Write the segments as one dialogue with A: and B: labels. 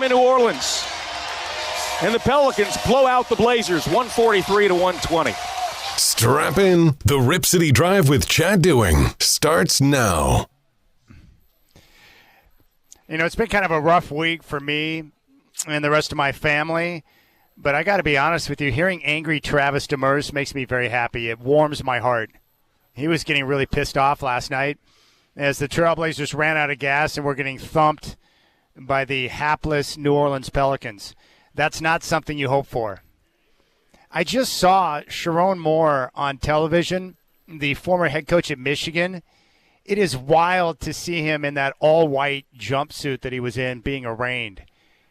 A: Stadium in New Orleans. And the Pelicans blow out the Blazers 143-120.
B: Strap in. The Rip City Drive with Chad Dewing starts now.
C: You know, it's been kind of a rough week for me and the rest of my family. But I got to be honest with you, hearing angry Travis Demers makes me very happy. It warms my heart. He was getting really pissed off last night as the Trailblazers ran out of gas and were getting thumped by the hapless New Orleans Pelicans. That's not something you hope for. I just saw Sharon Moore on television, the former head coach at Michigan. It is wild to see him in that all-white jumpsuit that he was in being arraigned.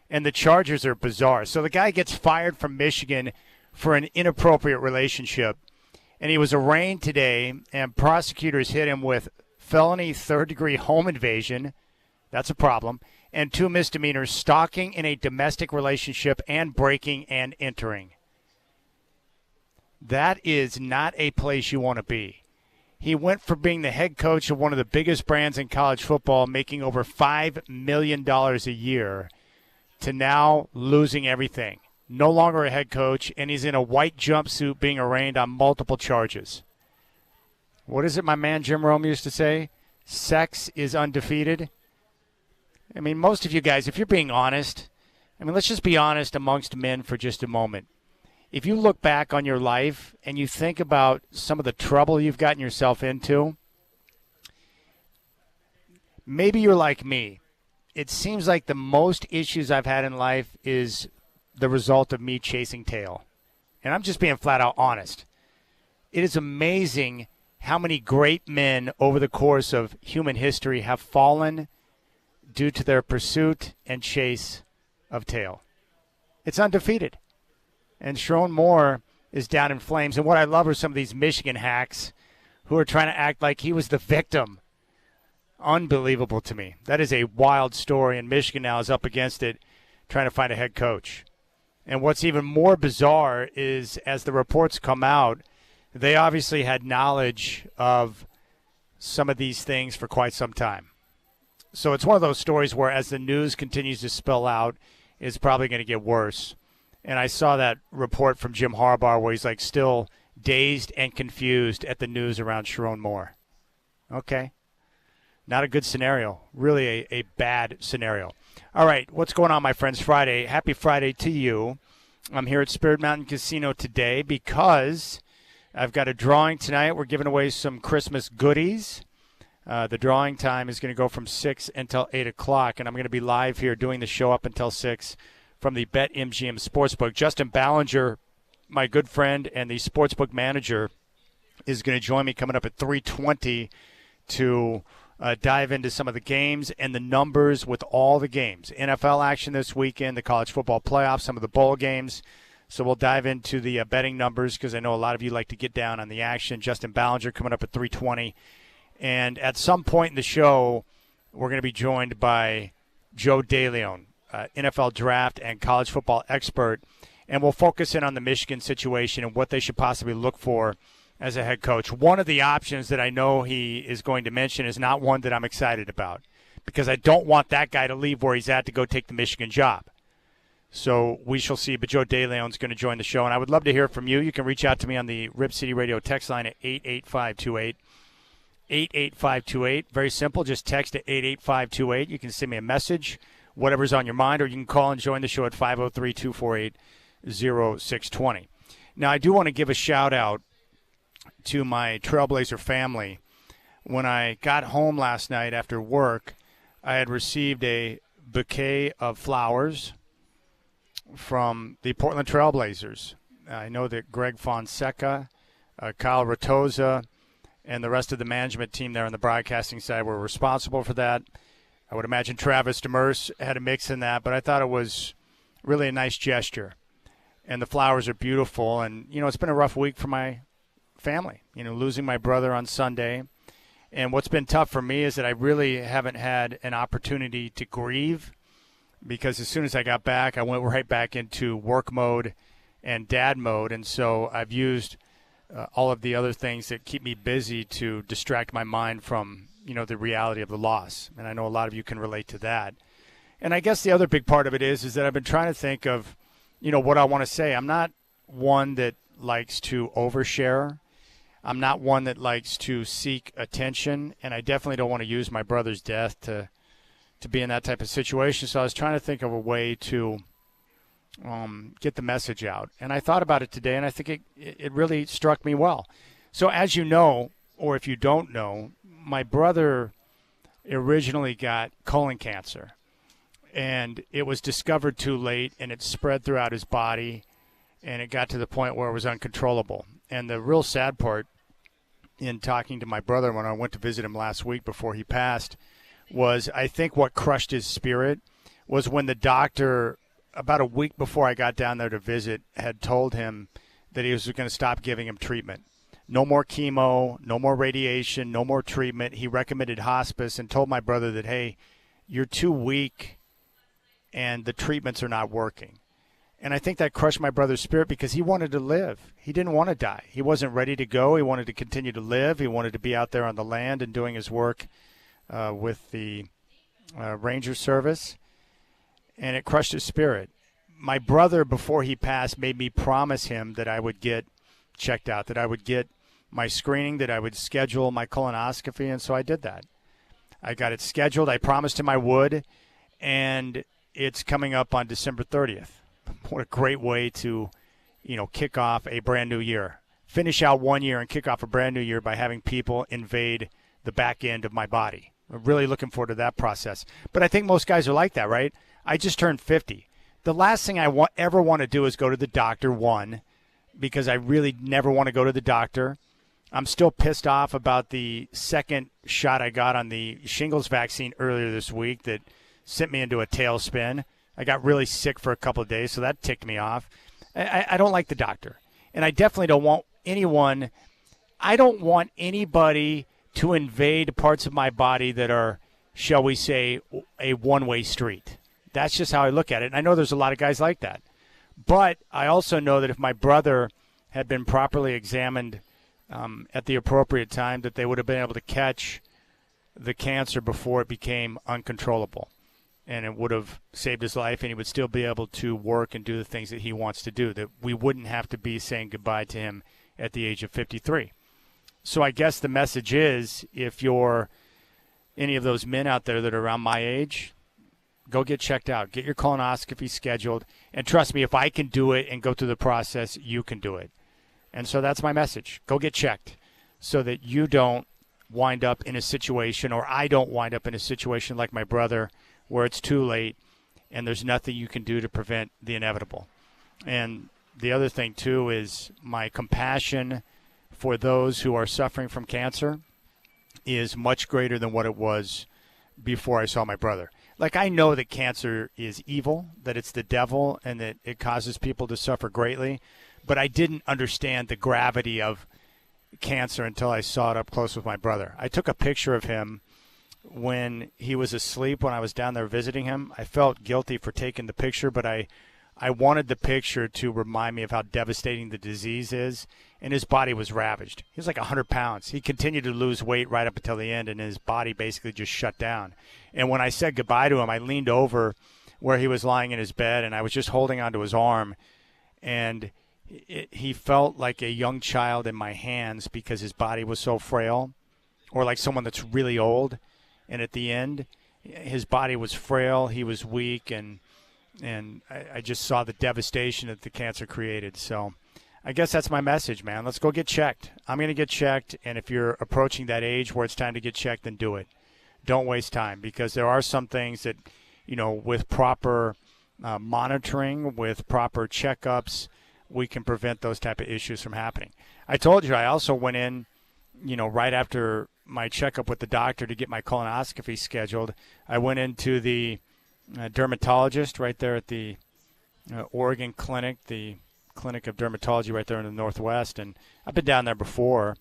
C: And the charges are bizarre. So the guy gets fired from Michigan for an inappropriate relationship. And he was arraigned today, and prosecutors hit him with felony third-degree home invasion. That's a problem. And 2 misdemeanors, stalking in a domestic relationship and breaking and entering. That is not a place you want to be. He went from being the head coach of one of the biggest brands in college football, making over $5 million a year, to now losing everything. No longer a head coach, and he's in a white jumpsuit being arraigned on multiple charges. What is it my man Jim Rome used to say? Sex is undefeated. I mean, most of you guys, if you're being honest, let's just be honest amongst men for just a moment. If you look back on your life and you think about some of the trouble you've gotten yourself into, maybe you're like me. It seems like the most issues I've had in life is the result of me chasing tail. And I'm just being flat out honest. It is amazing how many great men over the course of human history have fallen due to their pursuit and chase of tail. It's undefeated. And Sharon Moore is down in flames. And what I love are some of these Michigan hacks who are trying to act like he was the victim. Unbelievable to me. That is a wild story, and Michigan now is up against it, trying to find a head coach. And what's even more bizarre is, as the reports come out, they obviously had knowledge of some of these things for quite some time. So it's one of those stories where, as the news continues to spill out, it's probably going to get worse. And I saw that report from Jim Harbaugh where he's like still dazed and confused at the news around Sharon Moore. Okay. Not a good scenario. Really a bad scenario. All right, what's going on, my friends? Friday. Happy Friday to you. I'm here at Spirit Mountain Casino today because I've got a drawing tonight. We're giving away some Christmas goodies. The drawing time is going to go from 6 until 8 o'clock, and I'm going to be live here doing the show up until 6 from the BetMGM Sportsbook. Justin Ballinger, my good friend and the sportsbook manager, is going to join me coming up at 3:20 to dive into some of the games and the numbers with all the games. NFL action this weekend, the college football playoffs, some of the bowl games. So we'll dive into the betting numbers because I know a lot of you like to get down on the action. Justin Ballinger coming up at 3:20. And at some point in the show, we're going to be joined by Joe DeLeon, NFL draft and college football expert. And we'll focus in on the Michigan situation and what they should possibly look for as a head coach. One of the options that I know he is going to mention is not one that I'm excited about because I don't want that guy to leave where he's at to go take the Michigan job. So we shall see. But Joe DeLeon's going to join the show, and I would love to hear from you. You can reach out to me on the Rip City Radio text line at 88528. 88528. Very simple. Just text at 88528. You can send me a message, whatever's on your mind, or you can call and join the show at 503-248-0620. Now, I do want to give a shout-out to my Trailblazer family. When I got home last night after work, I had received a bouquet of flowers from the Portland Trailblazers. I know that Greg Fonseca, Kyle Ratoza, and the rest of the management team there on the broadcasting side were responsible for that. I would imagine Travis Demers had a mix in that, but I thought it was really a nice gesture. And the flowers are beautiful. And, it's been a rough week for my family, losing my brother on Sunday. And what's been tough for me is that I really haven't had an opportunity to grieve because as soon as I got back, I went right back into work mode and dad mode. And so I've used all of the other things that keep me busy to distract my mind from, the reality of the loss. And I know a lot of you can relate to that. And I guess the other big part of it is that I've been trying to think of, what I want to say. I'm not one that likes to overshare. I'm not one that likes to seek attention, and I definitely don't want to use my brother's death to be in that type of situation. So I was trying to think of a way to get the message out. And I thought about it today, and I think it really struck me well. So as you know, or if you don't know, my brother originally got colon cancer. And it was discovered too late, and it spread throughout his body, and it got to the point where it was uncontrollable. And the real sad part in talking to my brother when I went to visit him last week before he passed was, I think what crushed his spirit was when the doctor, about a week before I got down there to visit, had told him that he was going to stop giving him treatment. No more chemo, no more radiation, no more treatment. He recommended hospice and told my brother that, hey, you're too weak and the treatments are not working. And I think that crushed my brother's spirit because he wanted to live. He didn't want to die. He wasn't ready to go. He wanted to continue to live. He wanted to be out there on the land and doing his work with the Ranger Service. And it crushed his spirit. My brother, before he passed, made me promise him that I would get checked out, that I would get my screening, that I would schedule my colonoscopy. And so I did that. I got it scheduled. I promised him I would. And it's coming up on December 30th. What a great way to, kick off a brand new year. Finish out 1 year and kick off a brand new year by having people invade the back end of my body. I'm really looking forward to that process. But I think most guys are like that, right? I just turned 50. The last thing I ever want to do is go to the doctor, one, because I really never want to go to the doctor. I'm still pissed off about the second shot I got on the shingles vaccine earlier this week that sent me into a tailspin. I got really sick for a couple of days, so that ticked me off. I don't like the doctor. And I definitely don't want anybody to invade parts of my body that are, shall we say, a one-way street. That's just how I look at it. And I know there's a lot of guys like that. But I also know that if my brother had been properly examined at the appropriate time, that they would have been able to catch the cancer before it became uncontrollable. And it would have saved his life, and he would still be able to work and do the things that he wants to do, that we wouldn't have to be saying goodbye to him at the age of 53. So I guess the message is, if you're any of those men out there that are around my age, go get checked out. Get your colonoscopy scheduled. And trust me, if I can do it and go through the process, you can do it. And so that's my message. Go get checked so that you don't wind up in a situation, or I don't wind up in a situation like my brother, where it's too late and there's nothing you can do to prevent the inevitable. And the other thing, too, is my compassion for those who are suffering from cancer is much greater than what it was before I saw my brother. Like, I know that cancer is evil, that it's the devil, and that it causes people to suffer greatly, but I didn't understand the gravity of cancer until I saw it up close with my brother. I took a picture of him when he was asleep when I was down there visiting him. I felt guilty for taking the picture, but I wanted the picture to remind me of how devastating the disease is, and his body was ravaged. He was like 100 pounds. He continued to lose weight right up until the end, and his body basically just shut down. And when I said goodbye to him, I leaned over where he was lying in his bed, and I was just holding onto his arm, and he felt like a young child in my hands because his body was so frail, or like someone that's really old. And at the end, his body was frail, he was weak, and I just saw the devastation that the cancer created. So I guess that's my message, man. Let's go get checked. I'm going to get checked, and if you're approaching that age where it's time to get checked, then do it. Don't waste time, because there are some things that, with proper monitoring, with proper checkups, we can prevent those type of issues from happening. I told you I also went in, right after my checkup with the doctor to get my colonoscopy scheduled. I went into the dermatologist right there at the Oregon clinic, the clinic of dermatology right there in the Northwest. And I've been down there before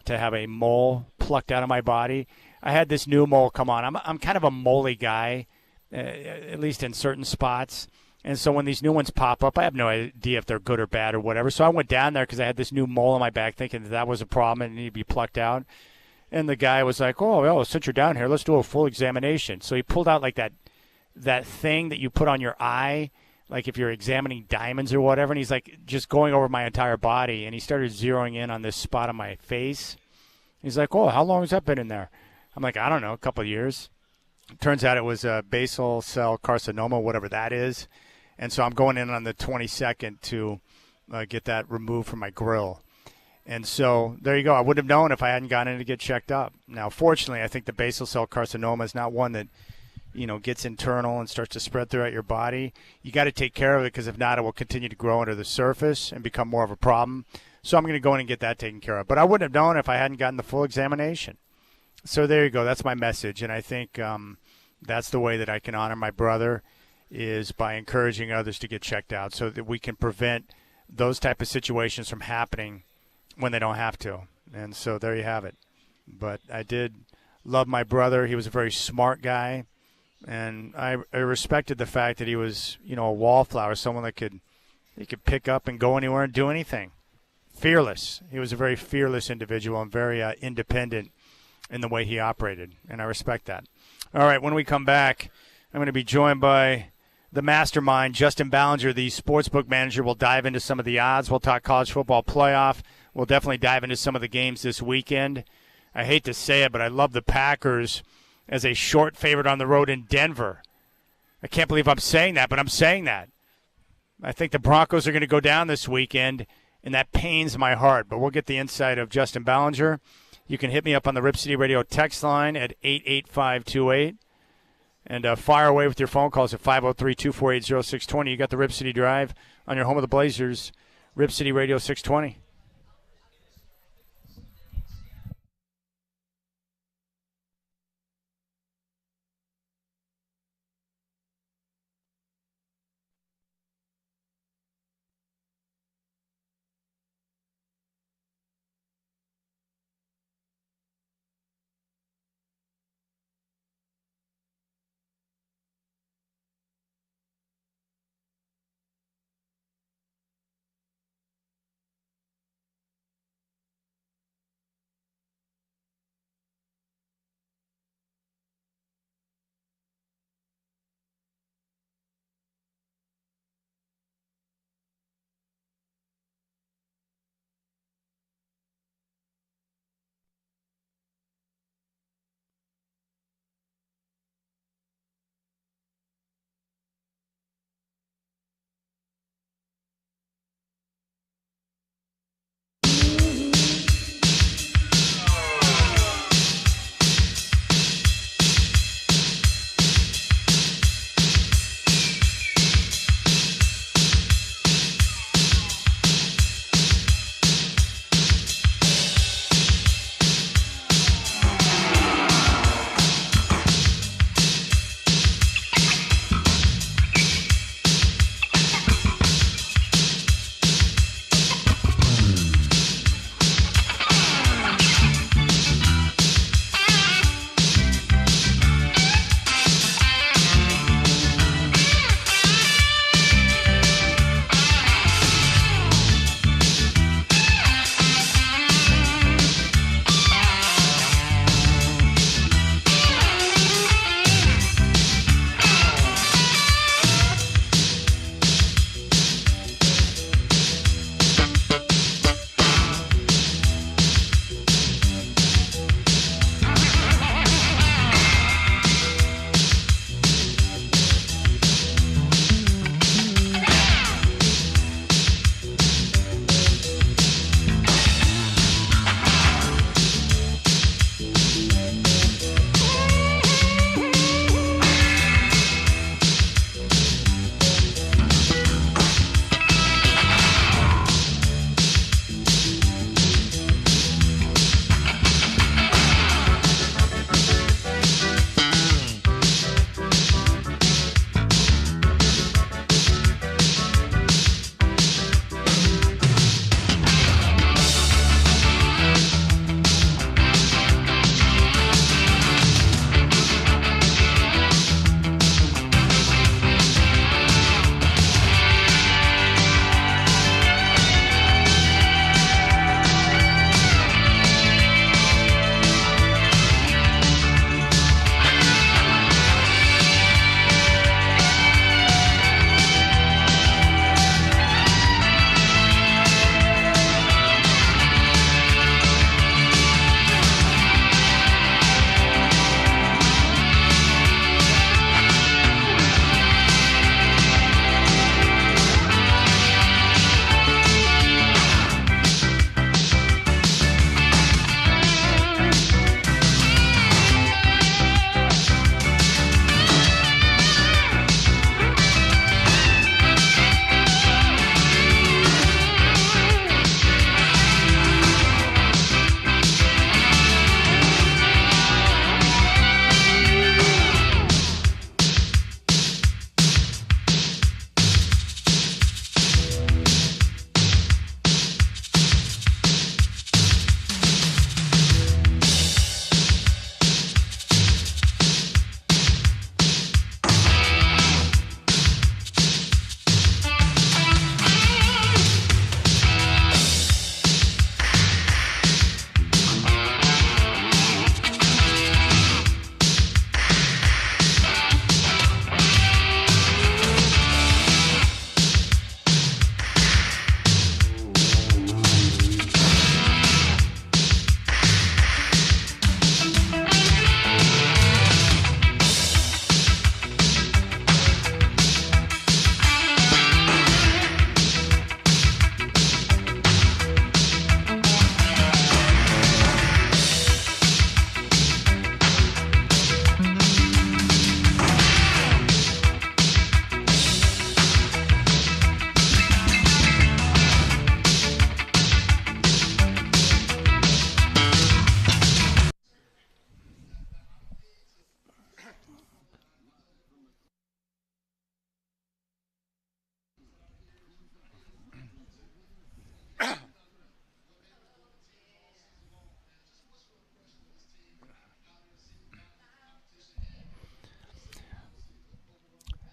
C: to have a mole plucked out of my body. I had this new mole come on. I'm kind of a moley guy, at least in certain spots. And so when these new ones pop up, I have no idea if they're good or bad or whatever. So I went down there because I had this new mole on my back thinking that was a problem and it needed to be plucked out. And the guy was like, oh, well, since you're down here, let's do a full examination. So he pulled out like that that thing that you put on your eye, like if you're examining diamonds or whatever, and he's like just going over my entire body, and he started zeroing in on this spot on my face. He's like, oh, how long has that been in there? I'm like, I don't know, a couple of years. Turns out it was a basal cell carcinoma, whatever that is. And so I'm going in on the 22nd to get that removed from my grill. And so there you go. I wouldn't have known if I hadn't gone in to get checked up. Now, fortunately, I think the basal cell carcinoma is not one that, gets internal and starts to spread throughout your body. You got to take care of it, because if not, it will continue to grow under the surface and become more of a problem. So I'm going to go in and get that taken care of. But I wouldn't have known if I hadn't gotten the full examination. So there you go. That's my message. And I think that's the way that I can honor my brother, is by encouraging others to get checked out, so that we can prevent those type of situations from happening when they don't have to. And so there you have it. But I did love my brother. He was a very smart guy. And I respected the fact that he was, a wallflower, someone that could pick up and go anywhere and do anything. Fearless. He was a very fearless individual and very independent in the way he operated, and I respect that. All right, when we come back, I'm going to be joined by the mastermind, Justin Ballinger, the sportsbook manager. We'll dive into some of the odds. We'll talk college football playoff. We'll definitely dive into some of the games this weekend. I hate to say it, but I love the Packers as a short favorite on the road in Denver. I can't believe I'm saying that, but I'm saying that. I think the Broncos are going to go down this weekend, and that pains my heart. But we'll get the insight of Justin Ballinger. You can hit me up on the Rip City Radio text line at 88528. And fire away with your phone calls at 503-248-0620. You got the Rip City Drive on your home of the Blazers, Rip City Radio 620.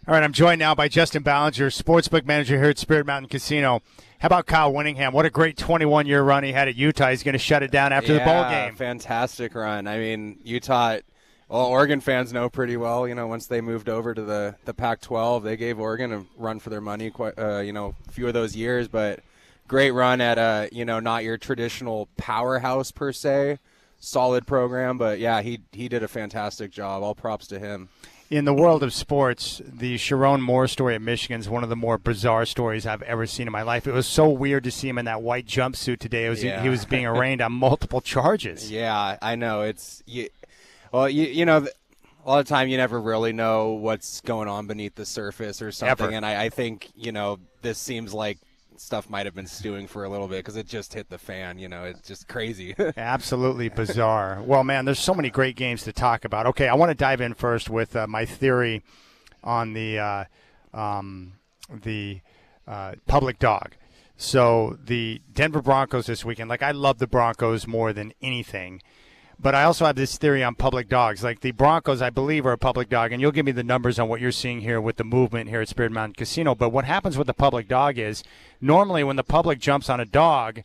C: All right, I'm joined now by Justin Ballinger, sportsbook manager here at Spirit Mountain Casino. How about Kyle Winningham? What a great 21-year run he had at Utah. He's going to shut it down after the bowl game.
D: Fantastic run. I mean, Utah, well, Oregon fans know pretty well, once they moved over to the Pac-12, they gave Oregon a run for their money, quite, a few of those years, but great run at, not your traditional powerhouse per se, solid program, but yeah, he did a fantastic job. All props to him.
C: In the world of sports, the Sharon Moore story at Michigan is one of the more bizarre stories I've ever seen in my life. It was so weird to see him in that white jumpsuit today. He was being arraigned on multiple charges.
D: Yeah, I know. A lot of time you never really know what's going on beneath the surface or something.
C: Ever.
D: And I think, this seems like stuff might have been stewing for a little bit because it just hit the fan. It's just crazy.
C: Absolutely bizarre. Well, man, there's so many great games to talk about. Okay, I want to dive in first with my theory on the public dog. So the Denver Broncos this weekend, I love the Broncos more than anything. But I also have this theory on public dogs. Like the Broncos, I believe, are a public dog, and you'll give me the numbers on what you're seeing here with the movement here at Spirit Mountain Casino. But what happens with the public dog is normally when the public jumps on a dog,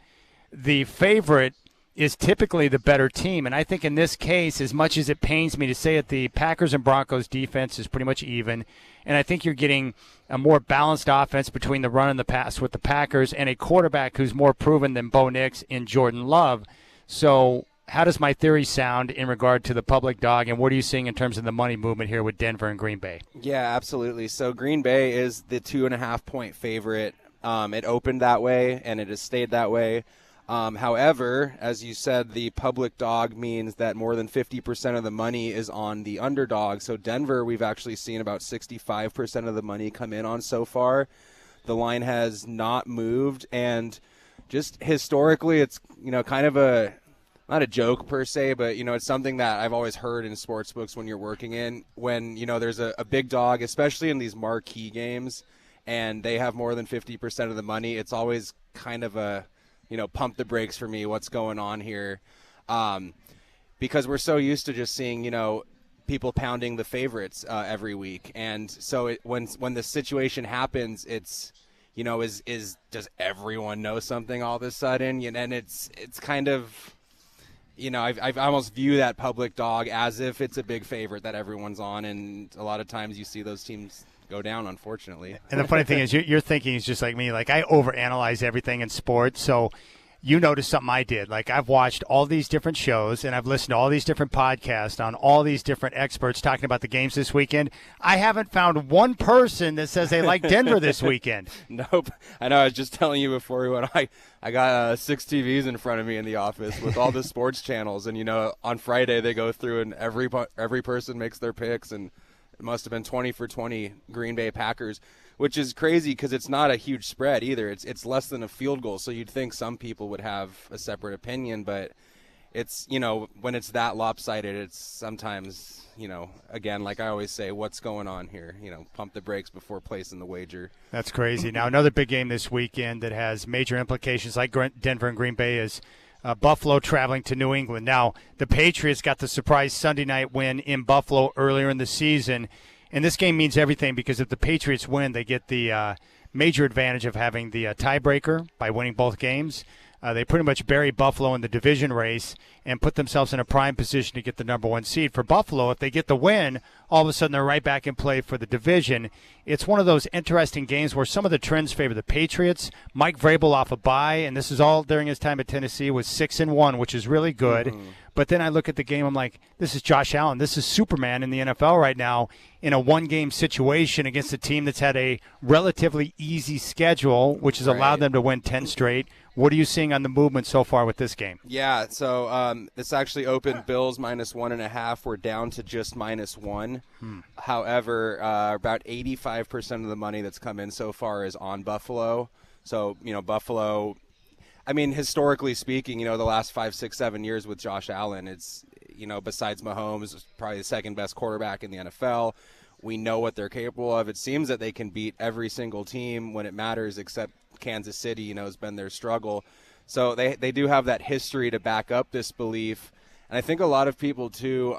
C: the favorite is typically the better team. And I think in this case, as much as it pains me to say it, the Packers and Broncos defense is pretty much even. And I think you're getting a more balanced offense between the run and the pass with the Packers and a quarterback who's more proven than Bo Nix in Jordan Love. So how does my theory sound in regard to the public dog, and what are you seeing in terms of the money movement here with Denver and Green Bay?
D: Yeah, absolutely. So Green Bay is the 2.5-point favorite. It opened that way, and it has stayed that way. However, as you said, the public dog means that more than 50% of the money is on the underdog. So Denver, we've actually seen about 65% of the money come in on so far. The line has not moved, and just historically, it's kind of not a joke per se, but it's something that I've always heard in sports books when you're working when there's a big dog, especially in these marquee games, and they have more than 50% of the money. It's always kind of a pump the brakes for me. What's going on here? Because we're so used to just seeing people pounding the favorites every week, and so when the situation happens, it's does everyone know something all of a sudden? And it's kind of. I've almost view that public dog as if it's a big favorite that everyone's on, and a lot of times you see those teams go down, unfortunately.
C: And the funny thing is, your thinking is just like me. I overanalyze everything in sports, so you noticed something I did. I've watched all these different shows, and I've listened to all these different podcasts on all these different experts talking about the games this weekend. I haven't found one person that says they like Denver this weekend.
D: Nope. I know. I was just telling you before we went. I got 6 TVs in front of me in the office with all the sports channels, and on Friday they go through and every person makes their picks, and it must have been 20 for 20 Green Bay Packers, which is crazy because it's not a huge spread either. It's less than a field goal, so you'd think some people would have a separate opinion, but it's when it's that lopsided, it's sometimes again, like I always say, what's going on here? Pump the brakes before placing the wager.
C: That's crazy. Now another big game this weekend that has major implications, like Denver and Green Bay, is Buffalo traveling to New England. Now, the Patriots got the surprise Sunday night win in Buffalo earlier in the season, and this game means everything because if the Patriots win, they get the major advantage of having the tiebreaker by winning both games. They pretty much bury Buffalo in the division race and put themselves in a prime position to get the number 1 seed. For Buffalo, if they get the win, all of a sudden they're right back in play for the division. It's one of those interesting games where some of the trends favor the Patriots. Mike Vrabel off a bye, and this is all during his time at Tennessee, was 6-1, which is really good. Mm-hmm. But then I look at the game, I'm like, this is Josh Allen. This is Superman in the NFL right now in a one-game situation against a team that's had a relatively easy schedule, which has allowed them to win 10 straight. What are you seeing on the movement so far with this game?
D: Yeah, so this actually opened Bills -1.5. We're down to just -1. However, about 85% of the money that's come in so far is on Buffalo. So, Buffalo, I mean, historically speaking, the last 5, 6, 7 years with Josh Allen, it's, besides Mahomes, probably the second best quarterback in the NFL. We know what they're capable of. It seems that they can beat every single team when it matters, except Kansas City, has been their struggle. So they do have that history to back up this belief. And I think a lot of people, too,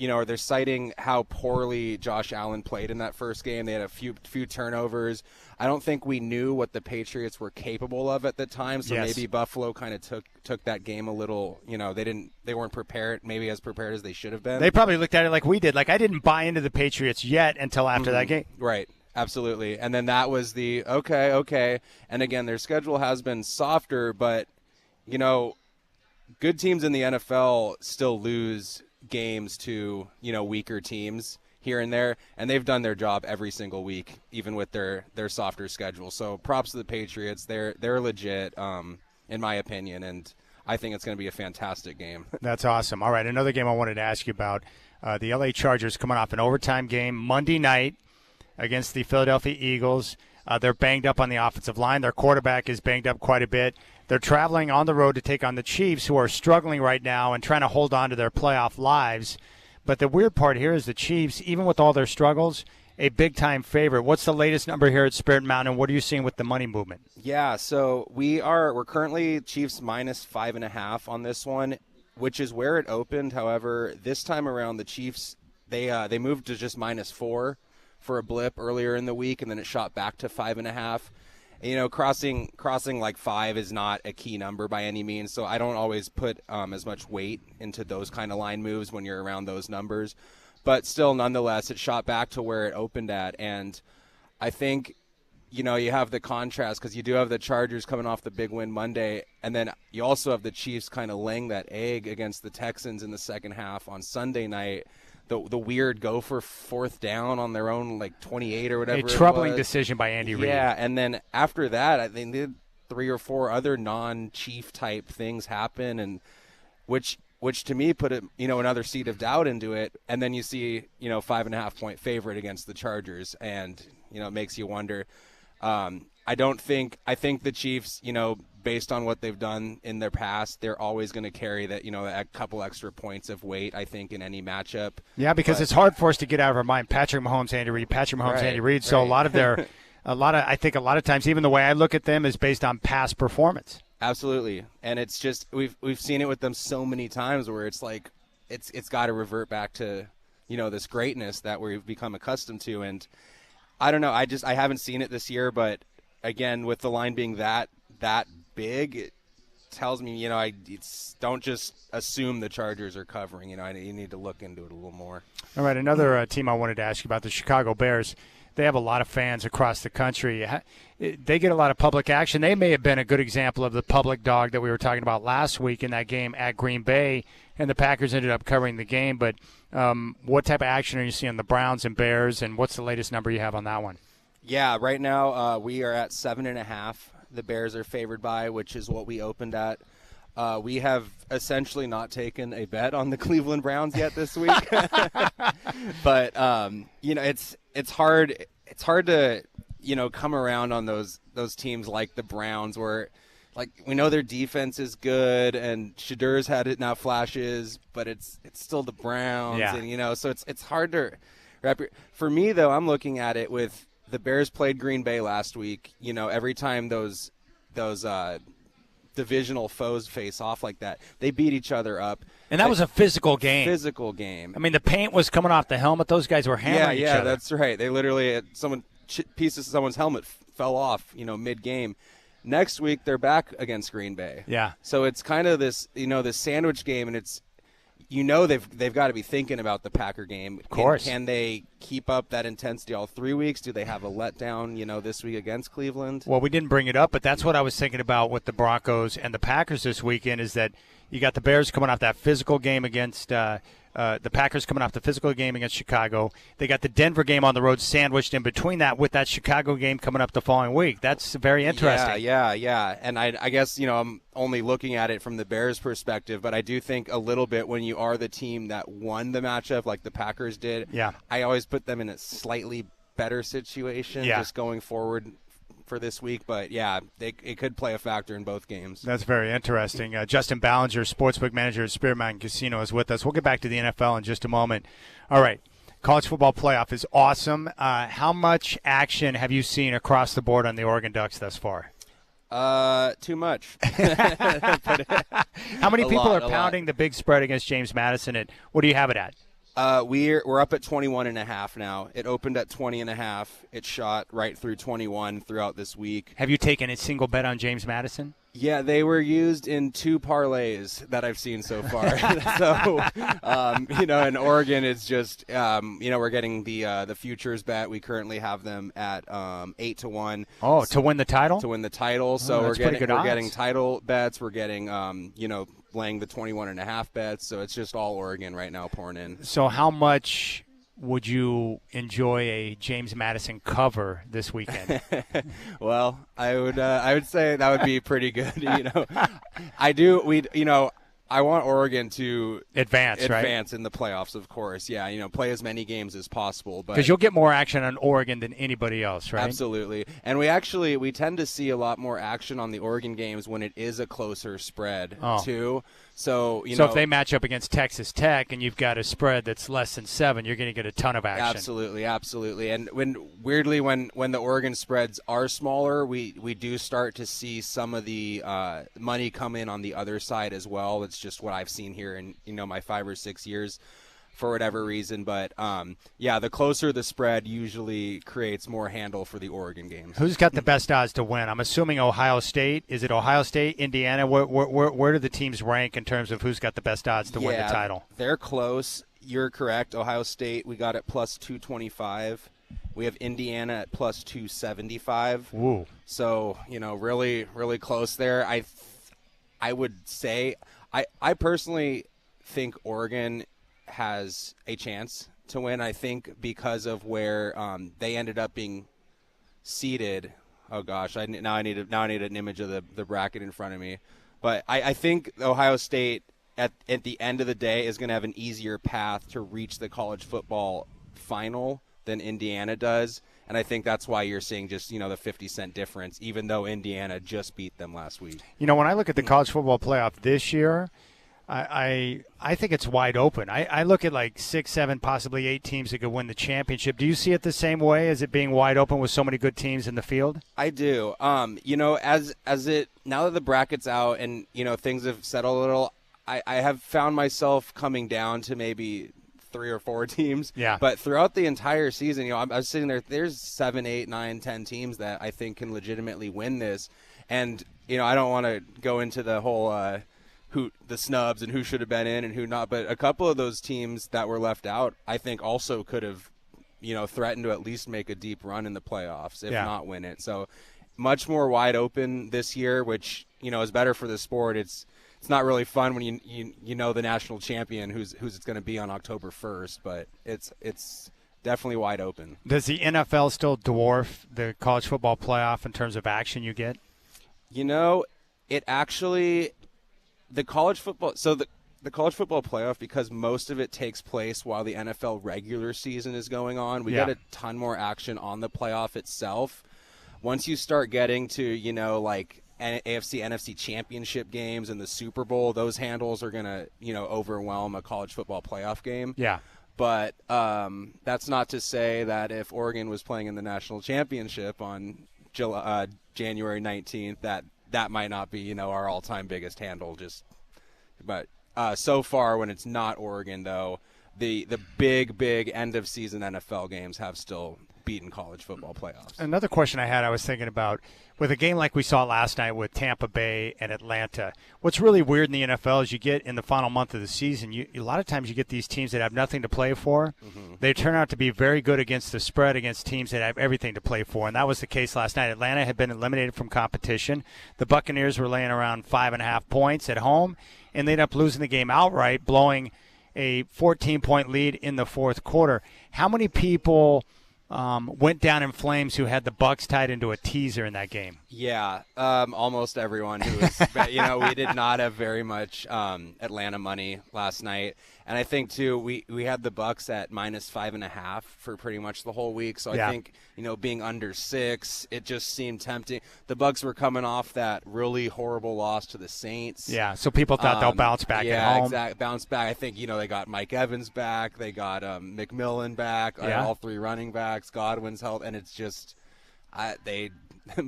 D: or they're citing how poorly Josh Allen played in that first game. They had a few turnovers. I don't think we knew what the Patriots were capable of at the time, so maybe Buffalo kind of took that game a little, they weren't prepared, maybe as prepared as they should have been.
C: They probably looked at it like we did. Like, I didn't buy into the Patriots yet until after that game.
D: Right. Absolutely. And then that was the okay. And again, their schedule has been softer, but good teams in the NFL still lose games to, weaker teams here and there, and they've done their job every single week, even with their softer schedule. So props to the Patriots. They're legit, in my opinion, and I think it's going to be a fantastic game.
C: That's awesome. All right, another game I wanted to ask you about. The LA Chargers coming off an overtime game Monday night against the Philadelphia Eagles. They're banged up on the offensive line. Their quarterback is banged up quite a bit. They're traveling on the road to take on the Chiefs, who are struggling right now and trying to hold on to their playoff lives. But the weird part here is the Chiefs, even with all their struggles, a big-time favorite. What's the latest number here at Spirit Mountain? What are you seeing with the money movement?
D: Yeah, so we're currently Chiefs minus 5.5 on this one, which is where it opened. However, this time around, the Chiefs, they moved to just -4 for a blip earlier in the week, and then it shot back to 5.5. Crossing like 5 is not a key number by any means, so I don't always put as much weight into those kind of line moves when you're around those numbers. But still, nonetheless, it shot back to where it opened at, and I think, you have the contrast because you do have the Chargers coming off the big win Monday, and then you also have the Chiefs kind of laying that egg against the Texans in the second half on Sunday night. The weird go for fourth down on their own, like 28 or whatever.
C: A troubling decision by Andy Reid.
D: Yeah, and then after that, I think they did 3 or 4 other non-Chief type things happen, and which to me put it, another seed of doubt into it. And then you see, 5.5 point favorite against the Chargers, and it makes you wonder. I think the Chiefs, based on what they've done in their past, they're always going to carry that, a couple extra points of weight, I think, in any matchup.
C: Yeah, because it's hard for us to get out of our mind. Patrick Mahomes, Andy Reid, Andy Reid. So
D: right.
C: I think a lot of times, even the way I look at them is based on past performance.
D: Absolutely. And it's just, we've seen it with them so many times where it's like, it's got to revert back to, this greatness that we've become accustomed to. And I don't know. I haven't seen it this year, but again, with the line being that big, it tells me, don't just assume the Chargers are covering. You need to look into it a little more.
C: All right, another team I wanted to ask you about, the Chicago Bears. They have a lot of fans across the country. They get a lot of public action. They may have been a good example of the public dog that we were talking about last week in that game at Green Bay, and the Packers ended up covering the game. But what type of action are you seeing on the Browns and Bears, and what's the latest number you have on that one?
D: Yeah, right now we are at 7.5. The Bears are favored by, which is what we opened at. We have essentially not taken a bet on the Cleveland Browns yet this week, but it's hard to come around on those teams like the Browns, where like we know their defense is good and Shadur's had it now flashes, but it's still the Browns,
C: yeah.
D: And so it's hard to wrap for me though. I'm looking at it with. The Bears played Green Bay last week. Every time those divisional foes face off like that, they beat each other up.
C: And that was a physical game.
D: Physical game.
C: I mean, the paint was coming off the helmet. Those guys were hammering each other.
D: Yeah, that's right. They literally pieces of someone's helmet fell off, mid-game. Next week they're back against Green Bay.
C: Yeah.
D: So it's kind of this, this sandwich game, and it's. They've got to be thinking about the Packer game.
C: Of course.
D: Can they keep up that intensity all 3 weeks? Do they have a letdown, this week against Cleveland?
C: Well, we didn't bring it up, but that's what I was thinking about with the Broncos and the Packers this weekend, is that you got the Bears coming off that physical game against the Packers coming off the physical game against Chicago. They got the Denver game on the road sandwiched in between that with that Chicago game coming up the following week. That's very interesting.
D: Yeah. And I guess, I'm only looking at it from the Bears' perspective, but I do think a little bit when you are the team that won the matchup like the Packers did, I always put them in a slightly better situation just going forward for this week, but it could play a factor in both games.
C: That's very interesting. Justin Ballinger, sportsbook manager at Spirit Mountain Casino, is with us. We'll get back to the NFL in just a moment. All right, college football playoff is awesome. How much action have you seen across the board on the Oregon Ducks thus far?
D: Too much.
C: How many people are pounding the big spread against James Madison? What do you have it at?
D: We're up at 21.5 now. It opened at 20.5. It shot right through 21 throughout this week.
C: Have you taken a single bet on James Madison?
D: Yeah, they were used in 2 parlays that I've seen so far. So, in Oregon, it's just, we're getting the futures bet. We currently have them at 8-1.
C: Oh, to win the title?
D: To win the title. So
C: that's
D: we're
C: pretty
D: getting
C: odds.
D: title bets. We're getting, laying the 21.5 bets. So it's just all Oregon right now pouring in.
C: So how much would you enjoy a James Madison cover this weekend?
D: Well, I would say that would be pretty good. I want Oregon to
C: advance
D: in the playoffs, of course. Yeah, play as many games as possible.
C: Because you'll get more action on Oregon than anybody else, right?
D: Absolutely. And we tend to see a lot more action on the Oregon games when it is a closer spread, too. So,
C: if they match up against Texas Tech and you've got a spread that's less than 7, you're going to get a ton of action.
D: Absolutely. And when the Oregon spreads are smaller, we do start to see some of the money come in on the other side as well. It's just what I've seen here in my 5 or 6 years for whatever reason. But the closer the spread usually creates more handle for the Oregon games.
C: Who's got the best odds to win? I'm assuming Ohio State. Is it Ohio State, Indiana? Where do the teams rank in terms of who's got the best odds to win the title?
D: They're close. You're correct. Ohio State, we got at plus 225. We have Indiana at plus 275.
C: Ooh.
D: So, really, really close there. I would say I personally think Oregon has a chance to win. I think because of where they ended up being seated. Oh gosh, I need an image of the bracket in front of me. But I think Ohio State at the end of the day is going to have an easier path to reach the college football final than Indiana does. And I think that's why you're seeing just, the 50-cent difference, even though Indiana just beat them last week.
C: When I look at the college football playoff this year, I think it's wide open. I look at like 6, 7, possibly 8 teams that could win the championship. Do you see it the same way as it being wide open with so many good teams in the field?
D: I do. As it now that the bracket's out and things have settled a little, I have found myself coming down to maybe 3 or 4 teams.
C: Yeah.
D: But throughout the entire season, I was sitting there. There's 7, 8, 9, 10 teams that I think can legitimately win this. And I don't want to go into the whole the snubs and who should have been in and who not. But a couple of those teams that were left out, I think, also could have threatened to at least make a deep run in the playoffs, if not win it. So much more wide open this year, which is better for the sport. It's not really fun when you know the national champion who's it's going to be on October 1st, but it's definitely wide open.
C: Does the NFL still dwarf the college football playoff in terms of action you get?
D: It actually the college football the college football playoff, because most of it takes place while the NFL regular season is going on. We get a ton more action on the playoff itself. Once you start getting to like AFC, NFC championship games and the Super Bowl, those handles are going to, overwhelm a college football playoff game.
C: Yeah.
D: But that's not to say that if Oregon was playing in the national championship on January 19th, that might not be, our all-time biggest handle. But so far, when it's not Oregon, though, the big end-of-season NFL games have still beaten college football playoffs.
C: Another question I was thinking about, with a game like we saw last night with Tampa Bay and Atlanta, what's really weird in the NFL is you get in the final month of the season, a lot of times you get these teams that have nothing to play for. Mm-hmm. They turn out to be very good against the spread against teams that have everything to play for, and that was the case last night. Atlanta had been eliminated from competition. The Buccaneers were laying around 5.5 points at home, and they ended up losing the game outright, blowing a 14-point lead in the fourth quarter. How many people went down in flames who had the Bucs tied into a teaser in that game?
D: Yeah, almost everyone who was. We did not have very much Atlanta money last night, and I think too we had the Bucs at -5.5 for pretty much the whole week. So I think being under 6, it just seemed tempting. The Bucs were coming off that really horrible loss to the Saints.
C: Yeah, so people thought they'll bounce back at home.
D: Yeah, exactly. Bounce back. I think they got Mike Evans back, they got McMillan back, all 3 running backs, Godwin's health, and it's just they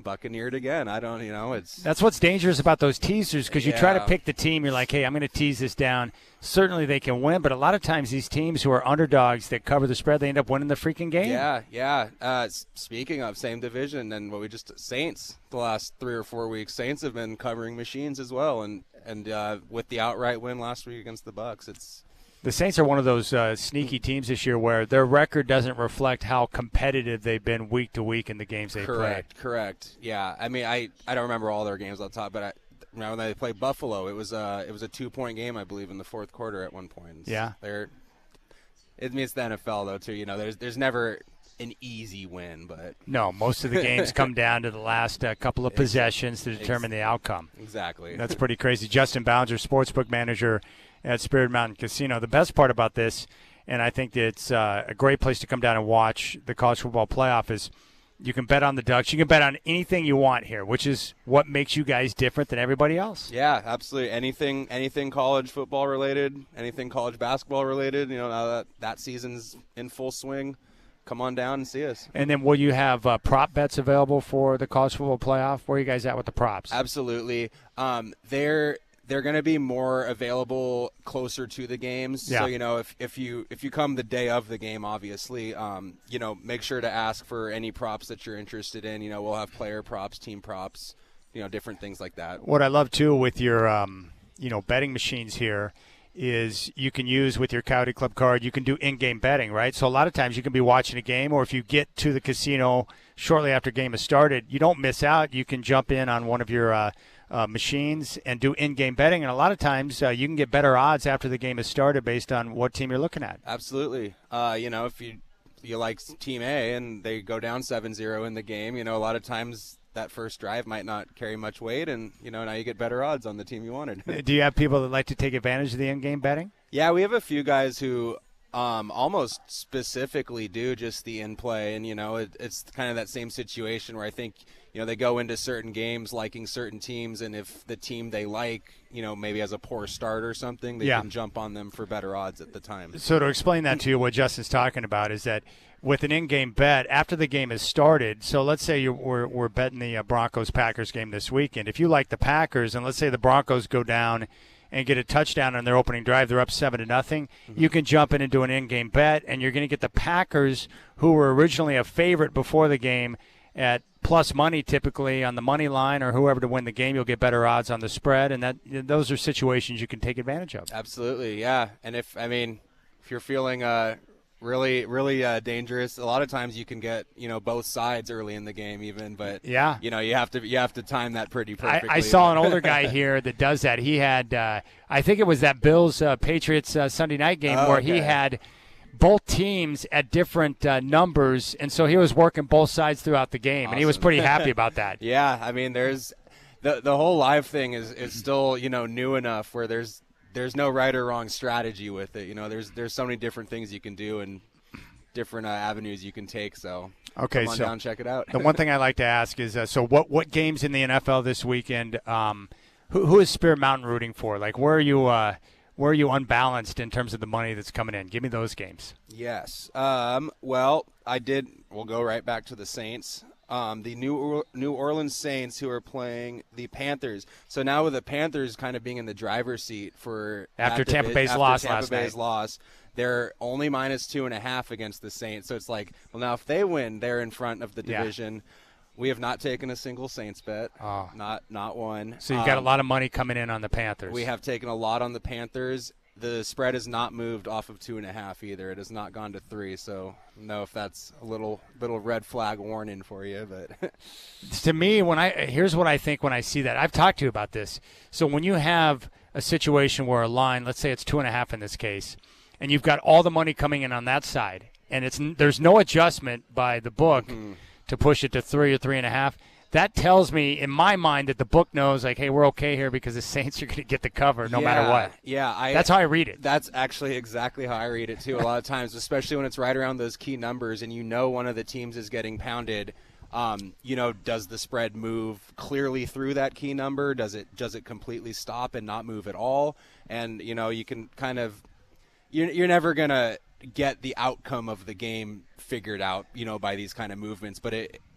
D: buccaneered again. I don't, it's
C: That's what's dangerous about those teasers, because you try to
D: Yeah.
C: pick the team. You're like, hey, I'm going to tease this down. Certainly they can win, but a lot of times these teams who are underdogs that cover the spread, they end up winning the freaking game.
D: Yeah. Speaking of same division and what we just Saints, the last 3 or 4 weeks, Saints have been covering machines as well, and with the outright win last week against the Bucks, it's.
C: The Saints are one of those sneaky teams this year where their record doesn't reflect how competitive they've been week to week in the games they play.
D: Correct. Yeah. I mean, I don't remember all their games on top, but when they played Buffalo, it was a 2-point game, I believe, in the fourth quarter at one point.
C: Yeah.
D: It means the NFL though too. There's never an easy win, but
C: No, most of the games come down to the last couple of possessions to determine the outcome.
D: Exactly.
C: That's pretty crazy. Justin Bowser, sportsbook manager at Spirit Mountain Casino. The best part about this, and I think that it's a great place to come down and watch the college football playoff, is you can bet on the Ducks. You can bet on anything you want here, which is what makes you guys different than everybody else.
D: Yeah, absolutely. Anything college football related, anything college basketball related. Now that season's in full swing, come on down and see us.
C: And then will you have prop bets available for the college football playoff? Where are you guys at with the props?
D: Absolutely. They're going to be more available closer to the games.
C: Yeah.
D: So, if you come the day of the game, obviously, make sure to ask for any props that you're interested in. We'll have player props, team props, different things like that.
C: What I love, too, with your, betting machines here is you can use with your Coyote Club card, you can do in-game betting, right? So a lot of times you can be watching a game, or if you get to the casino shortly after game has started, you don't miss out. You can jump in on one of your machines and do in-game betting, and a lot of times you can get better odds after the game has started based on what team you're looking at.
D: Absolutely. If you like Team A and they go down 7-0 in the game, a lot of times that first drive might not carry much weight, and now you get better odds on the team you wanted.
C: Do you have people that like to take advantage of the in-game betting?
D: Yeah, we have a few guys who almost specifically do just the in-play, and it's kind of that same situation where I think they go into certain games liking certain teams, and if the team they like maybe has a poor start or something, they can jump on them for better odds at the time.
C: So to explain that to you, what Justin's talking about is that with an in-game bet, after the game has started, so let's say we're betting the Broncos-Packers game this weekend. If you like the Packers, and let's say the Broncos go down and get a touchdown on their opening drive, they're up 7-0, you can jump in and do an in-game bet, and you're going to get the Packers, who were originally a favorite before the game, at plus money typically on the money line, or whoever to win the game. You'll get better odds on the spread, and those are situations you can take advantage of.
D: Absolutely, yeah. And if you're feeling really dangerous, a lot of times you can get both sides early in the game even, but you have to time that pretty perfectly.
C: I saw an older guy here that does that. He had I think it was that Bills Patriots Sunday night game where he had both teams at different numbers, and so he was working both sides throughout the game.
D: Awesome.
C: And he was pretty happy about that.
D: Yeah, I mean, there's the whole live thing is still new enough where there's no right or wrong strategy with it. There's so many different things you can do and different avenues you can take. So
C: okay,
D: come on
C: so
D: down, check it out.
C: The one thing I like to ask is, so what games in the NFL this weekend? Who is Spirit Mountain rooting for? Like, where are you unbalanced in terms of the money that's coming in? Give me those games.
D: Yes. Well, we'll go right back to the Saints. The New Orleans Saints, who are playing the Panthers. So now with the Panthers kind of being in the driver's seat for
C: after Tampa Bay's loss
D: Tampa
C: last
D: Bay's
C: night.
D: loss, they're only minus 2.5 against the Saints. So it's like, well, now if they win, they're in front of the division. We have not taken a single Saints bet, not one.
C: So you've got a lot of money coming in on the Panthers.
D: We have taken a lot on the Panthers. The spread has not moved off of 2.5 either. It has not gone to 3. So I don't know if that's a little red flag warning for you, but
C: to me, here's what I think when I see that. I've talked to you about this. So when you have a situation where a line, let's say it's 2.5 in this case, and you've got all the money coming in on that side, and there's no adjustment by the book to push it to 3 or 3.5. That tells me, in my mind, that the book knows, like, hey, we're okay here because the Saints are going to get the cover no matter what.
D: Yeah,
C: that's how I read it.
D: That's actually exactly how I read it, too, a lot of times, especially when it's right around those key numbers and one of the teams is getting pounded. Does the spread move clearly through that key number? Does it completely stop and not move at all? And, you can kind of – you're never going to get the outcome of the game figured out, by these kind of movements. But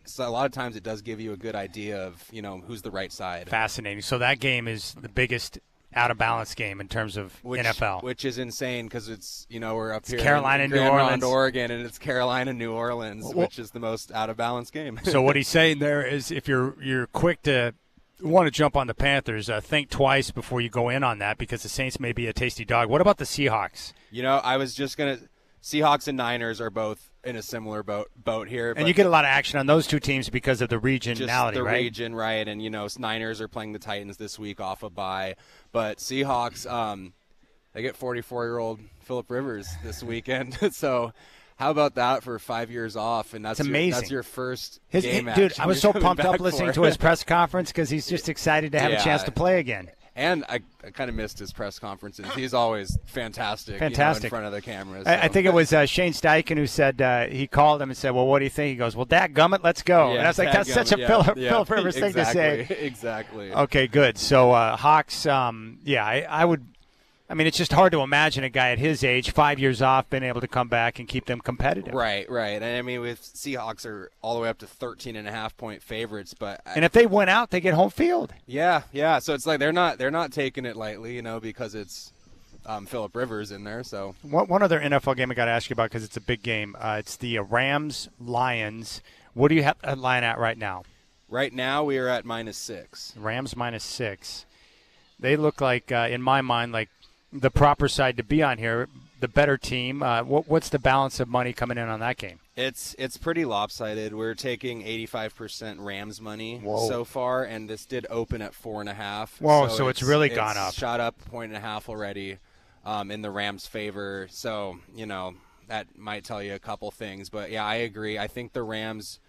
D: so a lot of times it does give you a good idea of, who's the right side.
C: Fascinating. So that game is the biggest out-of-balance game in terms of NFL.
D: Which is insane because it's, we're up here
C: Carolina,
D: in
C: New
D: Grand
C: Orleans.
D: Mound, Oregon, and it's Carolina, New Orleans, which is the most out-of-balance game.
C: So what he's saying there is if you're quick to want to jump on the Panthers, think twice before you go in on that because the Saints may be a tasty dog. What about the Seahawks?
D: I was just going to – Seahawks and Niners are both in a similar boat here.
C: And you get a lot of action on those two teams because of the regionality,
D: just the
C: right?
D: region, right? And, Niners are playing the Titans this week off a bye. But Seahawks, they get 44-year-old Phillip Rivers this weekend. So how about that for 5 years off? And that's
C: amazing.
D: That's your first
C: game
D: game
C: dude,
D: action
C: I was
D: you're
C: so
D: coming
C: pumped up
D: back
C: listening
D: for.
C: to his press conference because he's just excited to have a chance to play again.
D: And I kind of missed his press conferences. He's always fantastic. In front of the cameras. So.
C: I think it was Shane Steichen who said he called him and said, well, what do you think? He goes, well, dadgummit, let's go.
D: Yeah,
C: and I was like, that's such a Phillip Rivers thing to say.
D: Exactly.
C: Okay, good. So Hawks, I would – I mean, it's just hard to imagine a guy at his age, 5 years off, being able to come back and keep them competitive.
D: Right. And, I mean, with Seahawks are all the way up to 13.5-point favorites. And
C: if they win out, they get home field.
D: Yeah. So it's like they're not taking it lightly, because it's Phillip Rivers in there. So
C: one other NFL game I got to ask you about because it's a big game. It's the Rams-Lions. What do you have a line at right now?
D: Right now we are at -6.
C: Rams -6. They look like, in my mind, like the proper side to be on here, the better team. What's the balance of money coming in on that game?
D: It's pretty lopsided. We're taking 85% Rams money so far, and this did open at 4.5.
C: Whoa, so it's really gone up.
D: Shot up 1.5 already in the Rams' favor. So, that might tell you a couple things. But, yeah, I agree. I think the Rams –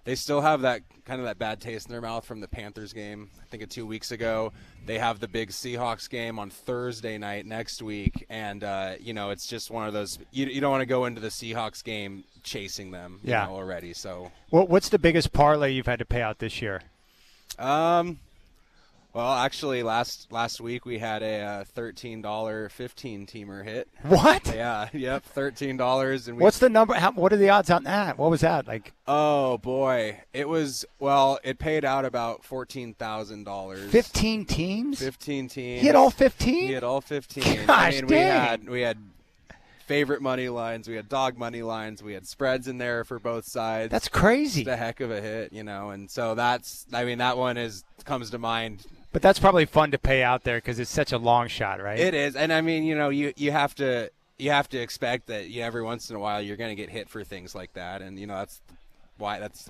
D: they still have that kind of that bad taste in their mouth from the Panthers game, I think 2 weeks ago. They have the big Seahawks game on Thursday night next week. And, it's just one of those you don't want to go into the Seahawks game chasing them already. So,
C: what's the biggest parlay you've had to pay out this year?
D: Well, actually, last week we had a $13 15-teamer hit.
C: What?
D: Yeah, yep, $13. And
C: what's the number? What are the odds on that? What was that like?
D: Oh boy, it paid out about $14,000.
C: 15 teams?
D: 15 teams.
C: He had all 15.
D: He had all 15.
C: Gosh, dang.
D: we had favorite money lines, we had dog money lines, we had spreads in there for both sides.
C: That's crazy.
D: Just a heck of a hit, and so that one comes to mind.
C: But that's probably fun to pay out there because it's such a long shot, right?
D: It is, and I mean, you have to expect that every once in a while you're going to get hit for things like that, and that's why
C: that's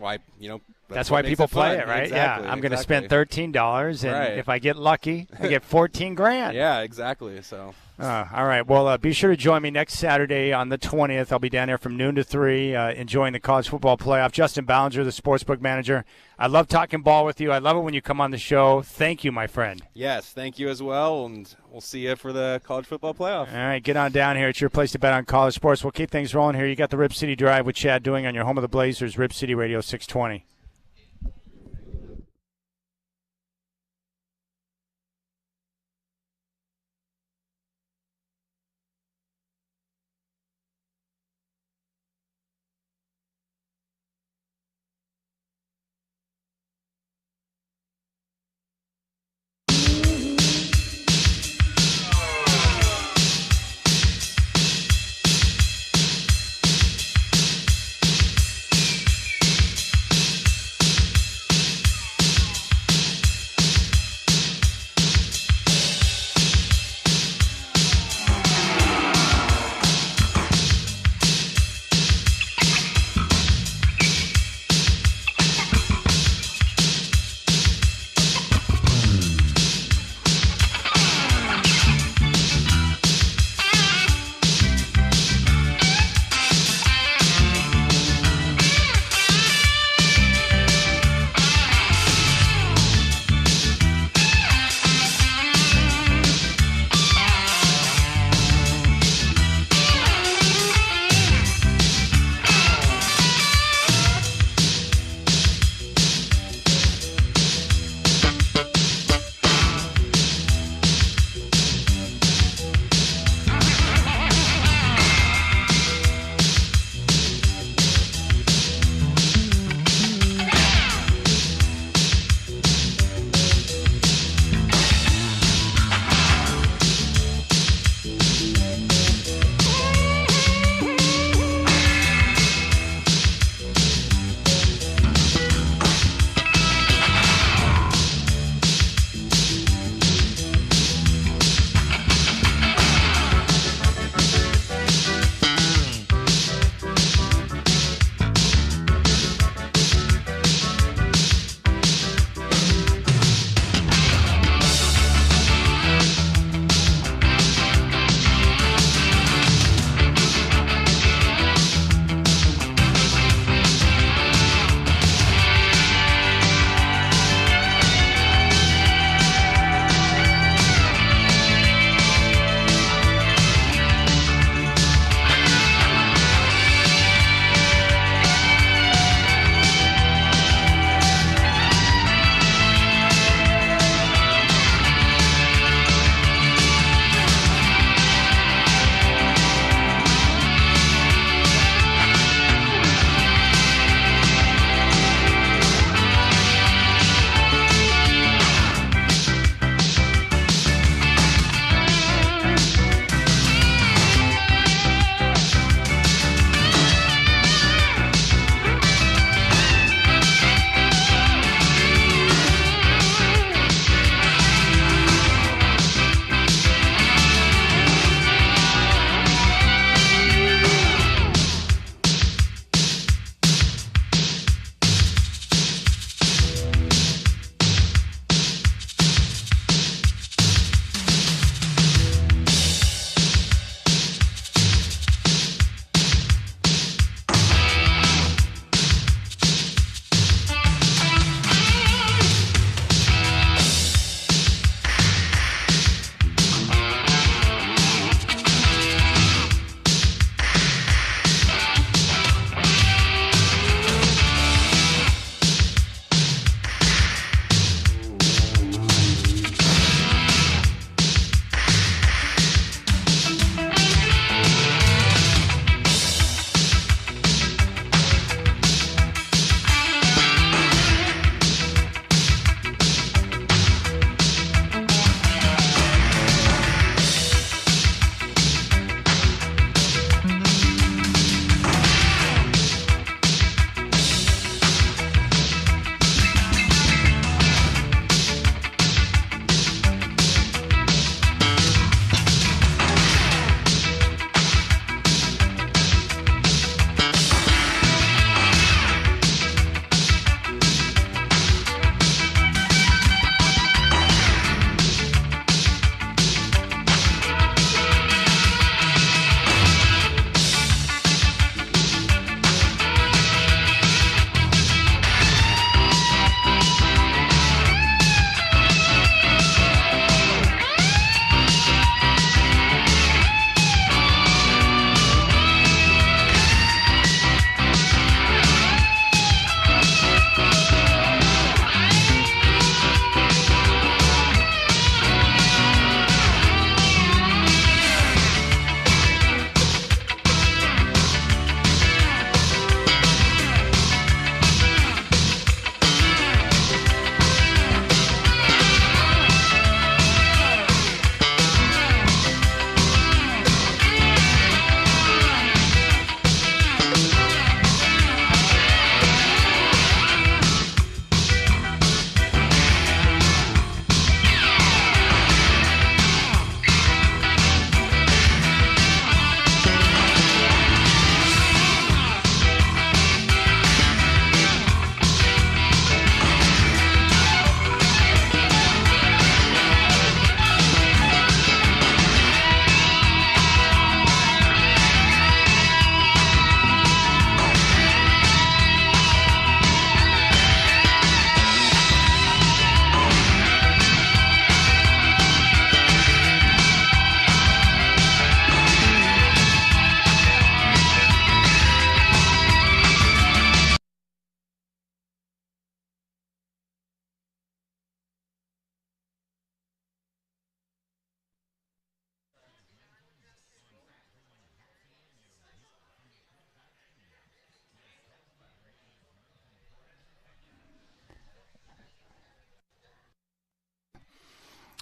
C: why people play it, right?
D: Exactly,
C: I'm going to spend $13, and if I get lucky, I get $14,000.
D: Yeah, exactly. So.
C: All right. Well, be sure to join me next Saturday on the 20th. I'll be down there from noon to 3 enjoying the college football playoff. Justin Ballinger, the sportsbook manager. I love talking ball with you. I love it when you come on the show. Thank you, my friend.
D: Yes, thank you as well, and we'll see you for the college football playoff.
C: All right, get on down here. It's your place to bet on college sports. We'll keep things rolling here. You got the Rip City Drive with Chad Doing on your home of the Blazers, Rip City Radio 620.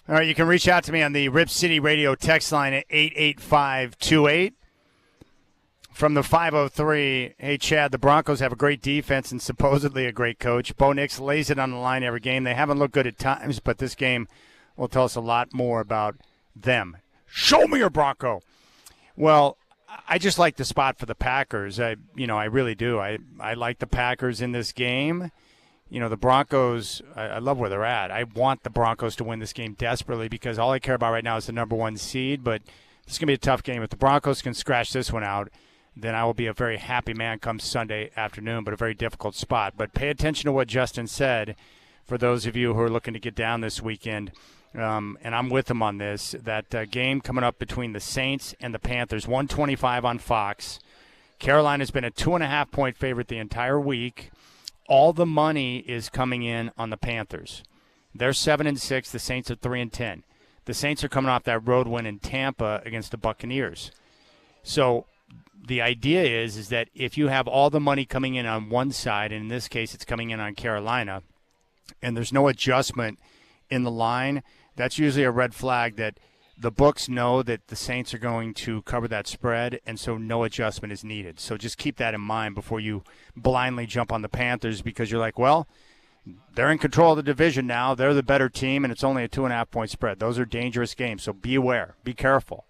C: All right, you can reach out to me on the Rip City Radio text line at 88528. From the 503, hey, Chad, the Broncos have a great defense and supposedly a great coach. Bo Nix lays it on the line every game. They haven't looked good at times, but this game will tell us a lot more about them. Show me your Bronco. Well, I just like the spot for the Packers. I really do. I like the Packers in this game. The Broncos, I love where they're at. I want the Broncos to win this game desperately because all I care about right now is the number one seed, but this is going to be a tough game. If the Broncos can scratch this one out, then I will be a very happy man come Sunday afternoon, but a very difficult spot. But pay attention to what Justin said for those of you who are looking to get down this weekend, and I'm with him on this, that game coming up between the Saints and the Panthers, 125 on Fox. Carolina's been a 2.5-point favorite the entire week. All the money is coming in on the Panthers. They're 7-6. The Saints are 3-10. The Saints are coming off that road win in Tampa against the Buccaneers. So the idea is that if you have all the money coming in on one side, and in this case it's coming in on Carolina, and there's no adjustment in the line, that's usually a red flag that the books know that the Saints are going to cover that spread, and so no adjustment is needed. So just keep that in mind before you blindly jump on the Panthers because you're like, well, they're in control of the division now. They're the better team, and it's only a 2.5-point spread. Those are dangerous games, so be aware. Be careful.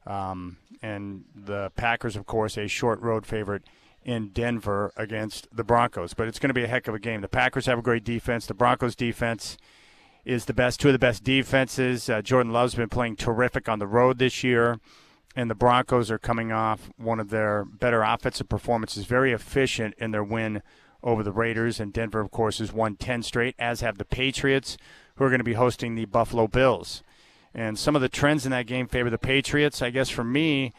C: And the Packers, of course, a short road favorite in Denver against the Broncos. But it's going to be a heck of a game. The Packers have a great defense. The Broncos' defense is the best, two of the best defenses. Jordan Love's been playing terrific on the road this year, and the Broncos are coming off one of their better offensive performances, very efficient in their win over the Raiders. And Denver, of course, has won 10 straight, as have the Patriots, who are going to be hosting the Buffalo Bills. And some of the trends in that game favor the Patriots. I guess for me,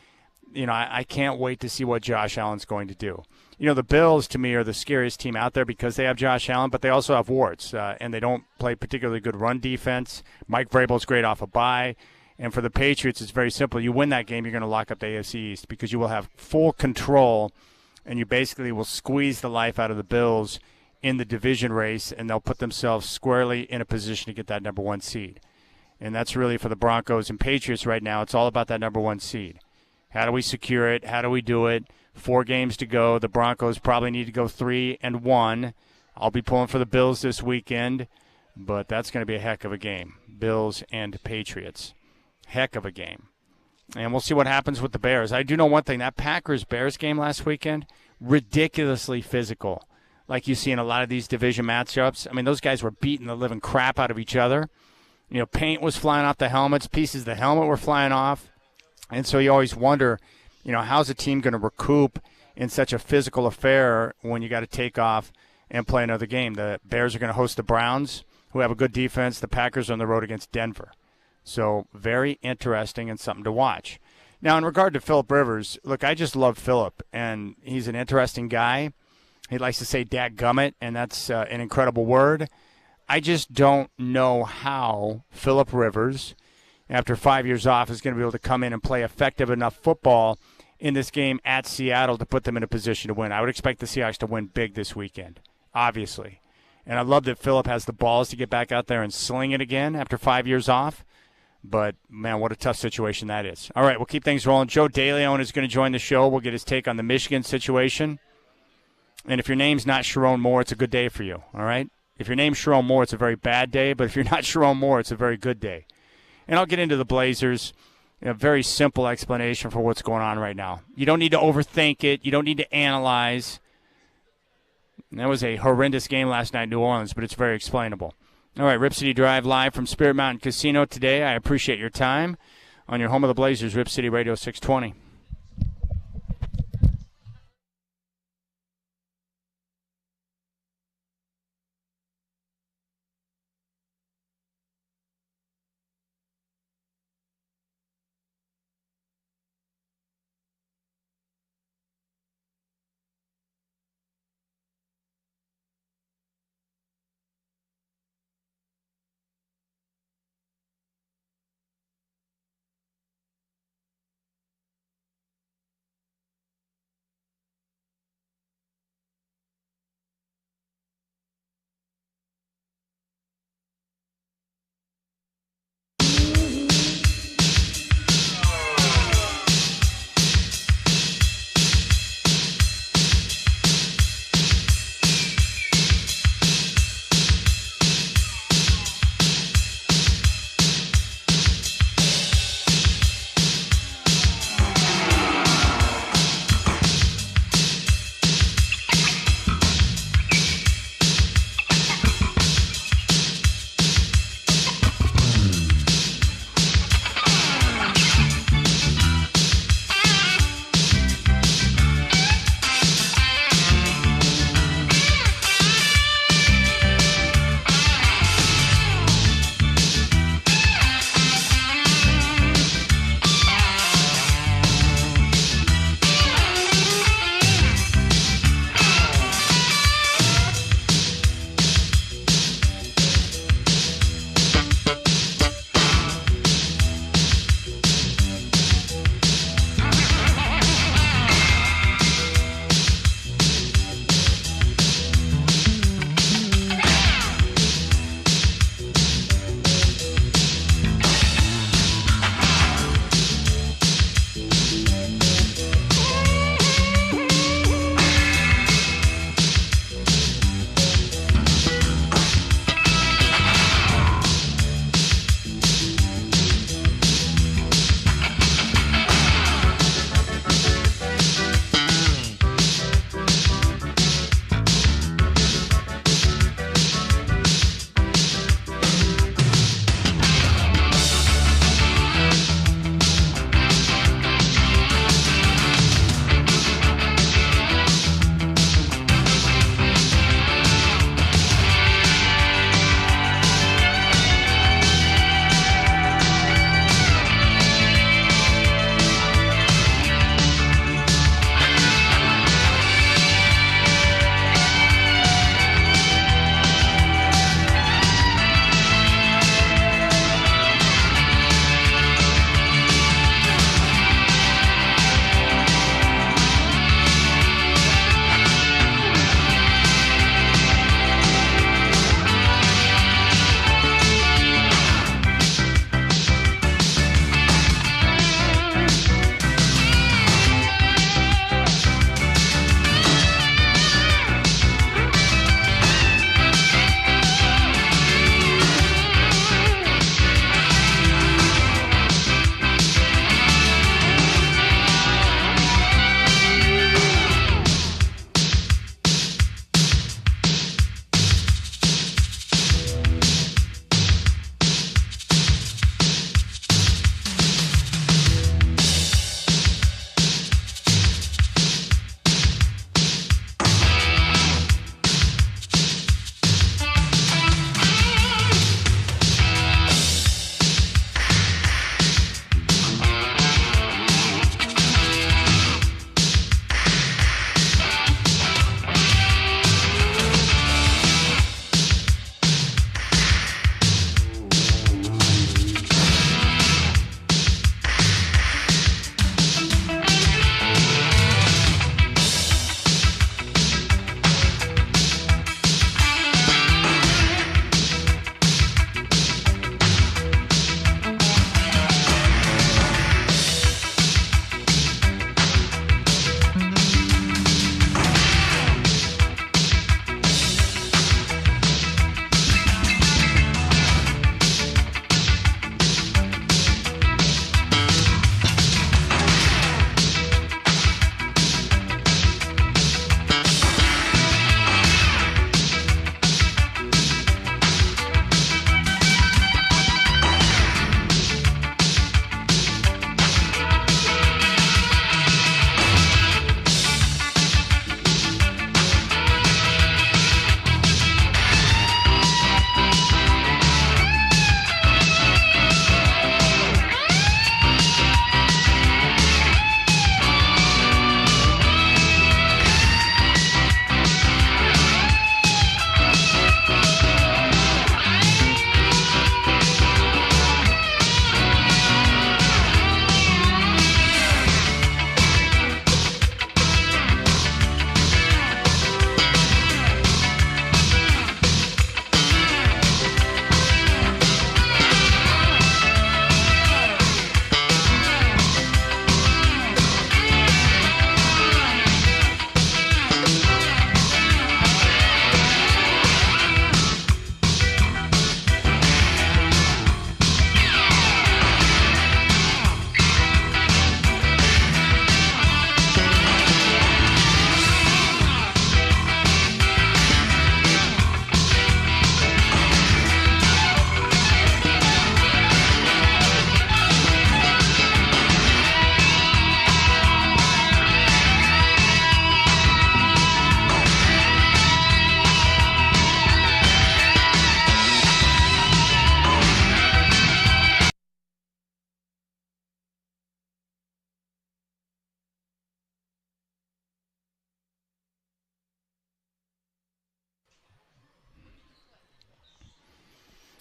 C: I can't wait to see what Josh Allen's going to do. The Bills, to me, are the scariest team out there because they have Josh Allen, but they also have warts, and they don't play particularly good run defense. Mike Vrabel's great off a bye. And for the Patriots, it's very simple. You win that game, you're going to lock up the AFC East because you will have full control, and you basically will squeeze the life out of the Bills in the division race, and they'll put themselves squarely in a position to get that number one seed. And that's really for the Broncos and Patriots right now. It's all about that number one seed. How do we secure it? How do we do it? 4 games to go. The Broncos probably need to go 3-1. I'll be pulling for the Bills this weekend, but that's going to be a heck of a game. Bills and Patriots. Heck of a game. And we'll see what happens with the Bears. I do know one thing. That Packers-Bears game last weekend, ridiculously physical, like you see in a lot of these division matchups. I mean, those guys were beating the living crap out of each other. Paint was flying off the helmets. Pieces of the helmet were flying off. And so you always wonder, how's a team going to recoup in such a physical affair when you got to take off and play another game? The Bears are going to host the Browns, who have a good defense. The Packers are on the road against Denver. So very interesting and something to watch. Now, in regard to Phillip Rivers, look, I just love Phillip, and he's an interesting guy. He likes to say dadgummit, and that's an incredible word. I just don't know how Phillip Rivers, after 5 years off, is going to be able to come in and play effective enough football in this game at Seattle to put them in a position to win. I would expect the Seahawks to win big this weekend, obviously. And I love that Phillip has the balls to get back out there and sling it again after 5 years off. But, man, what a tough situation that is. All right, we'll keep things rolling. Joe DeLeon is going to join the show. We'll get his take on the Michigan situation. And if your name's not Sharon Moore, it's a good day for you, all right? If your name's Sharon Moore, it's a very bad day. But if you're not Sharon Moore, it's a very good day. And I'll get into the Blazers. A very simple explanation for what's going on right now. You don't need to overthink it. You don't need to analyze. And that was a horrendous game last night in New Orleans, but it's very explainable. All right, Rip City Drive live from Spirit Mountain Casino today. I appreciate your time on your home of the Blazers, Rip City Radio 620.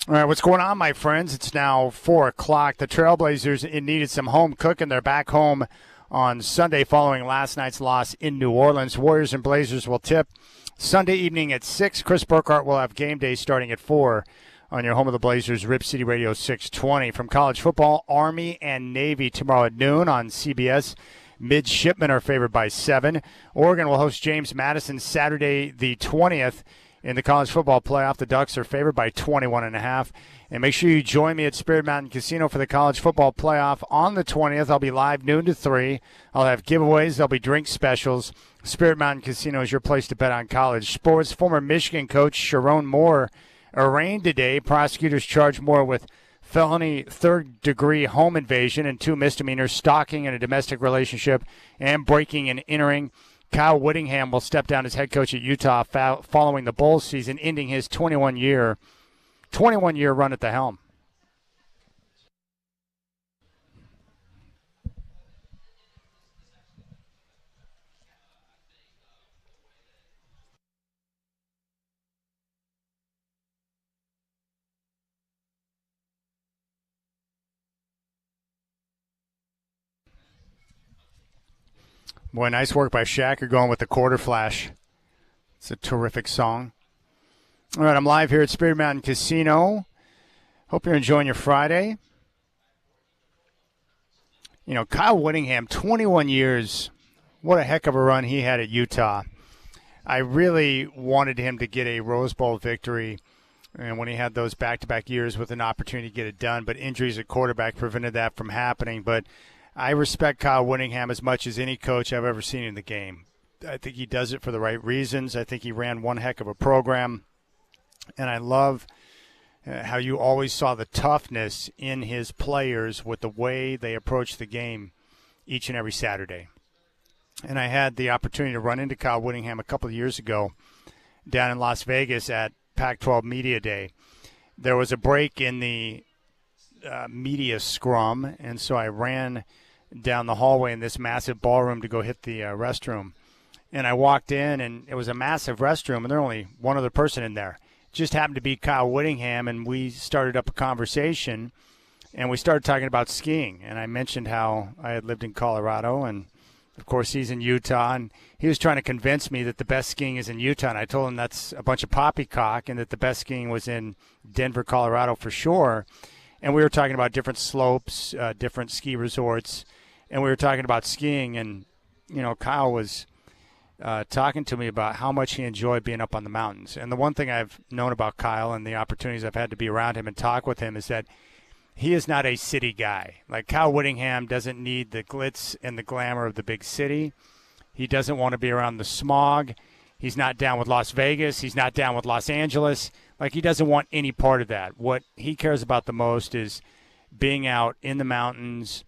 C: All right, what's going on, my friends? It's now 4 o'clock. The Trailblazers needed some home cooking. They're back home on Sunday following last night's loss in New Orleans. Warriors and Blazers will tip Sunday evening at 6. Chris Burkhart will have game day starting at 4 on your home of the Blazers, Rip City Radio 620. From college football, Army and Navy tomorrow at noon on CBS. Midshipmen are favored by 7. Oregon will host James Madison Saturday the 20th. In the college football playoff, the Ducks are favored by 21.5. And make sure you join me at Spirit Mountain Casino for the college football playoff on the 20th. I'll be live noon to 3. I'll have giveaways. There'll be drink specials. Spirit Mountain Casino is your place to bet on college sports. Former Michigan coach Sharon Moore arraigned today. Prosecutors charged Moore with felony third-degree home invasion and 2 misdemeanors, stalking in a domestic relationship, and breaking and entering. Kyle Whittingham will step down as head coach at Utah following the bowl season, ending his 21-year run at the helm. Boy, nice work by Shaq. You're going with the quarter flash. It's a terrific song. All right, I'm live here at Spirit Mountain Casino. Hope you're enjoying your Friday. You know, Kyle Whittingham, 21 years. What a heck of a run he had at Utah. I really wanted him to get a Rose Bowl victory, and when he had those back-to-back years with an opportunity to get it done, but injuries at quarterback prevented that from happening. But I respect Kyle Whittingham as much as any coach I've ever seen in the game. I think he does it for the right reasons. I think he ran one heck of a program. And I love how you always saw the toughness in his players with the way they approached the game each and every Saturday. And I had the opportunity to run into Kyle Whittingham a couple of years ago down in Las Vegas at Pac-12 Media Day. There was a break in the media scrum, and so I ran down the hallway in this massive ballroom to go hit the restroom. And I walked in, and it was a massive restroom, and there was only one other person in there. It just happened to be Kyle Whittingham, and we started up a conversation, and we started talking about skiing. And I mentioned how I had lived in Colorado, and, of course, he's in Utah, and he was trying to convince me that the best skiing is in Utah, and I told him that's a bunch of poppycock and that the best skiing was in Denver, Colorado for sure. And we were talking about different slopes, different ski resorts, and we were talking about skiing. And, you know, Kyle was talking to me about how much he enjoyed being up on the mountains. And the one thing I've known about Kyle and the opportunities I've had to be around him and talk with him is that he is not a city guy. Like, Kyle Whittingham doesn't need the glitz and the glamour of the big city. He doesn't want to be around the smog. He's not down with Las Vegas. He's not down with Los Angeles. Like, he doesn't want any part of that. What he cares about the most is being out in the mountains,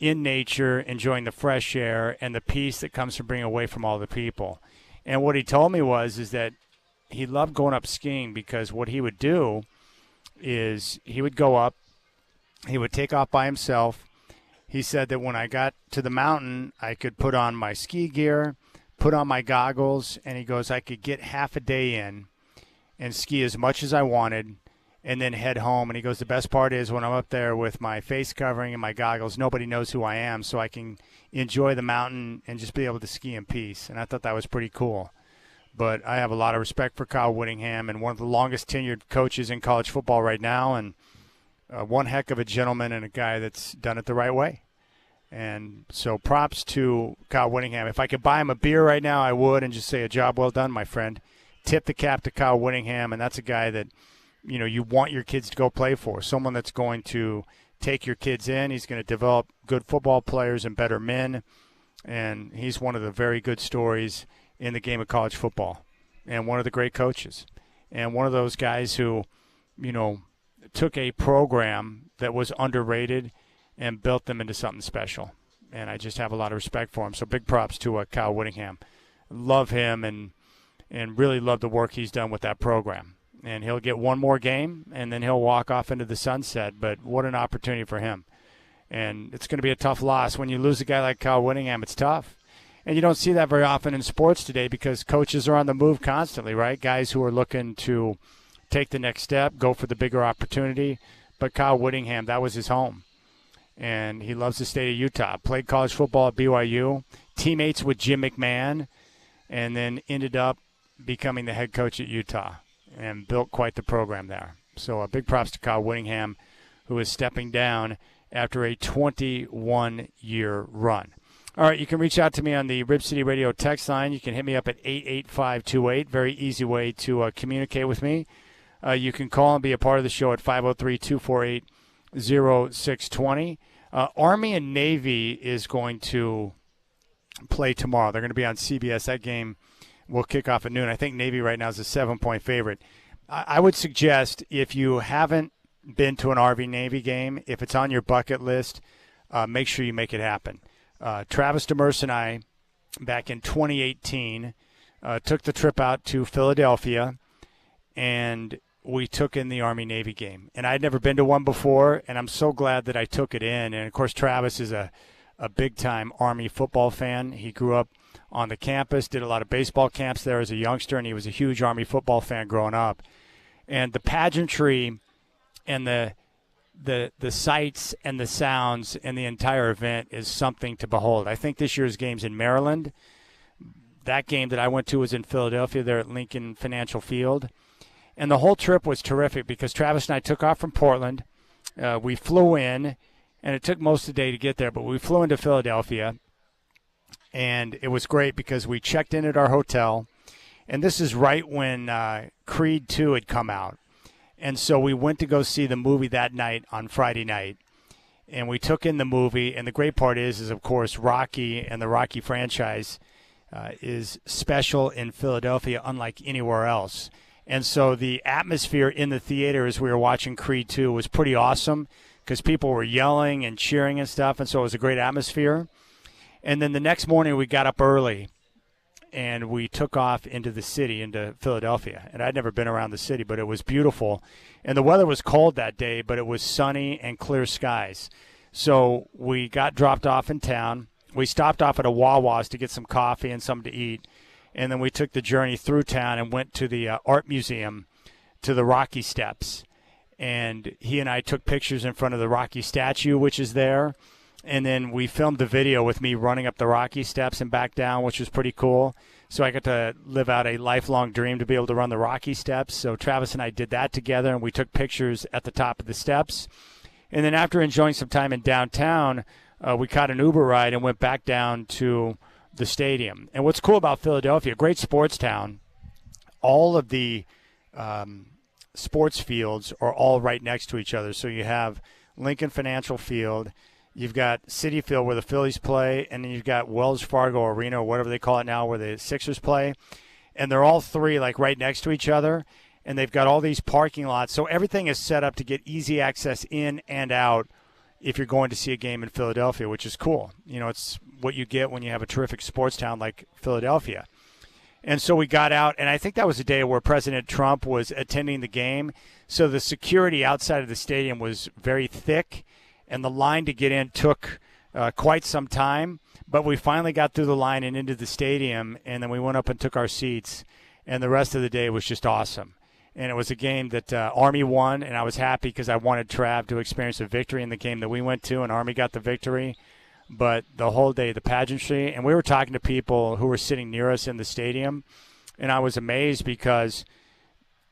C: in nature, enjoying the fresh air and the peace that comes from being away from all the people. And what he told me is that he loved going up skiing because what he would do is he would go up, he would take off by himself. He said that when I got to the mountain, I could put on my ski gear, put on my goggles, and he goes, I could get half a day in and ski as much as I wanted and then head home. And he goes, the best part is when I'm up there with my face covering and my goggles, nobody knows who I am, so I can enjoy the mountain and just be able to ski in peace. And I thought that was pretty cool. But I have a lot of respect for Kyle Whittingham, and one of the longest tenured coaches in college football right now, and one heck of a gentleman and a guy that's done it the right way. And so props to Kyle Whittingham. If I could buy him a beer right now, I would, and just say a job well done, my friend. Tip the cap to Kyle Whittingham, and that's a guy that, you know, you want your kids to go play for. Someone that's going to take your kids in. He's going to develop good football players and better men, and he's one of the very good stories in the game of college football, and one of the great coaches, and one of those guys who, you know, took a program that was underrated and built them into something special. And I just have a lot of respect for him. So big props to Kyle Whittingham. Love him and really love the work he's done with that program. And he'll get one more game, and then he'll walk off into the sunset. But what an opportunity for him. And it's going to be a tough loss. When you lose a guy like Kyle Whittingham, it's tough. And you don't see that very often in sports today because coaches are on the move constantly, right? Guys who are looking to take the next step, go for the bigger opportunity. But Kyle Whittingham, that was his home. And he loves the state of Utah. Played college football at BYU, teammates with Jim McMahon, and then ended up becoming the head coach at Utah and built quite the program there. So big props to Kyle Whittingham, who is stepping down after a 21-year run. All right, you can reach out to me on the Rip City Radio text line. You can hit me up at 88528. Very easy way to communicate with me. You can call and be a part of the show at 503-248-0620. Army and Navy is going to play tomorrow. They're going to be on CBS. That game will kick off at noon. I think Navy right now is a 7-point favorite. I would suggest if you haven't been to an Army-Navy game, if it's on your bucket list, make sure you make it happen. Travis Demers and I, back in 2018, took the trip out to Philadelphia, and we took in the Army-Navy game. And I'd never been to one before, and I'm so glad that I took it in. And, of course, Travis is a big-time Army football fan. He grew up on the campus, did a lot of baseball camps there as a youngster, and he was a huge Army football fan growing up. And the pageantry and the sights and the sounds and the entire event is something to behold. I think this year's game's in Maryland. That game that I went to was in Philadelphia there at Lincoln Financial Field. And the whole trip was terrific because Travis and I took off from Portland. We flew in, and it took most of the day to get there, but we flew into Philadelphia. And it was great because we checked in at our hotel. And this is right when Creed 2 had come out. And so we went to go see the movie that night on Friday night. And we took in the movie. And the great part is of course, Rocky and the Rocky franchise is special in Philadelphia, unlike anywhere else. And so the atmosphere in the theater as we were watching Creed 2 was pretty awesome because people were yelling and cheering and stuff. And so it was a great atmosphere. And then the next morning we got up early and we took off into the city, into Philadelphia. And I'd never been around the city, but it was beautiful. And the weather was cold that day, but it was sunny and clear skies. So we got dropped off in town. We stopped off at a Wawa's to get some coffee and something to eat. And then we took the journey through town and went to the art museum, to the Rocky Steps. And he and I took pictures in front of the Rocky statue, which is there. And then we filmed the video with me running up the Rocky Steps and back down, which was pretty cool. So I got to live out a lifelong dream to be able to run the Rocky Steps. So Travis and I did that together, and we took pictures at the top of the steps. And then after enjoying some time in downtown, we caught an Uber ride and went back down to the stadium. And what's cool about Philadelphia, great sports town, all of the sports fields are all right next to each other. So you have Lincoln Financial Field, you've got Citi Field where the Phillies play, and then you've got Wells Fargo Arena or whatever they call it now where the Sixers play. And they're all three like right next to each other, and they've got all these parking lots. So everything is set up to get easy access in and out if you're going to see a game in Philadelphia, which is cool. You know, it's what you get when you have a terrific sports town like Philadelphia. And so we got out, and I think that was a day where President Trump was attending the game. So the security outside of the stadium was very thick, and the line to get in took quite some time. But we finally got through the line and into the stadium, and then we went up and took our seats, and the rest of the day was just awesome. And it was a game that Army won, and I was happy because I wanted Trav to experience a victory in the game that we went to, and Army got the victory. But the whole day, the pageantry, and we were talking to people who were sitting near us in the stadium, and I was amazed because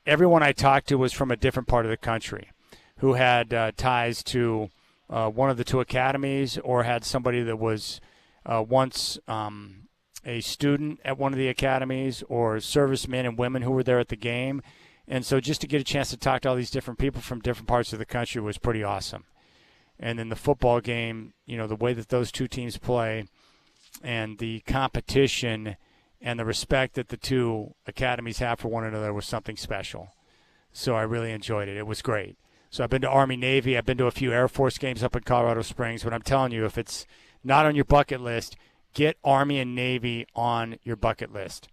C: everyone I talked to was from a different part of the country who had ties to one of the two academies or had somebody that was once a student at one of the academies or servicemen and women who were there at the game. And so just to get a chance to talk to all these different people from different parts of the country was pretty awesome. And then the football game, you know, the way that those two teams play and the competition and the respect that the two academies have for one another was something special. So I really enjoyed it. It was great. So I've been to Army, Navy. I've been to a few Air Force games up in Colorado Springs. But I'm telling you, if it's not on your bucket list, get Army and Navy on your bucket list.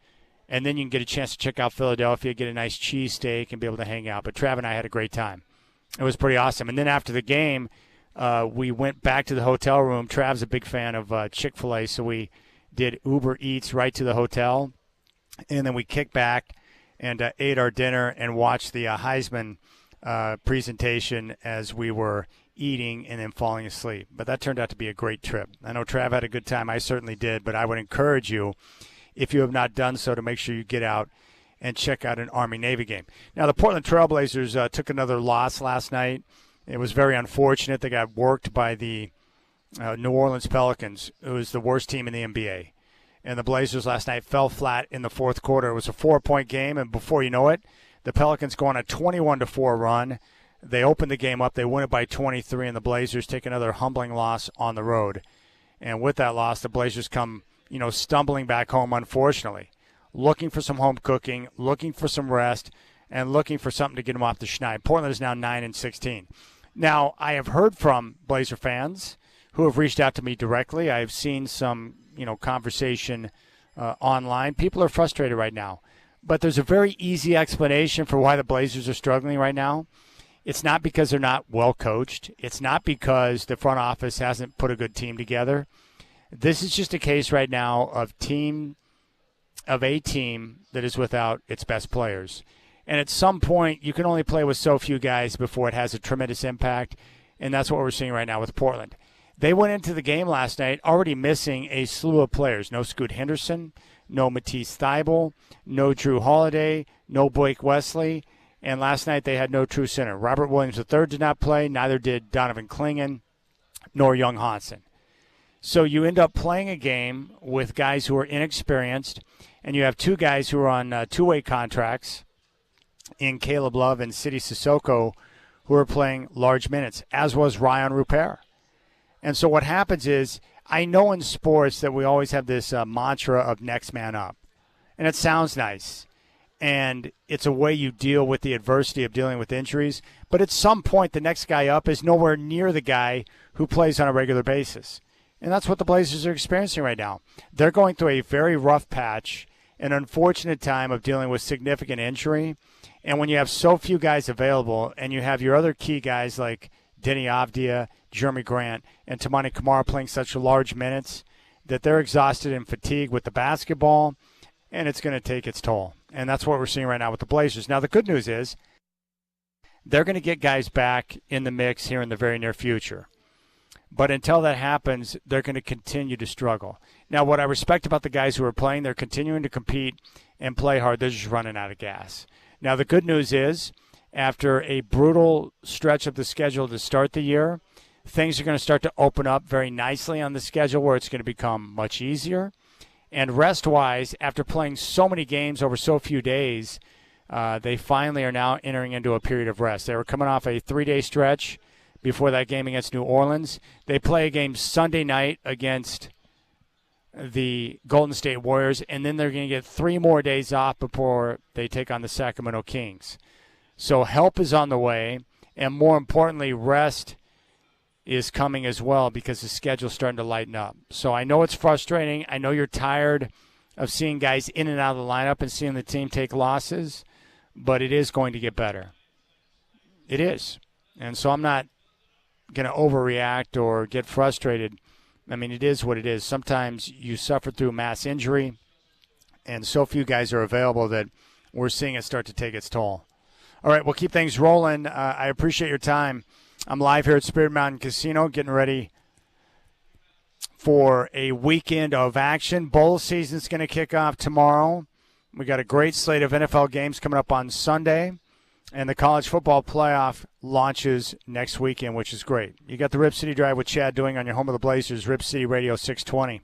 C: And then you can get a chance to check out Philadelphia, get a nice cheesesteak, and be able to hang out. But Trav and I had a great time. It was pretty awesome. And then after the game, we went back to the hotel room. Trav's a big fan of Chick-fil-A, so we did Uber Eats right to the hotel. And then we kicked back and ate our dinner and watched the Heisman presentation as we were eating and then falling asleep. But that turned out to be a great trip. I know Trav had a good time. I certainly did, but I would encourage you, if you have not done so, to make sure you get out and check out an Army-Navy game. Now, the Portland Trailblazers took another loss last night. It was very unfortunate. They got worked by the New Orleans Pelicans, who is the worst team in the NBA. And the Blazers last night fell flat in the fourth quarter. It was a 4-point game, and before you know it, the Pelicans go on a 21-4 run. They open the game up. They win it by 23, and the Blazers take another humbling loss on the road. And with that loss, the Blazers come, stumbling back home, unfortunately, looking for some home cooking, looking for some rest, and looking for something to get them off the schneid. Portland is now 9-16. Now, I have heard from Blazer fans who have reached out to me directly. I have seen some, conversation online. People are frustrated right now. But there's a very easy explanation for why the Blazers are struggling right now. It's not because they're not well coached. It's not because the front office hasn't put a good team together. This is just a case right now of a team that is without its best players. And at some point, you can only play with so few guys before it has a tremendous impact, and that's what we're seeing right now with Portland. They went into the game last night already missing a slew of players. No Scoot Henderson, no Matisse Thybulle, no Drew Holiday, no Blake Wesley, and last night they had no true center. Robert Williams III did not play, neither did Donovan Clingan, nor Young Hansen. So you end up playing a game with guys who are inexperienced, and you have two guys who are on two-way contracts in Caleb Love and Sidi Sissoko, who are playing large minutes, as was Ryan Rupert. And so what happens is, I know in sports that we always have this mantra of next man up. And it sounds nice. And it's a way you deal with the adversity of dealing with injuries. But at some point, the next guy up is nowhere near the guy who plays on a regular basis. And that's what the Blazers are experiencing right now. They're going through a very rough patch, an unfortunate time of dealing with significant injury. And when you have so few guys available and you have your other key guys like Denny Avdia, Jeremy Grant, and Tamani Kamara playing such large minutes that they're exhausted and fatigued with the basketball, and it's going to take its toll. And that's what we're seeing right now with the Blazers. Now, the good news is they're going to get guys back in the mix here in the very near future. But until that happens, they're going to continue to struggle. Now, what I respect about the guys who are playing, they're continuing to compete and play hard. They're just running out of gas. Now, the good news is, after a brutal stretch of the schedule to start the year, things are going to start to open up very nicely on the schedule where it's going to become much easier. And rest-wise, after playing so many games over so few days, they finally are now entering into a period of rest. They were coming off a 3-day stretch before that game against New Orleans. They play a game Sunday night against the Golden State Warriors, and then they're going to get 3 more days off before they take on the Sacramento Kings. So help is on the way, and more importantly, rest is coming as well because the schedule's starting to lighten up. So I know it's frustrating. I know you're tired of seeing guys in and out of the lineup and seeing the team take losses, but it is going to get better. It is. And so I'm not going to overreact or get frustrated. I mean, it is what it is. Sometimes you suffer through mass injury, and so few guys are available that we're seeing it start to take its toll. All right, we'll keep things rolling. I appreciate your time. I'm live here at Spirit Mountain Casino getting ready for a weekend of action. Bowl season's going to kick off tomorrow. We got a great slate of NFL games coming up on Sunday. And the college football playoff launches next weekend, which is great. You got the Rip City Drive with Chad doing on your home of the Blazers, Rip City Radio 620.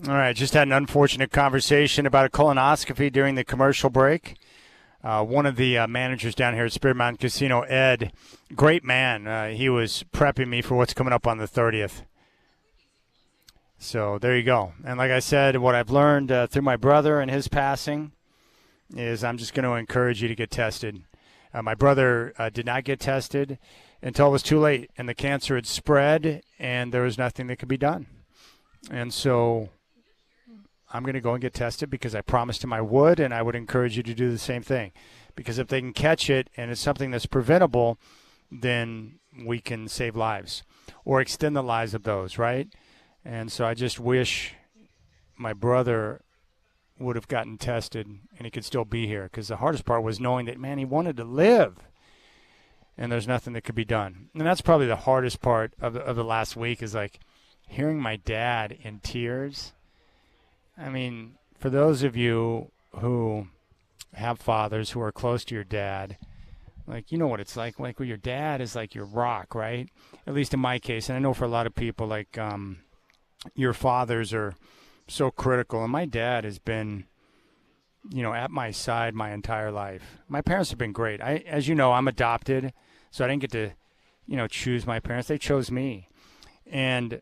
C: All right, just had an unfortunate conversation about a colonoscopy during the commercial break. One of the managers down here at Spirit Mountain Casino, Ed, great man. He was prepping me for what's coming up on the 30th. So there you go. And like I said, what I've learned through my brother and his passing is I'm just going to encourage you to get tested. My brother did not get tested until it was too late, and the cancer had spread, and there was nothing that could be done. And so I'm going to go and get tested because I promised him I would, and I would encourage you to do the same thing. Because if they can catch it and it's something that's preventable, then we can save lives or extend the lives of those, right? And so I just wish my brother would have gotten tested and he could still be here, because the hardest part was knowing that, man, he wanted to live and there's nothing that could be done. And that's probably the hardest part of the last week, is like hearing my dad in tears. I mean, for those of you who have fathers who are close to your dad, like, you know what it's like where your dad is like your rock, right? At least in my case. And I know for a lot of people, like, your fathers are so critical. And my dad has been, at my side my entire life. My parents have been great. As you know, I'm adopted, so I didn't get to, choose my parents. They chose me. And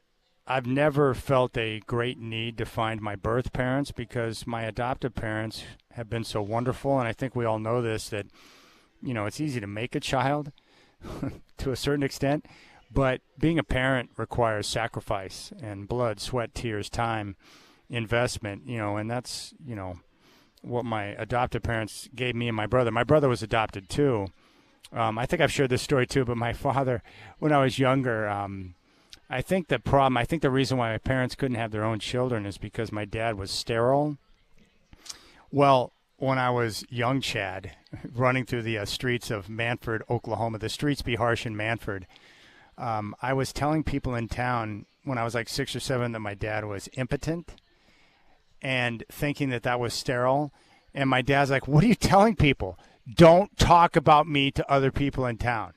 C: I've never felt a great need to find my birth parents, because my adoptive parents have been so wonderful. And I think we all know this, that, it's easy to make a child to a certain extent, but being a parent requires sacrifice and blood, sweat, tears, time, investment, and that's, what my adoptive parents gave me and my brother. My brother was adopted too. I think I've shared this story too, but my father, when I was younger, I think the reason why my parents couldn't have their own children is because my dad was sterile. Well, when I was young Chad, running through the streets of Manford, Oklahoma, the streets be harsh in Manford, I was telling people in town when I was like 6 or 7 that my dad was impotent, and thinking that was sterile. And my dad's like, "What are you telling people? Don't talk about me to other people in town."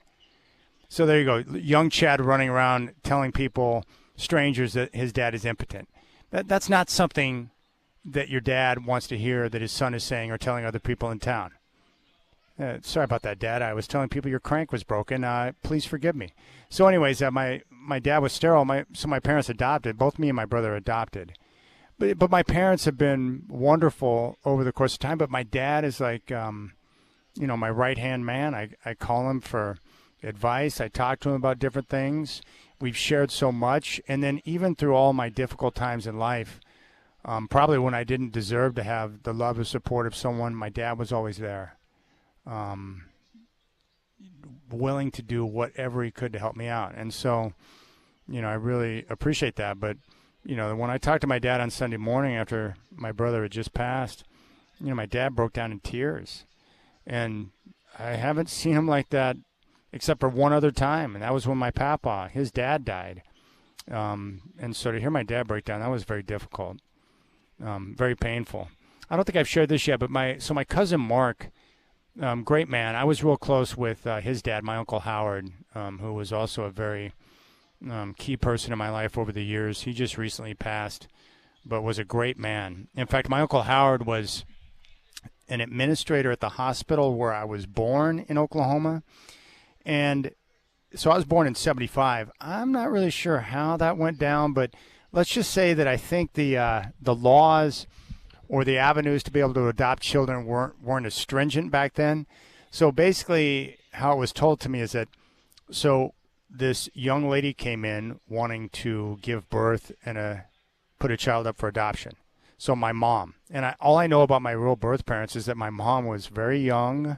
C: So there you go. Young Chad running around telling people, strangers, that his dad is impotent. That's not something that your dad wants to hear that his son is saying or telling other people in town. Sorry about that, Dad. I was telling people your crank was broken. Please forgive me. So anyways, my dad was sterile. So my parents adopted. Both me and my brother adopted. But my parents have been wonderful over the course of time. But my dad is like, my right-hand man. I call him for advice. I talk to him about different things. We've shared so much. And then even through all my difficult times in life, probably when I didn't deserve to have the love and support of someone, my dad was always there, willing to do whatever he could to help me out. And so, I really appreciate that. But, when I talked to my dad on Sunday morning after my brother had just passed, my dad broke down in tears. And I haven't seen him like that except for one other time, and that was when my papa, his dad, died. And so to hear my dad break down, that was very difficult, very painful. I don't think I've shared this yet, but my cousin Mark, great man. I was real close with his dad, my Uncle Howard, who was also a very key person in my life over the years. He just recently passed, but was a great man. In fact, my Uncle Howard was an administrator at the hospital where I was born in Oklahoma. And so I was born in 1975. I'm not really sure how that went down, but let's just say that I think the laws or the avenues to be able to adopt children weren't as stringent back then. So basically how it was told to me is that, so this young lady came in wanting to give birth and put a child up for adoption. So my mom, and all I know about my real birth parents is that my mom was very young.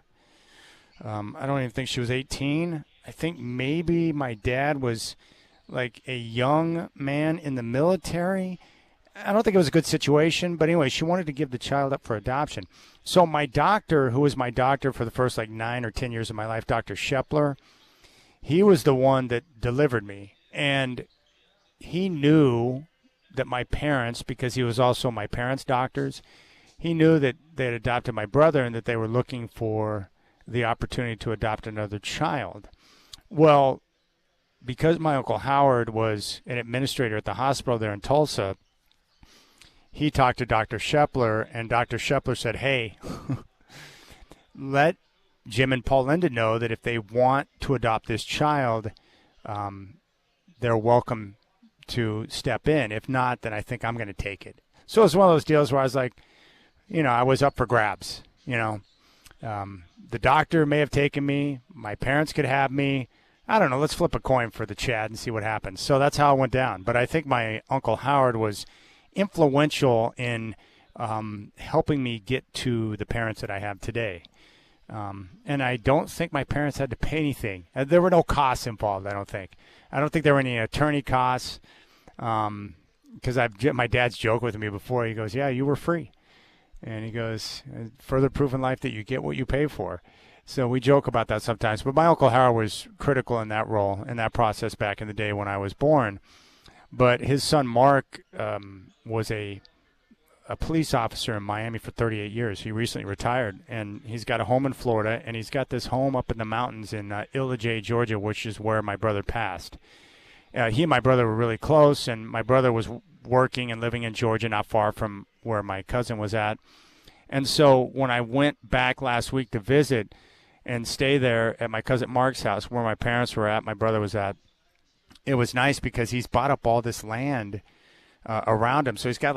C: I don't even think she was 18. I think maybe my dad was like a young man in the military. I don't think it was a good situation, but anyway, she wanted to give the child up for adoption. So my doctor, who was my doctor for the first 9 or 10 years of my life, Dr. Shepler, he was the one that delivered me. And he knew that my parents, because he was also my parents' doctors, he knew that they had adopted my brother and that they were looking for the opportunity to adopt another child. Well, because my Uncle Howard was an administrator at the hospital there in Tulsa, he talked to Dr. Shepler, and Dr. Shepler said, hey, let Jim and Paulinda know that if they want to adopt this child, they're welcome to step in. If not, then I think I'm going to take it. So it's one of those deals where I was like, I was up for grabs. The doctor may have taken me. My parents could have me. I don't know. Let's flip a coin for the Chad and see what happens. So that's how it went down. But I think my Uncle Howard was influential in helping me get to the parents that I have today. And I don't think my parents had to pay anything. There were no costs involved, I don't think. I don't think there were any attorney costs. Because my dad's joked with me before. He goes, yeah, you were free. And he goes, further proof in life that you get what you pay for. So we joke about that sometimes. But my Uncle Howard was critical in that role, in that process back in the day when I was born. But his son Mark was a police officer in Miami for 38 years. He recently retired, and he's got a home in Florida, and he's got this home up in the mountains in Illijay, Georgia, which is where my brother passed. He and my brother were really close, and my brother was working and living in Georgia, not far from where my cousin was at. And so when I went back last week to visit and stay there at my cousin Mark's house, where my parents were at, my brother was at, it was nice because he's bought up all this land around him. So he's got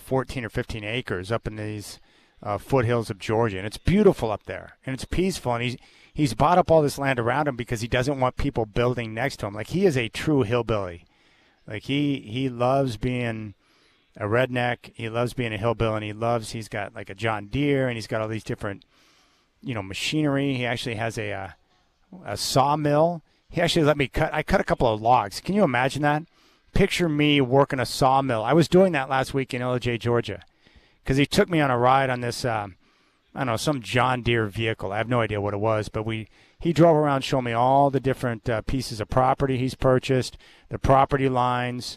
C: 14 or 15 acres up in these foothills of Georgia. And it's beautiful up there. And it's peaceful. And he's bought up all this land around him because he doesn't want people building next to him. Like, he is a true hillbilly. Like, he loves being a redneck. He loves being a hillbilly. And he's got like a John Deere, and he's got all these different, machinery. He actually has a sawmill. He actually let me I cut a couple of logs. Can you imagine that? Picture me working a sawmill. I was doing that last week in Illijay, Georgia, because he took me on a ride on this, some John Deere vehicle. I have no idea what it was, but he drove around showing me all the different pieces of property he's purchased, the property lines,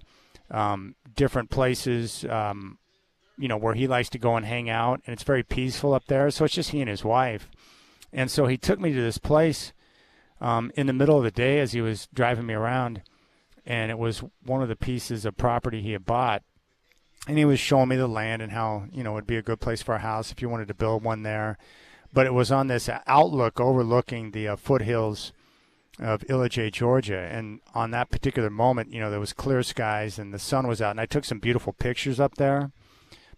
C: different places, where he likes to go and hang out, and it's very peaceful up there. So it's just he and his wife. And so he took me to this place in the middle of the day as he was driving me around, and it was one of the pieces of property he had bought. And he was showing me the land and how, it would be a good place for a house if you wanted to build one there. But it was on this outlook overlooking the foothills of Illijay, Georgia. And on that particular moment, there was clear skies and the sun was out. And I took some beautiful pictures up there.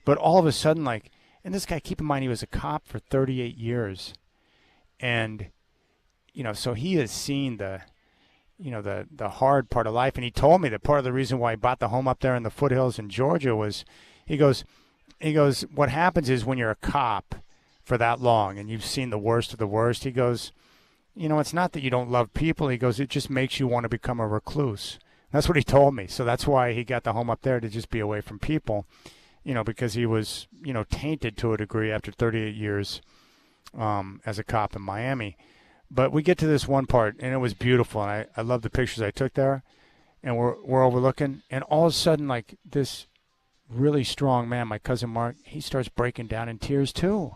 C: But all of a sudden, and this guy, keep in mind, he was a cop for 38 years. And, so he has seen the hard part of life. And he told me that part of the reason why he bought the home up there in the foothills in Georgia was, he goes, what happens is when you're a cop for that long and you've seen the worst of the worst, he goes, it's not that you don't love people. He goes, it just makes you want to become a recluse. That's what he told me. So that's why he got the home up there, to just be away from people, because he was, tainted to a degree after 38 years as a cop in Miami. But we get to this one part, and it was beautiful, and I love the pictures I took there. And we're overlooking, and all of a sudden, this really strong man, my cousin Mark, he starts breaking down in tears too.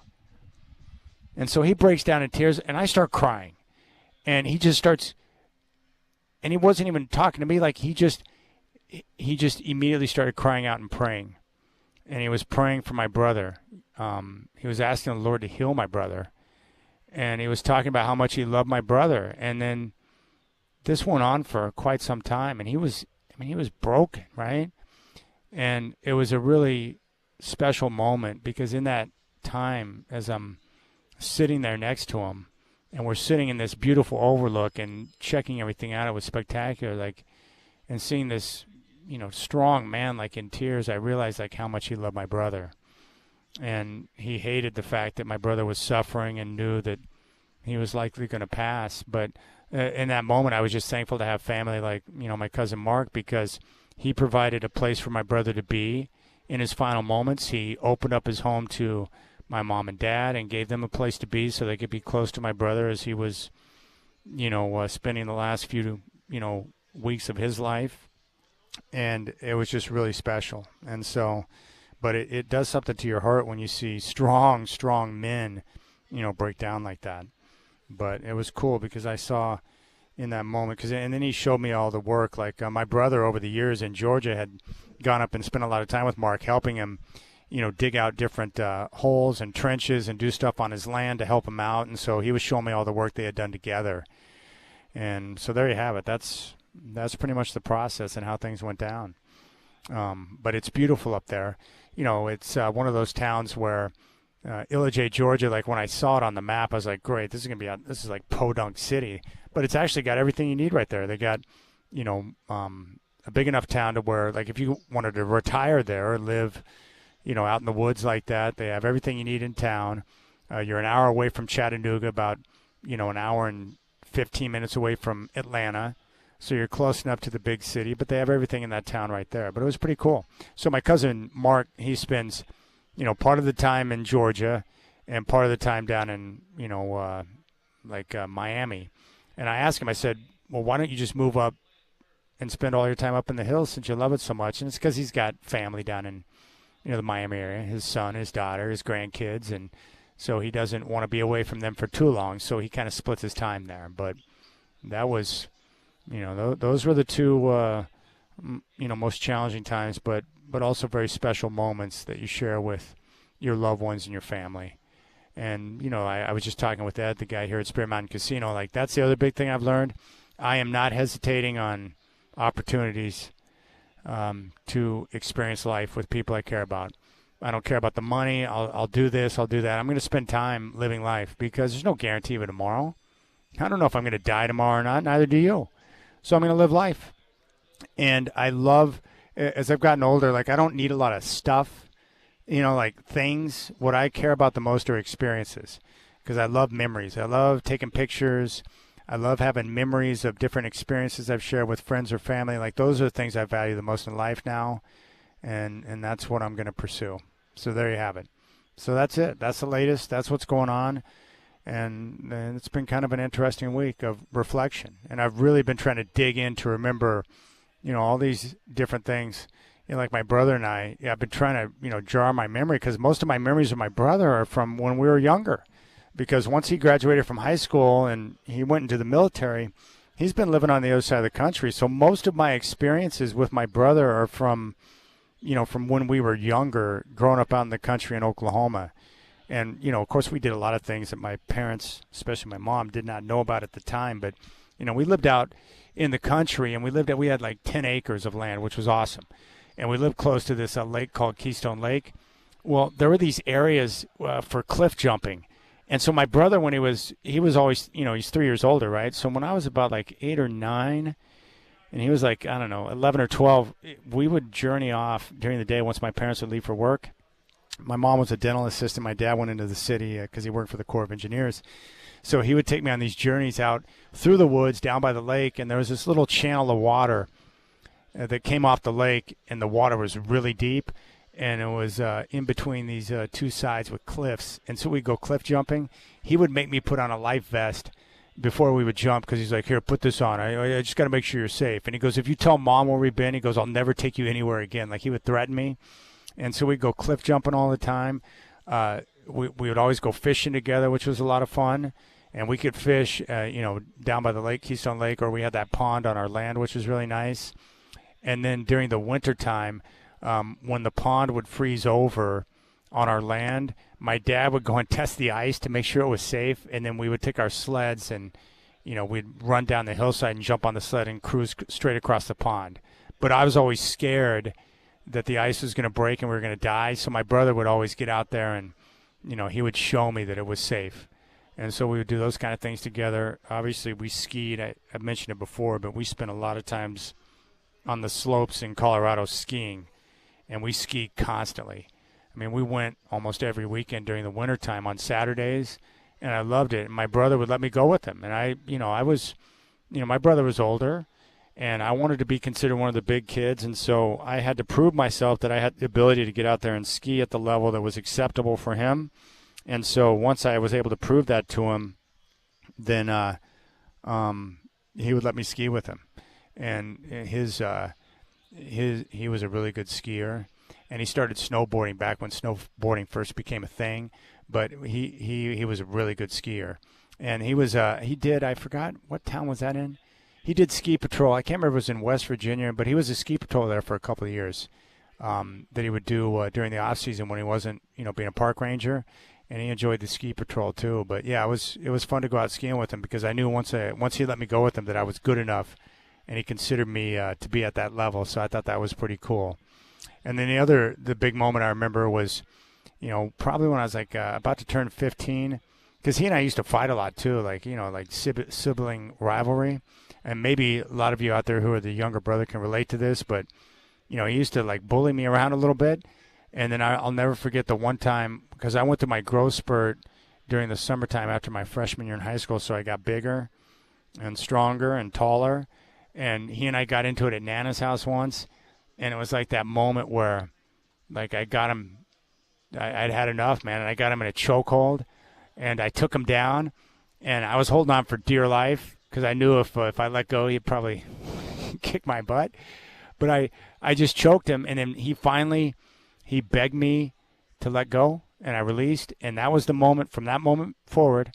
C: And so he breaks down in tears, and I start crying. And he just starts, and he wasn't even talking to me. He just immediately started crying out and praying. And he was praying for my brother. He was asking the Lord to heal my brother. And he was talking about how much he loved my brother. And then this went on for quite some time. And he was broken, right? And it was a really special moment, because in that time, as I'm sitting there next to him, and we're sitting in this beautiful overlook and checking everything out, it was spectacular. And seeing this, strong man, in tears, I realized, how much he loved my brother. And he hated the fact that my brother was suffering and knew that he was likely going to pass. But in that moment, I was just thankful to have family like, my cousin Mark, because he provided a place for my brother to be in his final moments. He opened up his home to my mom and dad and gave them a place to be so they could be close to my brother as he was, spending the last few, weeks of his life. And it was just really special. And so, but it does something to your heart when you see strong men, break down like that. But it was cool because I saw in that moment, and then he showed me all the work. My brother over the years in Georgia had gone up and spent a lot of time with Mark, helping him, dig out different holes and trenches and do stuff on his land to help him out. And so he was showing me all the work they had done together. And so there you have it. That's pretty much the process and how things went down. But it's beautiful up there. It's one of those towns where Illijay, Georgia, like when I saw it on the map, I was like, great, this is like Podunk City. But it's actually got everything you need right there. They got, a big enough town to where, like, if you wanted to retire there or live, out in the woods like that, they have everything you need in town. You're an hour away from Chattanooga, about, an hour and 15 minutes away from Atlanta. So you're close enough to the big city, but they have everything in that town right there. But it was pretty cool. So my cousin Mark, he spends, part of the time in Georgia and part of the time down in, Miami. And I asked him, I said, well, why don't you just move up and spend all your time up in the hills since you love it so much? And it's because he's got family down in, the Miami area, his son, his daughter, his grandkids. And so he doesn't want to be away from them for too long. So he kind of splits his time there. But that was, those were the two, most challenging times, but also very special moments that you share with your loved ones and your family. And, I was just talking with Ed, the guy here at Spirit Mountain Casino. Like, that's the other big thing I've learned. I am not hesitating on opportunities to experience life with people I care about. I don't care about the money. I'll do this. I'll do that. I'm going to spend time living life because there's no guarantee of tomorrow. I don't know if I'm going to die tomorrow or not. Neither do you. So I'm going to live life. And I love, as I've gotten older, like, I don't need a lot of stuff. Like things. What I care about the most are experiences, because I love memories. I love taking pictures. I love having memories of different experiences I've shared with friends or family. Like, those are the things I value the most in life now, and that's what I'm going to pursue. So there you have it. So that's it. That's the latest. That's what's going on, and it's been kind of an interesting week of reflection. And I've really been trying to dig in to remember, all these different things. Like my brother and I've been trying to, jar my memory, because most of my memories of my brother are from when we were younger. Because once he graduated from high school and he went into the military, he's been living on the other side of the country. So most of my experiences with my brother are from when we were younger, growing up out in the country in Oklahoma. And, of course, we did a lot of things that my parents, especially my mom, did not know about at the time. But, we lived out in the country, and we had like 10 acres of land, which was awesome. And we lived close to this lake called Keystone Lake. Well, there were these areas for cliff jumping. And so my brother, when he was always, he's 3 years older, right? So when I was about like 8 or 9, and he was like, 11 or 12, we would journey off during the day once my parents would leave for work. My mom was a dental assistant. My dad went into the city because he worked for the Corps of Engineers. So he would take me on these journeys out through the woods, down by the lake, and there was this little channel of water that came off the lake, and the water was really deep, and it was in between these two sides with cliffs. And so we'd go cliff jumping. He would make me put on a life vest before we would jump, because he's like, here, put this on. I just got to make sure you're safe. And he goes, if you tell Mom where we've been, he goes, I'll never take you anywhere again. Like, he would threaten me. And so we'd go cliff jumping all the time. We would always go fishing together, which was a lot of fun. And we could fish, down by the lake, Keystone Lake, or we had that pond on our land, which was really nice. And then during the winter time, when the pond would freeze over on our land, my dad would go and test the ice to make sure it was safe. And then we would take our sleds and, we'd run down the hillside and jump on the sled and cruise straight across the pond. But I was always scared that the ice was going to break and we were going to die. So my brother would always get out there and, he would show me that it was safe. And so we would do those kind of things together. Obviously, we skied. I mentioned it before, but we spent a lot of times on the slopes in Colorado skiing, and we skied constantly. I mean, we went almost every weekend during the wintertime on Saturdays, and I loved it. And my brother would let me go with him. And my brother was older, and I wanted to be considered one of the big kids, and so I had to prove myself that I had the ability to get out there and ski at the level that was acceptable for him. And so once I was able to prove that to him, then he would let me ski with him. And he was a really good skier, and he started snowboarding back when snowboarding first became a thing. But he was a really good skier, and I forgot what town was that in. He did ski patrol. I can't remember if it was in West Virginia, but he was a ski patrol there for a couple of years. that he would do during the off season when he wasn't, being a park ranger, and he enjoyed the ski patrol too. But yeah, it was fun to go out skiing with him because I knew once he let me go with him that I was good enough, and he considered me to be at that level. So I thought that was pretty cool. And then the big moment I remember was, probably when I was like about to turn 15, because he and I used to fight a lot too, like sibling rivalry. And maybe a lot of you out there who are the younger brother can relate to this, but he used to like bully me around a little bit. And then I'll never forget the one time, because I went to my growth spurt during the summertime after my freshman year in high school, so I got bigger and stronger and taller. And he and I got into it at Nana's house once, and it was like that moment where, like, I got him, I'd had enough, man, and I got him in a chokehold, and I took him down, and I was holding on for dear life because I knew if I let go, he'd probably kick my butt. But I just choked him, and then he begged me to let go, and I released, and that was the moment. From that moment forward,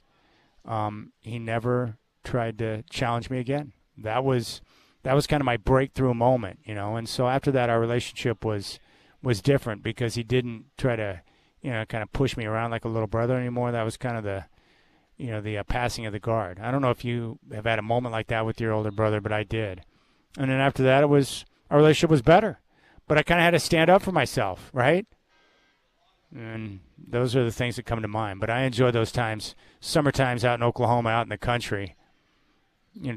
C: he never tried to challenge me again. That was kind of my breakthrough moment, And so after that, our relationship was different because he didn't try to, kind of push me around like a little brother anymore. That was kind of the passing of the guard. I don't know if you have had a moment like that with your older brother, but I did. And then after that, our relationship was better. But I kind of had to stand up for myself, right? And those are the things that come to mind. But I enjoy those times, summer times out in Oklahoma, out in the country,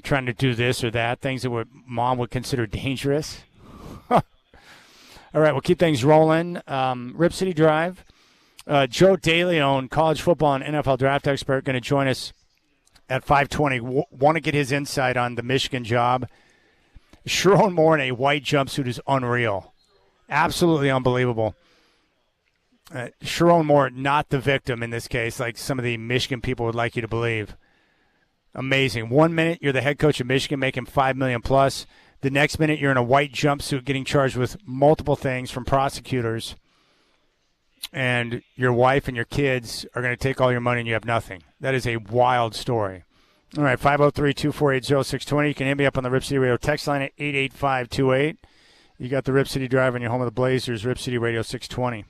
C: trying to do this or that, things that Mom would consider dangerous. All right, we'll keep things rolling. Rip City Drive. Joe DeLeon, college football and NFL draft expert, going to join us at 5:20. Want to get his insight on the Michigan job. Sharon Moore in a white jumpsuit is unreal. Absolutely unbelievable. Sharon Moore, not the victim in this case, like some of the Michigan people would like you to believe. Amazing. 1 minute, you're the head coach of Michigan, making $5 million plus. The next minute, you're in a white jumpsuit getting charged with multiple things from prosecutors. And your wife and your kids are going to take all your money and you have nothing. That is a wild story. All right, 503-248-0620. You can hit me up on the Rip City Radio text line at 88528. You got the Rip City Drive on your home of the Blazers, Rip City Radio 620.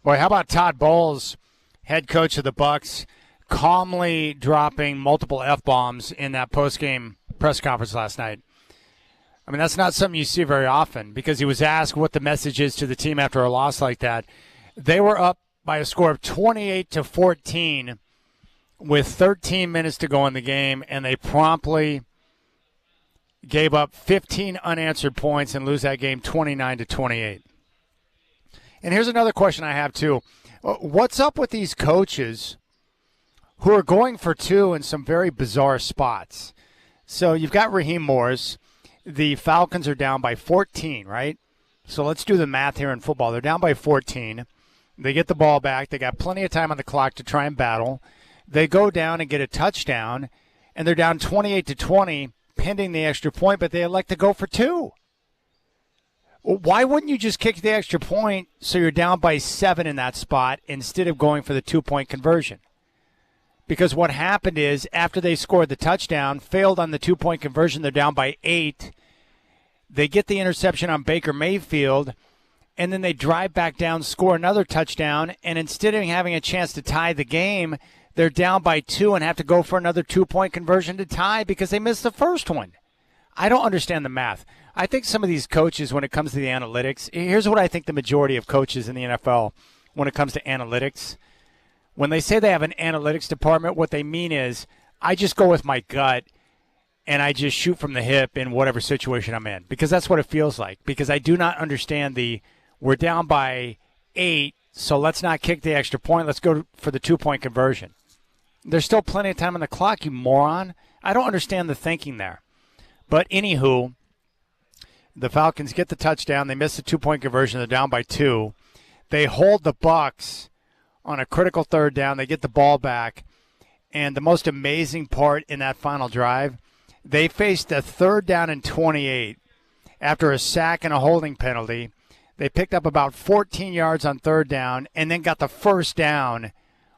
C: Boy, how about Todd Bowles, head coach of the Bucks, calmly dropping multiple F-bombs in that post-game press conference last night. I mean, that's not something you see very often because he was asked what the message is to the team after a loss like that. They were up by a score of 28-14 with 13 minutes to go in the game, and they promptly gave up 15 unanswered points and lose that game 29-28. And here's another question I have, too. What's up with these coaches who are going for two in some very bizarre spots? So you've got Raheem Morris. The Falcons are down by 14, right? So let's do the math here in football. They're down by 14. They get the ball back. They got plenty of time on the clock to try and battle. They go down and get a touchdown, and they're down 28-20, pending the extra point, but they elect to go for two. Why wouldn't you just kick the extra point so you're down by 7 in that spot instead of going for the 2-point conversion? Because what happened is after they scored the touchdown, failed on the 2-point conversion, they're down by 8. They get the interception on Baker Mayfield, and then they drive back down, score another touchdown, and instead of having a chance to tie the game, they're down by 2 and have to go for another 2-point conversion to tie because they missed the first one. I don't understand the math. I think some of these coaches, when it comes to the analytics, here's what I think the majority of coaches in the NFL, when it comes to analytics, when they say they have an analytics department, what they mean is I just go with my gut and I just shoot from the hip in whatever situation I'm in because that's what it feels like. Because I do not understand we're down by 8, so let's not kick the extra point. Let's go for the 2-point conversion. There's still plenty of time on the clock, you moron. I don't understand the thinking there. But anywho, the Falcons get the touchdown. They miss the 2-point conversion. They're down by 2. They hold the Bucks on a critical third down. They get the ball back. And the most amazing part in that final drive, they faced a 3rd down and 28 after a sack and a holding penalty. They picked up about 14 yards on 3rd down and then got the first down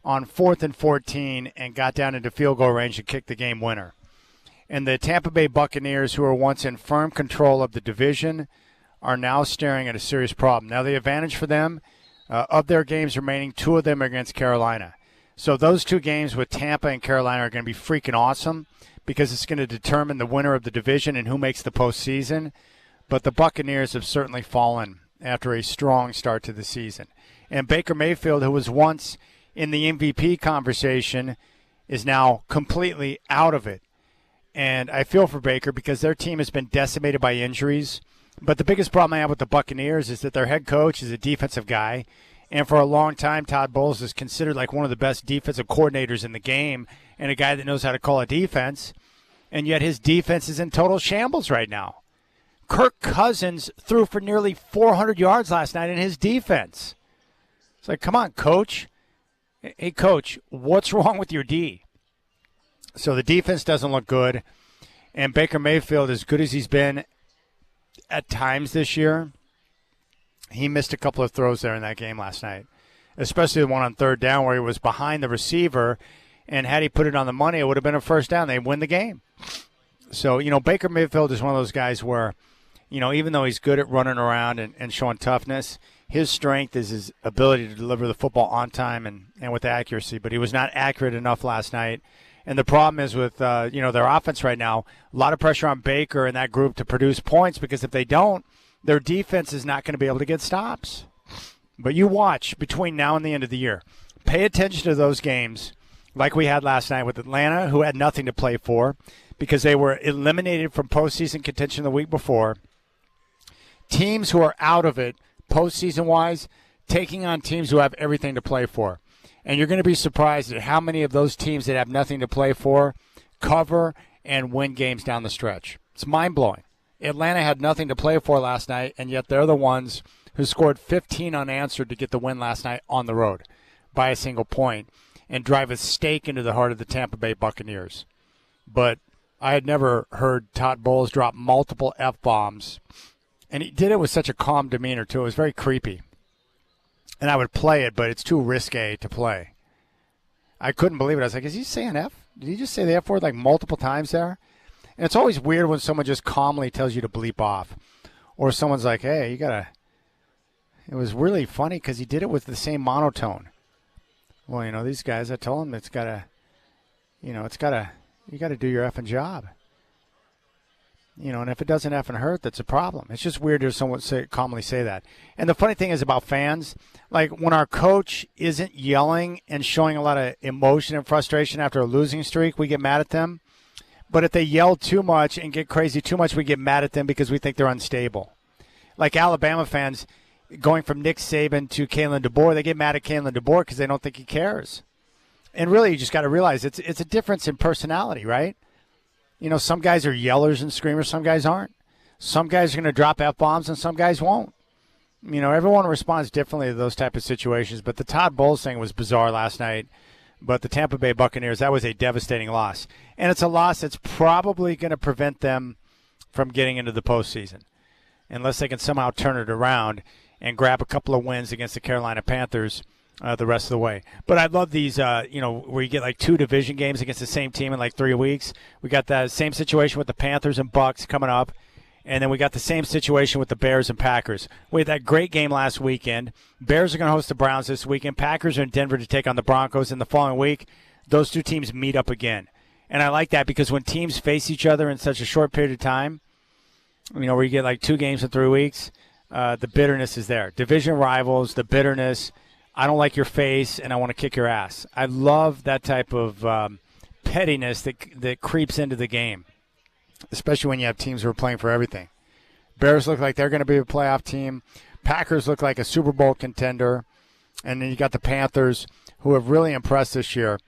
C: on 4th and 14 and got down into field goal range and kicked the game winner. And the Tampa Bay Buccaneers, who were once in firm control of the division, are now staring at a serious problem. Now, the advantage for them, of their games remaining, 2 of them are against Carolina. So those 2 games with Tampa and Carolina are going to be freaking awesome because it's going to determine the winner of the division and who makes the postseason. But the Buccaneers have certainly fallen after a strong start to the season. And Baker Mayfield, who was once in the MVP conversation, is now completely out of it. And I feel for Baker because their team has been decimated by injuries. But the biggest problem I have with the Buccaneers is that their head coach is a defensive guy. And for a long time, Todd Bowles is considered like one of the best defensive coordinators in the game and a guy that knows how to call a defense. And yet his defense is in total shambles right now. Kirk Cousins threw for nearly 400 yards last night in his defense. It's like, come on, coach. Hey, coach, what's wrong with your D? So the defense doesn't look good, and Baker Mayfield, as good as he's been at times this year, he missed a couple of throws there in that game last night, especially the one on 3rd down where he was behind the receiver, and had he put it on the money, it would have been a first down. They win the game. So, Baker Mayfield is one of those guys where, even though he's good at running around and showing toughness, his strength is his ability to deliver the football on time and with accuracy, but he was not accurate enough last night. And the problem is with, their offense right now, a lot of pressure on Baker and that group to produce points because if they don't, their defense is not going to be able to get stops. But you watch between now and the end of the year. Pay attention to those games like we had last night with Atlanta, who had nothing to play for because they were eliminated from postseason contention the week before. Teams who are out of it postseason-wise, taking on teams who have everything to play for. And you're going to be surprised at how many of those teams that have nothing to play for cover and win games down the stretch. It's mind-blowing. Atlanta had nothing to play for last night, and yet they're the ones who scored 15 unanswered to get the win last night on the road by a single point and drive a stake into the heart of the Tampa Bay Buccaneers. But I had never heard Todd Bowles drop multiple F-bombs, and he did it with such a calm demeanor, too. It was very creepy. And I would play it, but it's too risque to play. I couldn't believe it. I was like, is he saying F? Did he just say the F word like multiple times there? And it's always weird when someone just calmly tells you to bleep off. Or someone's like, hey, you got It was really funny because he did it with the same monotone. Well, these guys, I told him you got to do your effing job. And if it doesn't effing hurt, that's a problem. It's just weird to someone commonly say that. And the funny thing is about fans, like when our coach isn't yelling and showing a lot of emotion and frustration after a losing streak, we get mad at them. But if they yell too much and get crazy too much, we get mad at them because we think they're unstable. Like Alabama fans going from Nick Saban to Kalen DeBoer, they get mad at Kalen DeBoer because they don't think he cares. And really, you just got to realize it's a difference in personality, right? Some guys are yellers and screamers, some guys aren't. Some guys are going to drop F-bombs and some guys won't. Everyone responds differently to those type of situations, but the Todd Bowles thing was bizarre last night. But the Tampa Bay Buccaneers, that was a devastating loss. And it's a loss that's probably going to prevent them from getting into the postseason, unless they can somehow turn it around and grab a couple of wins against the Carolina Panthers the rest of the way. But I love these, where you get like 2 division games against the same team in like 3 weeks. We got that same situation with the Panthers and Bucks coming up. And then we got the same situation with the Bears and Packers. We had that great game last weekend. Bears are going to host the Browns this weekend. Packers are in Denver to take on the Broncos. And the following week, those 2 teams meet up again. And I like that because when teams face each other in such a short period of time, where you get like 2 games in 3 weeks, the bitterness is there. Division rivals, the bitterness. I don't like your face, and I want to kick your ass. I love that type of pettiness that creeps into the game, especially when you have teams who are playing for everything. Bears look like they're going to be a playoff team. Packers look like a Super Bowl contender. And then you got the Panthers, who have really impressed this year.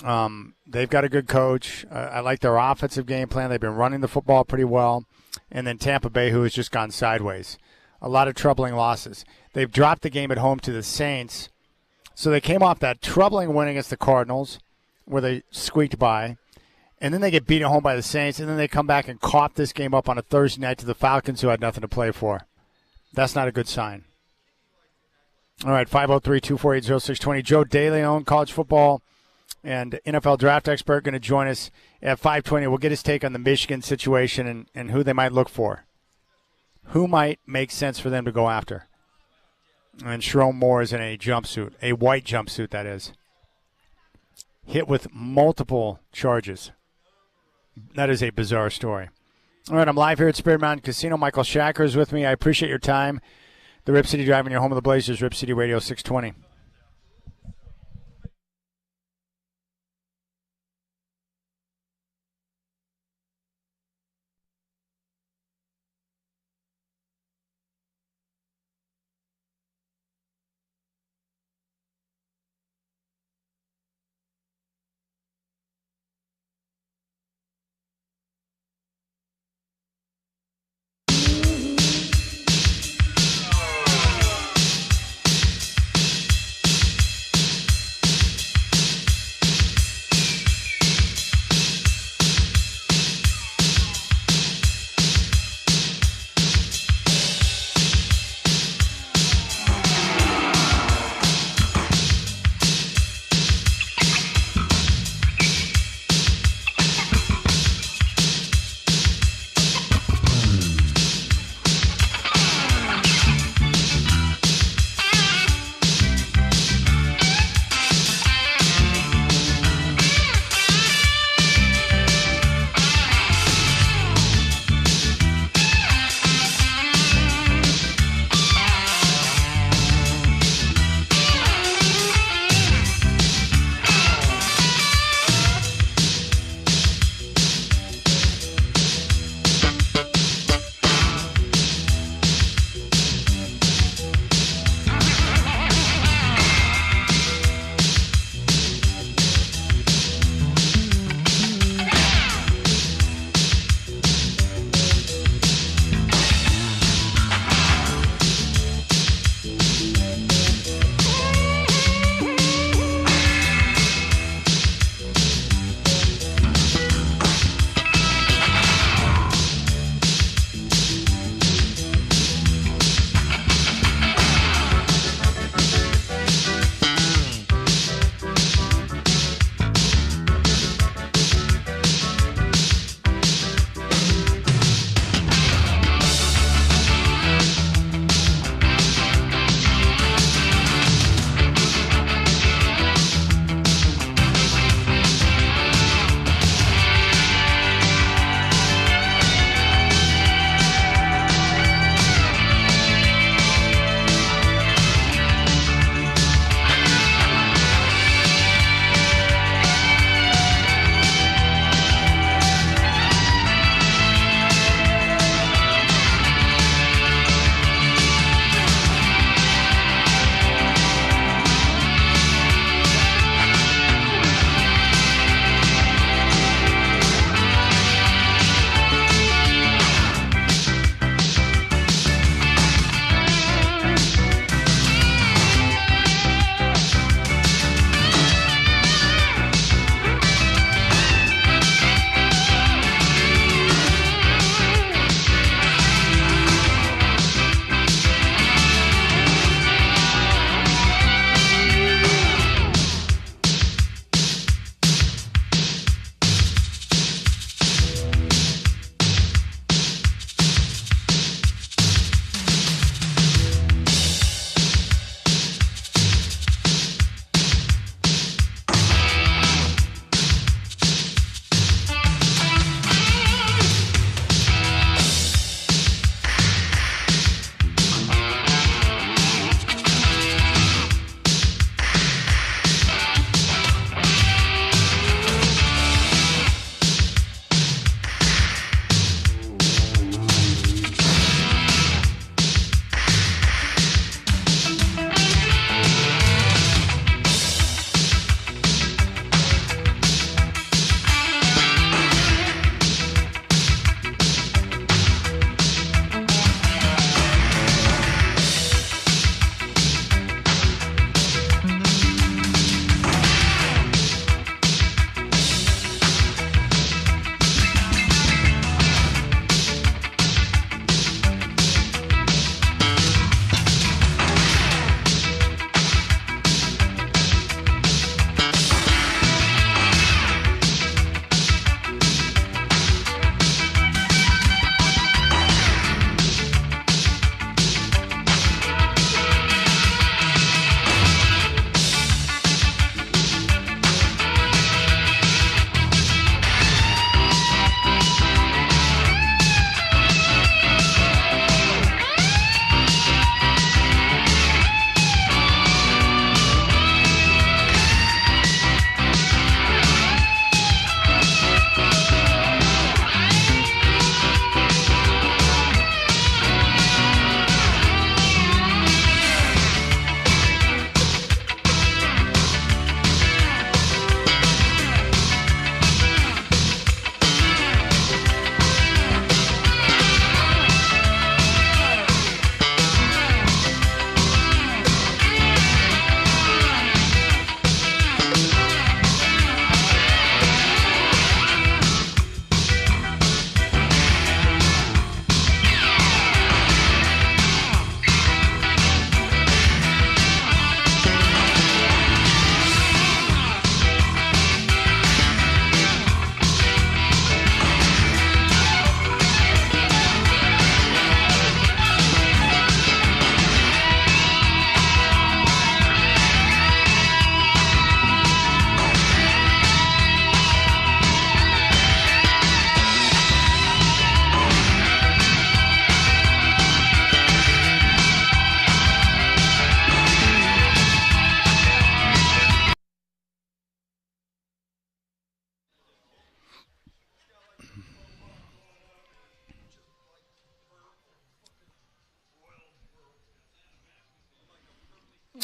C: They've got a good coach. I like their offensive game plan. They've been running the football pretty well. And then Tampa Bay, who has just gone sideways. A lot of troubling losses. They've dropped the game at home to the Saints. So they came off that troubling win against the Cardinals, where they squeaked by. And then they get beat at home by the Saints, and then they come back and caught this game up on a Thursday night to the Falcons, who had nothing to play for. That's not a good sign. All right, 503-248-0620. Joe DeLeon, college football and NFL draft expert, going to join us at 5:20. We'll get his take on the Michigan situation and who they might look for. Who might make sense for them to go after? And Sharon Moore is in a jumpsuit, a white jumpsuit, that is. Hit with multiple charges. That is a bizarre story. All right, I'm live here at Spirit Mountain Casino. Michael Shacker is with me. I appreciate your time. The Rip City Drive in your home of the Blazers, Rip City Radio 620.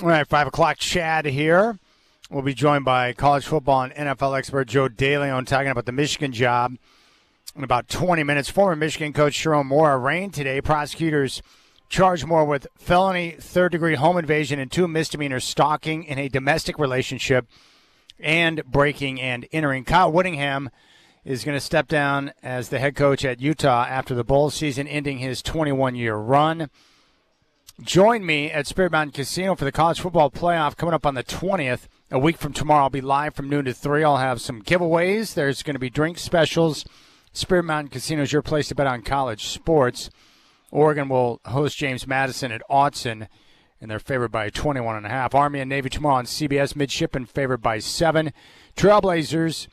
C: All right, 5 o'clock, Chad here. We'll be joined by college football and NFL expert Joe DeLeon talking about the Michigan job in about 20 minutes. Former Michigan coach Sharon Moore arraigned today. Prosecutors charged Moore with felony third-degree home invasion and 2 misdemeanors, stalking in a domestic relationship and breaking and entering. Kyle Whittingham is going to step down as the head coach at Utah after the bowl season, ending his 21-year run. Join me at Spirit Mountain Casino for the college football playoff coming up on the 20th. A week from tomorrow, I'll be live from noon to 3. I'll have some giveaways. There's going to be drink specials. Spirit Mountain Casino is your place to bet on college sports. Oregon will host James Madison at Autzen, and they're favored by 21.5. Army and Navy tomorrow on CBS. Midshipmen favored by 7. Trailblazers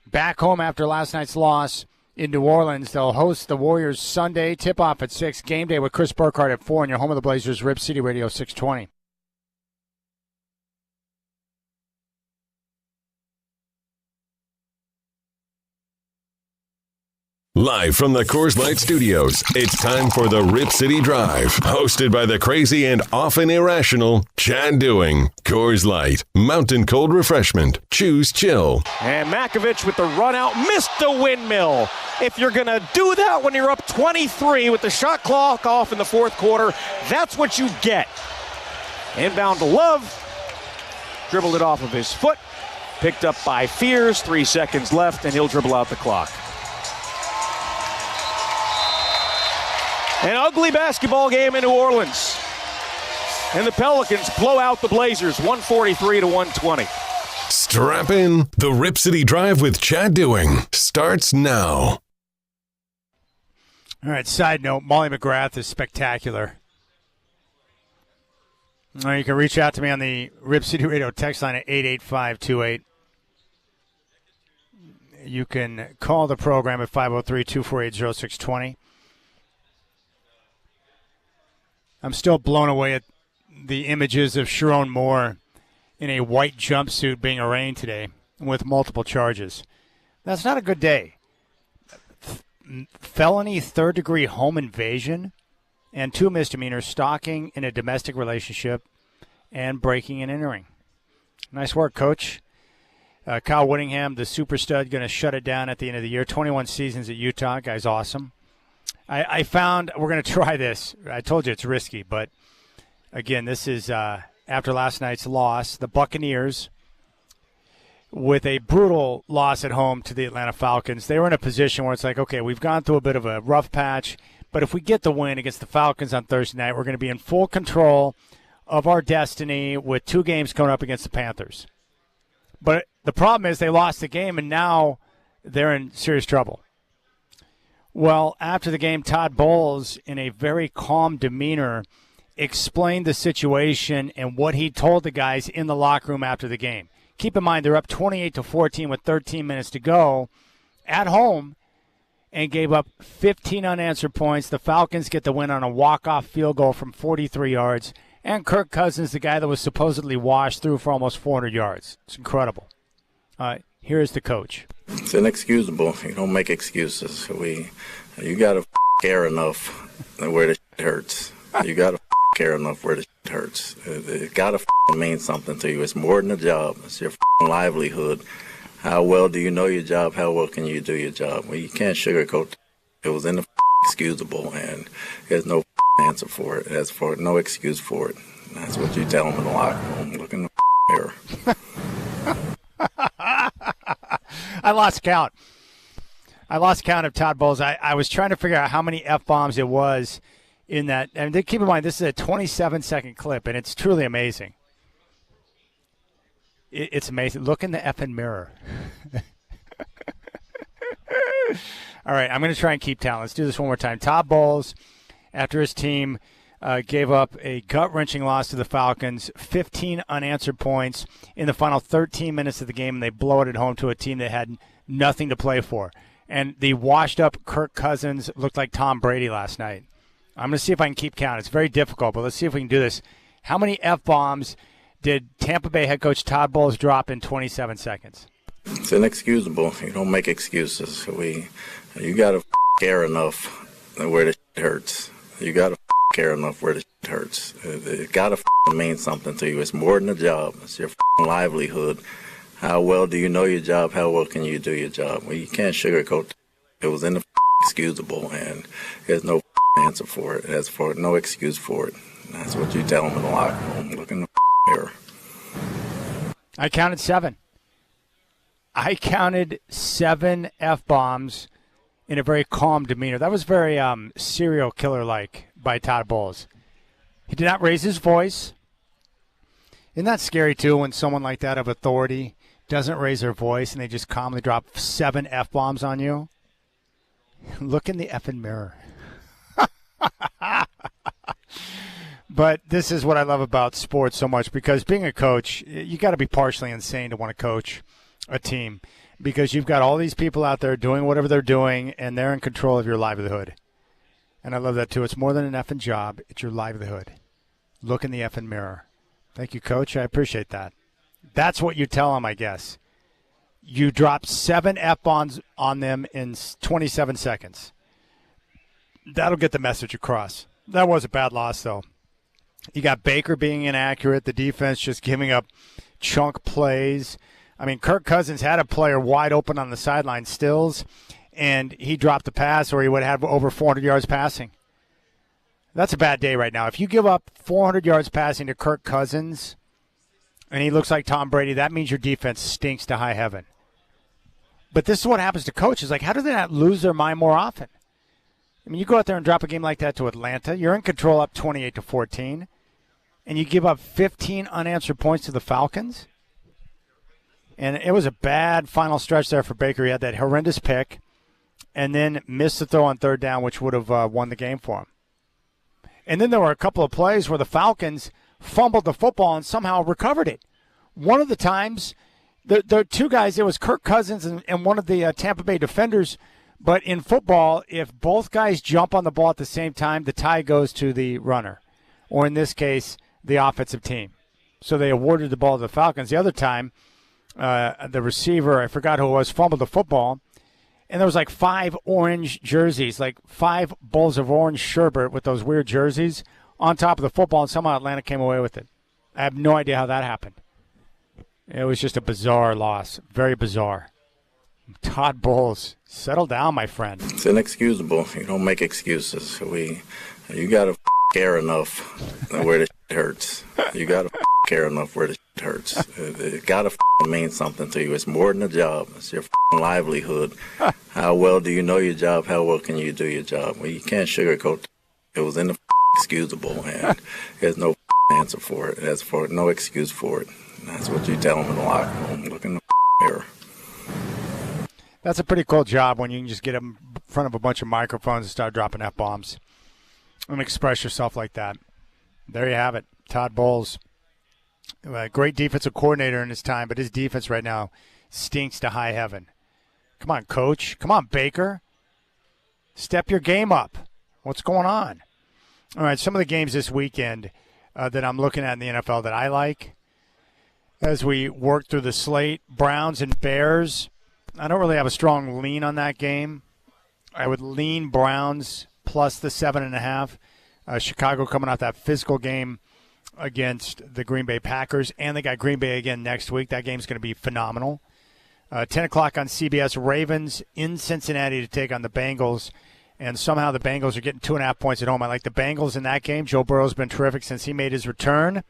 C: back home after last night's loss in New Orleans. They'll host the Warriors Sunday. Tip-off at 6. Game day with Chris Burkhardt at 4. And your home of the Blazers, Rip City Radio 620.
B: Live from the Coors Light Studios, it's time for the Rip City Drive, hosted by the crazy and often irrational Chad Dewing. Coors Light, mountain cold refreshment. Choose chill.
A: And Makovich with the run out, missed the windmill. If you're going to do that when you're up 23 with the shot clock off in the fourth quarter, that's what you get. Inbound to Love. Dribbled it off of his foot. Picked up by Fears. 3 seconds left, and he'll dribble out the clock. An ugly basketball game in New Orleans. And the Pelicans blow out the Blazers 143-120.
B: Strap in. The Rip City Drive with Chad Dewing starts now.
C: All right, side note, Molly McGrath is spectacular. You can reach out to me on the Rip City Radio text line at 88528. You can call the program at 503-248-0620. I'm still blown away at the images of Sharon Moore in a white jumpsuit being arraigned today with multiple charges. That's not a good day. Felony third-degree home invasion and 2 misdemeanors, stalking in a domestic relationship and breaking and entering. Nice work, Coach. Kyle Whittingham, the super stud, going to shut it down at the end of the year. 21 seasons at Utah. Guy's awesome. I found we're going to try this. I told you it's risky, but again, this is after last night's loss. The Buccaneers, with a brutal loss at home to the Atlanta Falcons, they were in a position where it's like, okay, we've gone through a bit of a rough patch, but if we get the win against the Falcons on Thursday night, we're going to be in full control of our destiny with 2 games coming up against the Panthers. But the problem is they lost the game, and now they're in serious trouble. Well, after the game, Todd Bowles, in a very calm demeanor, explained the situation and what he told the guys in the locker room after the game. Keep in mind, they're up 28-14 with 13 minutes to go at home and gave up 15 unanswered points. The Falcons get the win on a walk-off field goal from 43 yards. And Kirk Cousins, the guy that was supposedly washed, threw for almost 400 yards. It's incredible. Here's the coach.
E: It's inexcusable. You don't make excuses. You got to care enough where the shit hurts. You got to care enough where the shit hurts. It got to mean something to you. It's more than a job. It's your livelihood. How well do you know your job? How well can you do your job? Well, you can't sugarcoat it. It was inexcusable, and there's no answer for it. There's no excuse for it. That's what you tell them in the locker room. Look in the mirror.
C: I lost count of Todd Bowles. I was trying to figure out how many F-bombs it was in that. And keep in mind, this is a 27-second clip, and it's truly amazing. It's amazing. Look in the effing mirror. All right, I'm going to try and keep talent. Let's do this one more time. Todd Bowles, after his team gave up a gut-wrenching loss to the Falcons, 15 unanswered points in the final 13 minutes of the game, and they blow it at home to a team that had nothing to play for. And the washed-up Kirk Cousins looked like Tom Brady last night. I'm going to see if I can keep count. It's very difficult, but let's see if we can do this. How many F-bombs did Tampa Bay head coach Todd Bowles drop in 27 seconds?
E: It's inexcusable. You don't make excuses. You got to care enough where the shit hurts. You got to care enough where the shit hurts. It gotta mean something to you. It's more than a job. It's your livelihood. How well do you know your job? How well can you do your job? Well, you can't sugarcoat it. It was in the excusable, and there's no answer for it. There's no excuse for it. And that's what you tell them in the locker room. Look in the mirror.
C: I counted 7. I counted 7 F-bombs in a very calm demeanor. That was very serial killer-like by Todd Bowles. He did not raise his voice. Isn't that scary, too, when someone like that of authority doesn't raise their voice and they just calmly drop 7 F-bombs on you? Look in the effing mirror. But this is what I love about sports so much, because being a coach, you got to be partially insane to want to coach a team, because you've got all these people out there doing whatever they're doing, and they're in control of your livelihood. And I love that, too. It's more than an effing job. It's your livelihood. Look in the effing mirror. Thank you, Coach. I appreciate that. That's what you tell them, I guess. You drop 7 F-bombs on them in 27 seconds. That'll get the message across. That was a bad loss, though. You got Baker being inaccurate, the defense just giving up chunk plays. I mean, Kirk Cousins had a player wide open on the sideline, Stills, and he dropped the pass, or he would have over 400 yards passing. That's a bad day right now. If you give up 400 yards passing to Kirk Cousins and he looks like Tom Brady, that means your defense stinks to high heaven. But this is what happens to coaches. Like, how do they not lose their mind more often? I mean, you go out there and drop a game like that to Atlanta. You're in control up 28-14, and you give up 15 unanswered points to the Falcons. And it was a bad final stretch there for Baker. He had that horrendous pick and then missed the throw on third down, which would have won the game for him. And then there were a couple of plays where the Falcons fumbled the football and somehow recovered it. One of the times, the two guys, it was Kirk Cousins and one of the Tampa Bay defenders. But in football, if both guys jump on the ball at the same time, the tie goes to the runner, or in this case, the offensive team. So they awarded the ball to the Falcons. The other time, the receiver, I forgot who it was, fumbled the football, and there was like 5 orange jerseys, like 5 bowls of orange sherbet with those weird jerseys on top of the football, and somehow Atlanta came away with it. I have no idea how that happened. It was just a bizarre loss, very bizarre. Todd Bowles, settle down, my friend.
E: It's inexcusable. You don't make excuses. You got to care enough where the shit hurts. You got to care enough where the shit hurts. It got to mean something to you. It's more than a job. It's your livelihood. How well do you know your job? How well can you do your job? Well, you can't sugarcoat it. It was in the excusable, and there's no answer for it. There's no excuse for it. And that's what you tell them in the locker room. Look in the mirror.
C: That's a pretty cool job when you can just get in front of a bunch of microphones and start dropping F-bombs and express yourself like that. There you have it. Todd Bowles, a great defensive coordinator in his time, but his defense right now stinks to high heaven. Come on, Coach. Come on, Baker. Step your game up. What's going on? All right, some of the games this weekend that I'm looking at in the NFL that I like as we work through the slate, Browns and Bears. I don't really have a strong lean on that game. I would lean Browns plus the 7.5. Chicago coming off that physical game against the Green Bay Packers, and they got Green Bay again next week. That game's going to be phenomenal. 10 o'clock on CBS, Ravens in Cincinnati to take on the Bengals, and somehow the Bengals are getting 2.5 points at home. I like the Bengals in that game. Joe Burrow's been terrific since he made his return.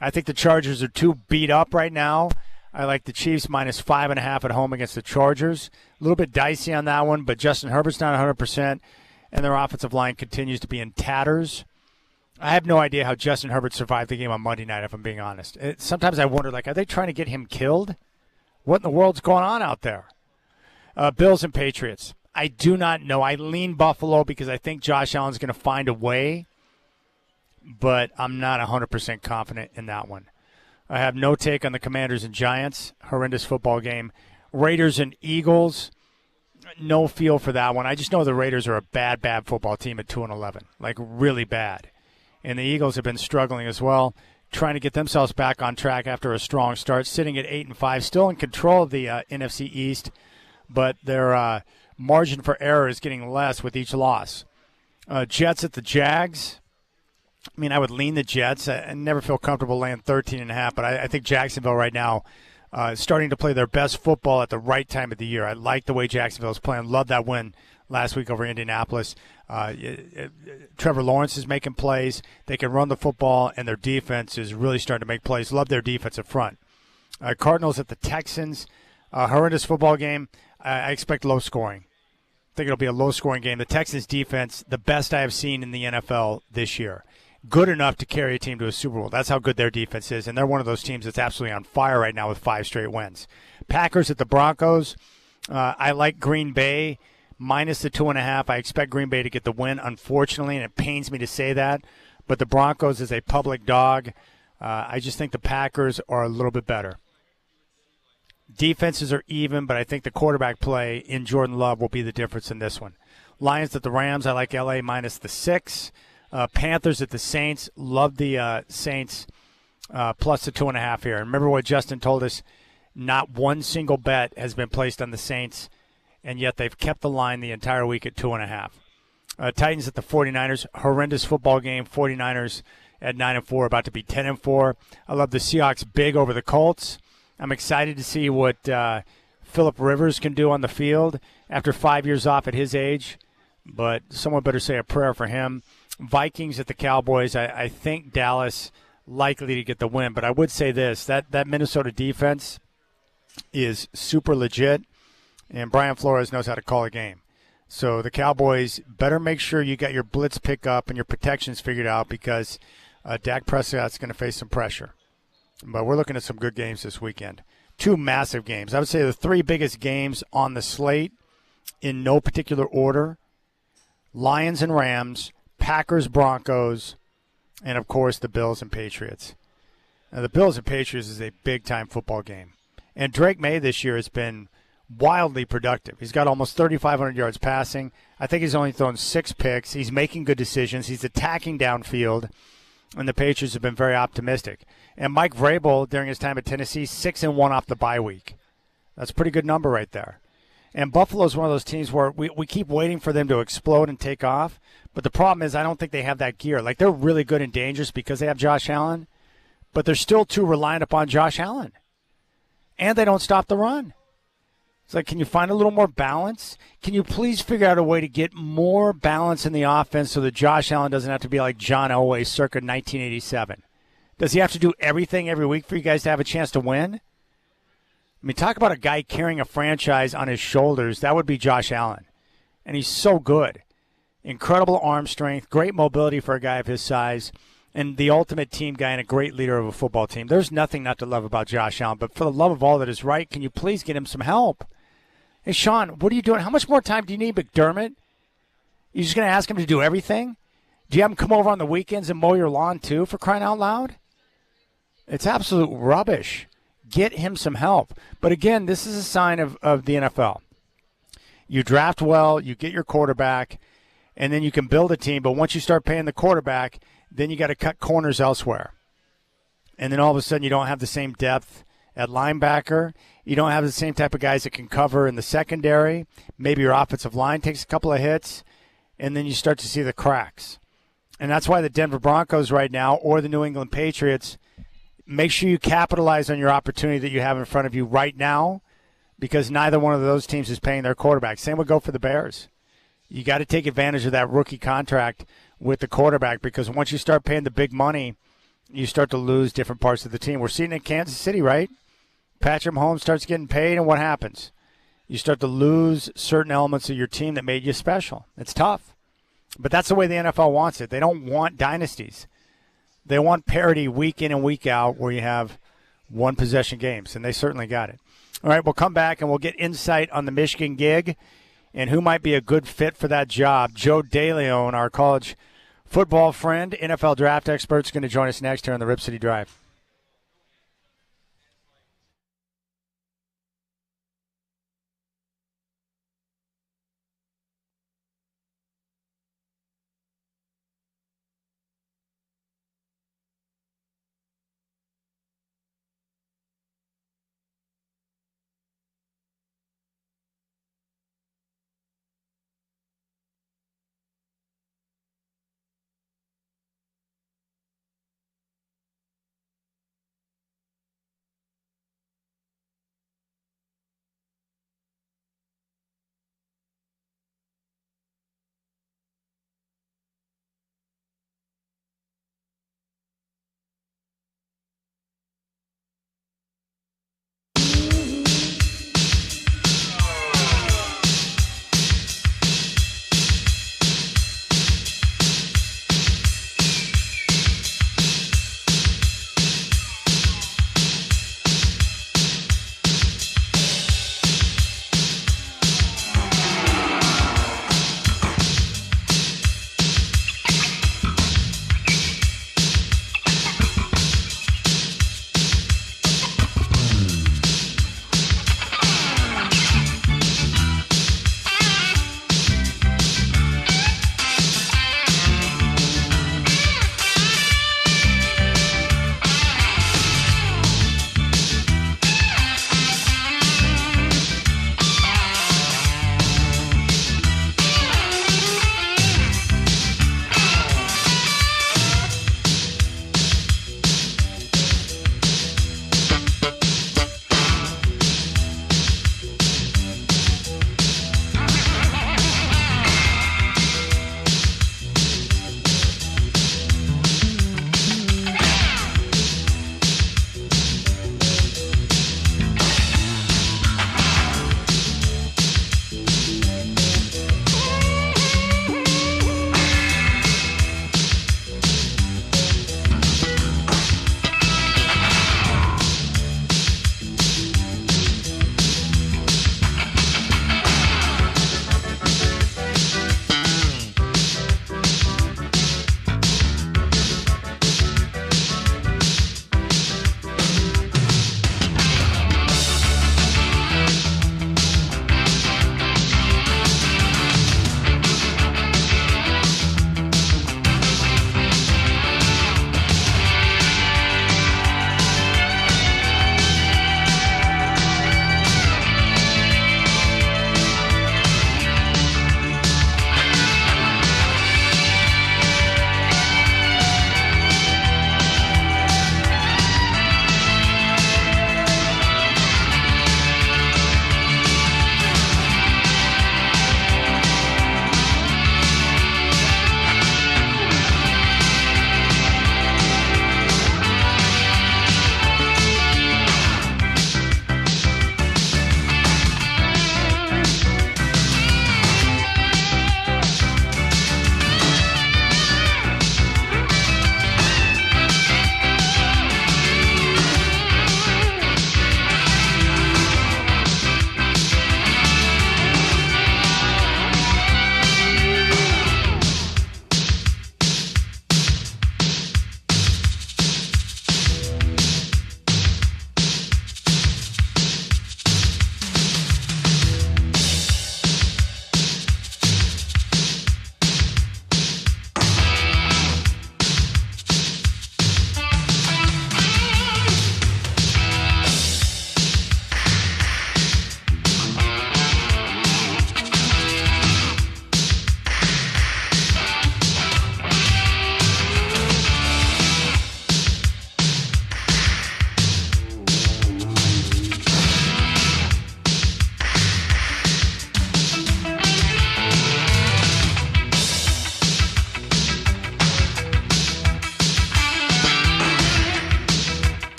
C: I think the Chargers are too beat up right now. I like the Chiefs minus 5.5 at home against the Chargers. A little bit dicey on that one, but Justin Herbert's not 100%, and their offensive line continues to be in tatters. I have no idea how Justin Herbert survived the game on Monday night, if I'm being honest. Sometimes I wonder, like, are they trying to get him killed? What in the world's going on out there? Bills and Patriots. I do not know. I lean Buffalo because I think Josh Allen's going to find a way, but I'm not 100% confident in that one. I have no take on the Commanders and Giants. Horrendous football game. Raiders and Eagles. No feel for that one. I just know the Raiders are a bad, bad football team at 2-11. Like, really bad. And the Eagles have been struggling as well, trying to get themselves back on track after a strong start, sitting at 8-5, still in control of the NFC East, but their margin for error is getting less with each loss. Jets at the Jags. I mean, I would lean the Jets. I never feel comfortable laying 13.5, but I think Jacksonville right now is starting to play their best football at the right time of the year. I like the way Jacksonville is playing. Love that win last week over Indianapolis. Trevor Lawrence is making plays. They can run the football, and their defense is really starting to make plays. Love their defensive front. Cardinals at the Texans. Horrendous football game. I expect low scoring. I think it'll be a low-scoring game. The Texans' defense, the best I have seen in the NFL this year. Good enough to carry a team to a Super Bowl. That's how good their defense is, and they're one of those teams that's absolutely on fire right now with 5 straight wins. Packers at the Broncos. I like Green Bay minus the 2.5. I expect Green Bay to get the win, unfortunately, and it pains me to say that. But the Broncos is a public dog. I just think the Packers are a little bit better. Defenses are even, but I think the quarterback play in Jordan Love will be the difference in this one. Lions at the Rams. I like LA minus the 6. Panthers at the Saints. Love the Saints plus the 2.5 here. And remember what Justin told us, not one single bet has been placed on the Saints, and yet they've kept the line the entire week at 2.5. Titans at the 49ers. Horrendous football game. 49ers at 9-4, about to be 10-4. I love the Seahawks big over the Colts. I'm excited to see what Phillip Rivers can do on the field after 5 years off at his age, but someone better say a prayer for him. Vikings at the Cowboys. I think Dallas likely to get the win, but I would say this, that Minnesota defense is super legit, and Brian Flores knows how to call a game. So the Cowboys better make sure you got your blitz pickup and your protections figured out, because Dak Prescott's going to face some pressure. But we're looking at some good games this weekend. 2 massive games. I would say the 3 biggest games on the slate in no particular order: Lions and Rams, Packers, Broncos, and, of course, the Bills and Patriots. Now, the Bills and Patriots is a big-time football game. And Drake May this year has been wildly productive. He's got almost 3,500 yards passing. I think he's only thrown 6 picks. He's making good decisions. He's attacking downfield. And the Patriots have been very optimistic. And Mike Vrabel, during his time at Tennessee, 6-1 off the bye week. That's a pretty good number right there. And Buffalo's one of those teams where we keep waiting for them to explode and take off. But the problem is I don't think they have that gear. Like, they're really good and dangerous because they have Josh Allen, but they're still too reliant upon Josh Allen. And they don't stop the run. It's like, can you find a little more balance? Can you please figure out a way to get more balance in the offense so that Josh Allen doesn't have to be like John Elway circa 1987? Does he have to do everything every week for you guys to have a chance to win? I mean, talk about a guy carrying a franchise on his shoulders. That would be Josh Allen. And he's so good. Incredible arm strength, great mobility for a guy of his size, and the ultimate team guy and a great leader of a football team. There's nothing not to love about Josh Allen, but for the love of all that is right, can you please get him some help? Hey, Sean, what are you doing? How much more time do you need, McDermott? You just going to ask him to do everything? Do you have him come over on the weekends and mow your lawn too, for crying out loud? It's absolute rubbish. Get him some help. But again, this is a sign of the NFL. You draft well, you get your quarterback, and then you can build a team. But once you start paying the quarterback, then you got to cut corners elsewhere. And then all of a sudden you don't have the same depth at linebacker. You don't have the same type of guys that can cover in the secondary. Maybe your offensive line takes a couple of hits, and then you start to see the cracks. And that's why the Denver Broncos right now, or the New England Patriots, make sure you capitalize on your opportunity that you have in front of you right now, because neither one of those teams is paying their quarterback. Same would go for the Bears. You got to take advantage of that rookie contract with the quarterback, because once you start paying the big money, you start to lose different parts of the team. We're seeing it in Kansas City, right? Patrick Mahomes starts getting paid, and what happens? You start to lose certain elements of your team that made you special. It's tough. But that's the way the NFL wants it. They don't want dynasties. They want parity week in and week out where you have one-possession games, and they certainly got it. All right, we'll come back, and we'll get insight on the Michigan gig and who might be a good fit for that job. Joe DeLeon, our college football friend, NFL draft expert, is going to join us next here on the Rip City Drive.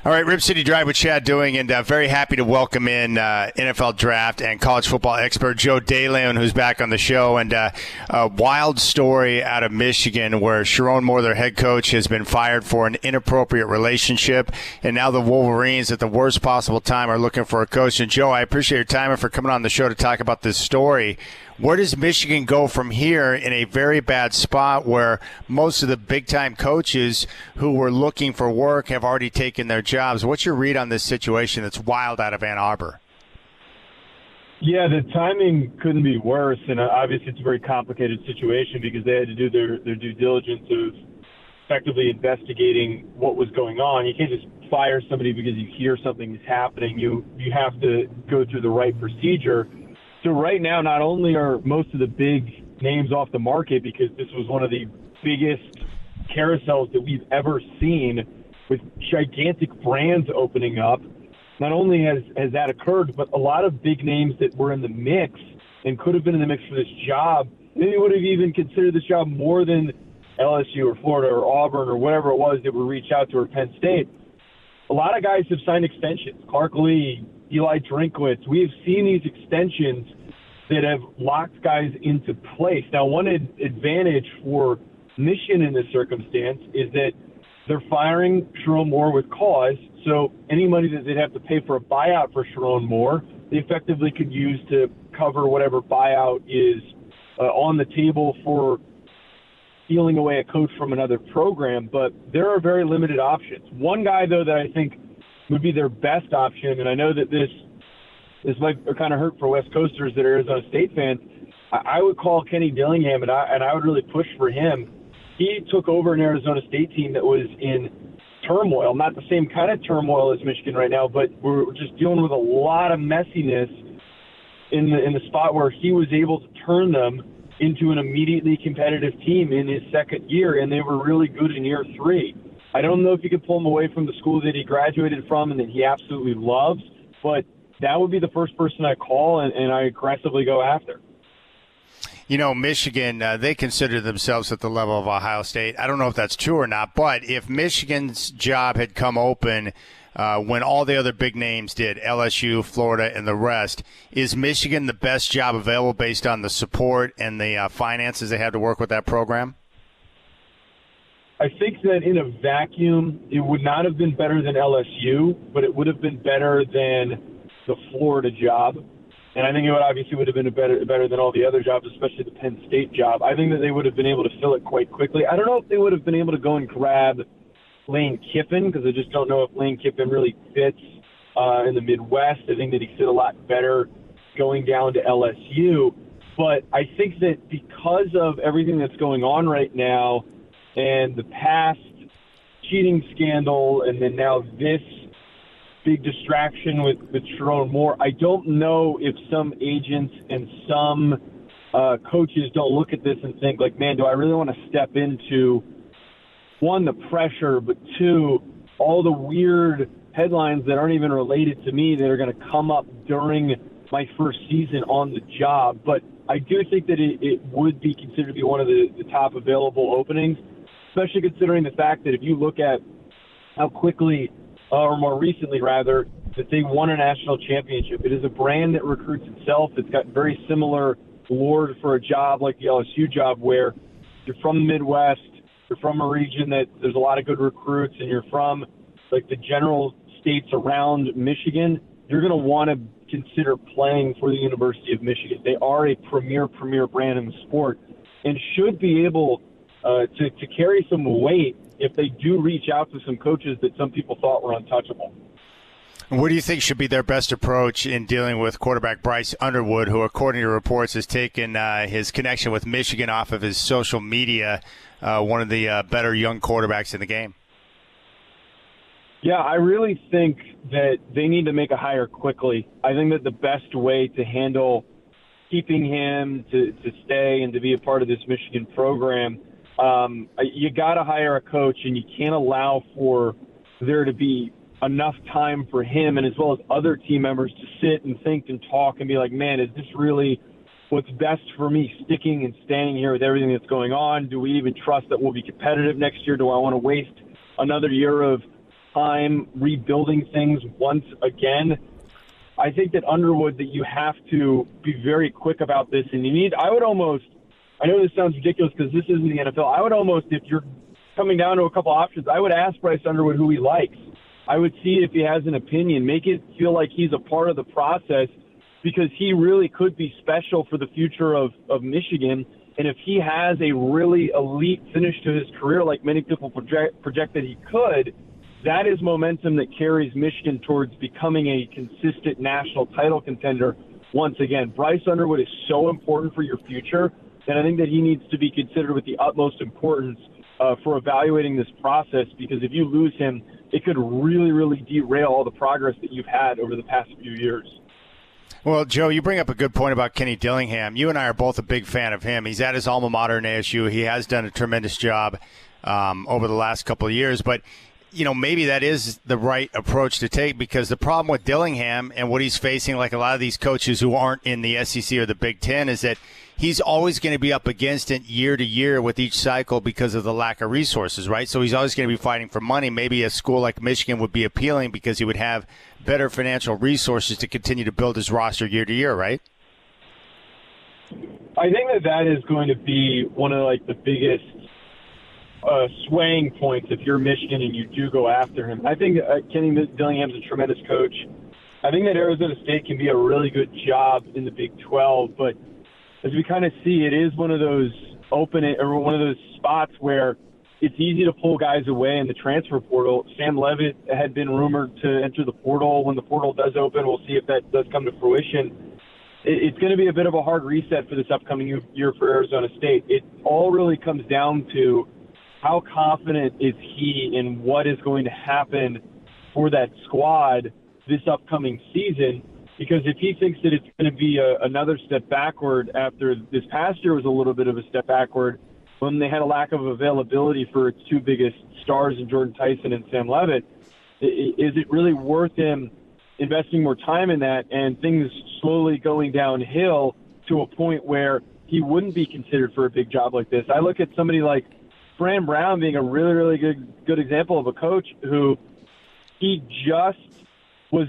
C: All right, Rip City Drive with Chad Doing, and very happy to welcome in NFL draft and college football expert Joe DeLeon, who's back on the show. And a wild story out of Michigan where Sharon Moore, their head coach, has been fired for an inappropriate relationship. And now the Wolverines, at the worst possible time, are looking for a coach. And Joe, I appreciate your time and for coming on the show to talk about this story. Where does Michigan go from here in a very bad spot where most of the big-time coaches who were looking for work have already taken their jobs? What's your read on this situation that's wild out of Ann Arbor?
F: Yeah, the timing couldn't be worse, and obviously it's a very complicated situation because they had to do their due diligence of effectively investigating what was going on. You can't just fire somebody because you hear something is happening. You have to go through the right procedure. So right now, not only are most of the big names off the market because this was one of the biggest carousels that we've ever seen with gigantic brands opening up, not only has that occurred, but a lot of big names that were in the mix and could have been in the mix for this job, maybe would have even considered this job more than LSU or Florida or Auburn or whatever it was that would reach out to, or Penn State. A lot of guys have signed extensions. Clark Lee, Eli Drinkwitz. We have seen these extensions that have locked guys into place. Now, one advantage for Michigan in this circumstance is that they're firing Sharon Moore with cause, so any money that they'd have to pay for a buyout for Sharon Moore, they effectively could use to cover whatever buyout is on the table for stealing away a coach from another program. But there are very limited options. One guy, though, that I think would be their best option, and I know that this might kind of hurt for West Coasters that are Arizona State fans, I would call Kenny Dillingham, and I would really push for him. He took over an Arizona State team that was in turmoil, not the same kind of turmoil as Michigan right now, but we're just dealing with a lot of messiness in the spot where he was able to turn them into an immediately competitive team in his second year, and they were really good in year 3. I don't know if you could pull him away from the school that he graduated from and that he absolutely loves, but that would be the first person I call and I aggressively go after.
C: You know, Michigan, they consider themselves at the level of Ohio State. I don't know if that's true or not, but if Michigan's job had come open when all the other big names did, LSU, Florida, and the rest, is Michigan the best job available based on the support and the finances they had to work with that program?
F: I think that in a vacuum, it would not have been better than LSU, but it would have been better than the Florida job. And I think it would have been better than all the other jobs, especially the Penn State job. I think that they would have been able to fill it quite quickly. I don't know if they would have been able to go and grab Lane Kiffin, because I just don't know if Lane Kiffin really fits in the Midwest. I think that he fit a lot better going down to LSU. But I think that because of everything that's going on right now and the past cheating scandal and then now this big distraction with Sharon Moore, I don't know if some agents and some coaches don't look at this and think, like, man, do I really want to step into, one, the pressure, but two, all the weird headlines that aren't even related to me that are going to come up during my first season on the job. But I do think that it would be considered to be one of the top available openings, especially considering the fact that if you look at how quickly, or more recently rather, that they won a national championship. It is a brand that recruits itself. It's got very similar lure for a job like the LSU job, where you're from the Midwest, you're from a region that there's a lot of good recruits, and you're from like the general states around Michigan, you're going to want to consider playing for the University of Michigan. They are a premier brand in the sport and should be able to carry some weight if they do reach out to some coaches that some people thought were untouchable.
C: What do you think should be their best approach in dealing with quarterback Bryce Underwood, who, according to reports, has taken his connection with Michigan off of his social media, one of the better young quarterbacks in the game?
F: Yeah, I really think that they need to make a hire quickly. I think that the best way to handle keeping him to stay and to be a part of this Michigan program, you got to hire a coach, and you can't allow for there to be enough time for him and as well as other team members to sit and think and talk and be like, man, is this really what's best for me, sticking and staying here with everything that's going on? Do we even trust that we'll be competitive next year? Do I want to waste another year of time rebuilding things once again. I think that Underwood, that you have to be very quick about this, and I know this sounds ridiculous because this isn't the NFL. I would almost, if you're coming down to a couple options, I would ask Bryce Underwood who he likes. I would see if he has an opinion, make it feel like he's a part of the process, because he really could be special for the future of Michigan. And if he has a really elite finish to his career, like many people project that he could, that is momentum that carries Michigan towards becoming a consistent national title contender once again. Bryce Underwood is so important for your future, and I think that he needs to be considered with the utmost importance for evaluating this process, because if you lose him, it could really, really derail all the progress that you've had over the past few years.
C: Well, Joe, you bring up a good point about Kenny Dillingham. You and I are both a big fan of him. He's at his alma mater in ASU. He has done a tremendous job over the last couple of years. But, maybe that is the right approach to take, because the problem with Dillingham and what he's facing, like a lot of these coaches who aren't in the SEC or the Big Ten, is that he's always going to be up against it year to year with each cycle because of the lack of resources, right? So he's always going to be fighting for money. Maybe a school like Michigan would be appealing because he would have better financial resources to continue to build his roster year to year, right?
F: I think that is going to be one of the biggest swaying points if you're Michigan and you do go after him. I think Kenny Dillingham's a tremendous coach. I think that Arizona State can be a really good job in the Big 12, but as we kind of see, it is one of those spots where it's easy to pull guys away in the transfer portal. Sam Levitt had been rumored to enter the portal. When the portal does open, we'll see if that does come to fruition. It's going to be a bit of a hard reset for this upcoming year for Arizona State. It all really comes down to how confident is he in what is going to happen for that squad this upcoming season. Because if he thinks that it's going to be another step backward after this past year was a little bit of a step backward when they had a lack of availability for its two biggest stars in Jordan Tyson and Sam Levitt, is it really worth him investing more time in that and things slowly going downhill to a point where he wouldn't be considered for a big job like this? I look at somebody like Fran Brown being a really, really good example of a coach who he just was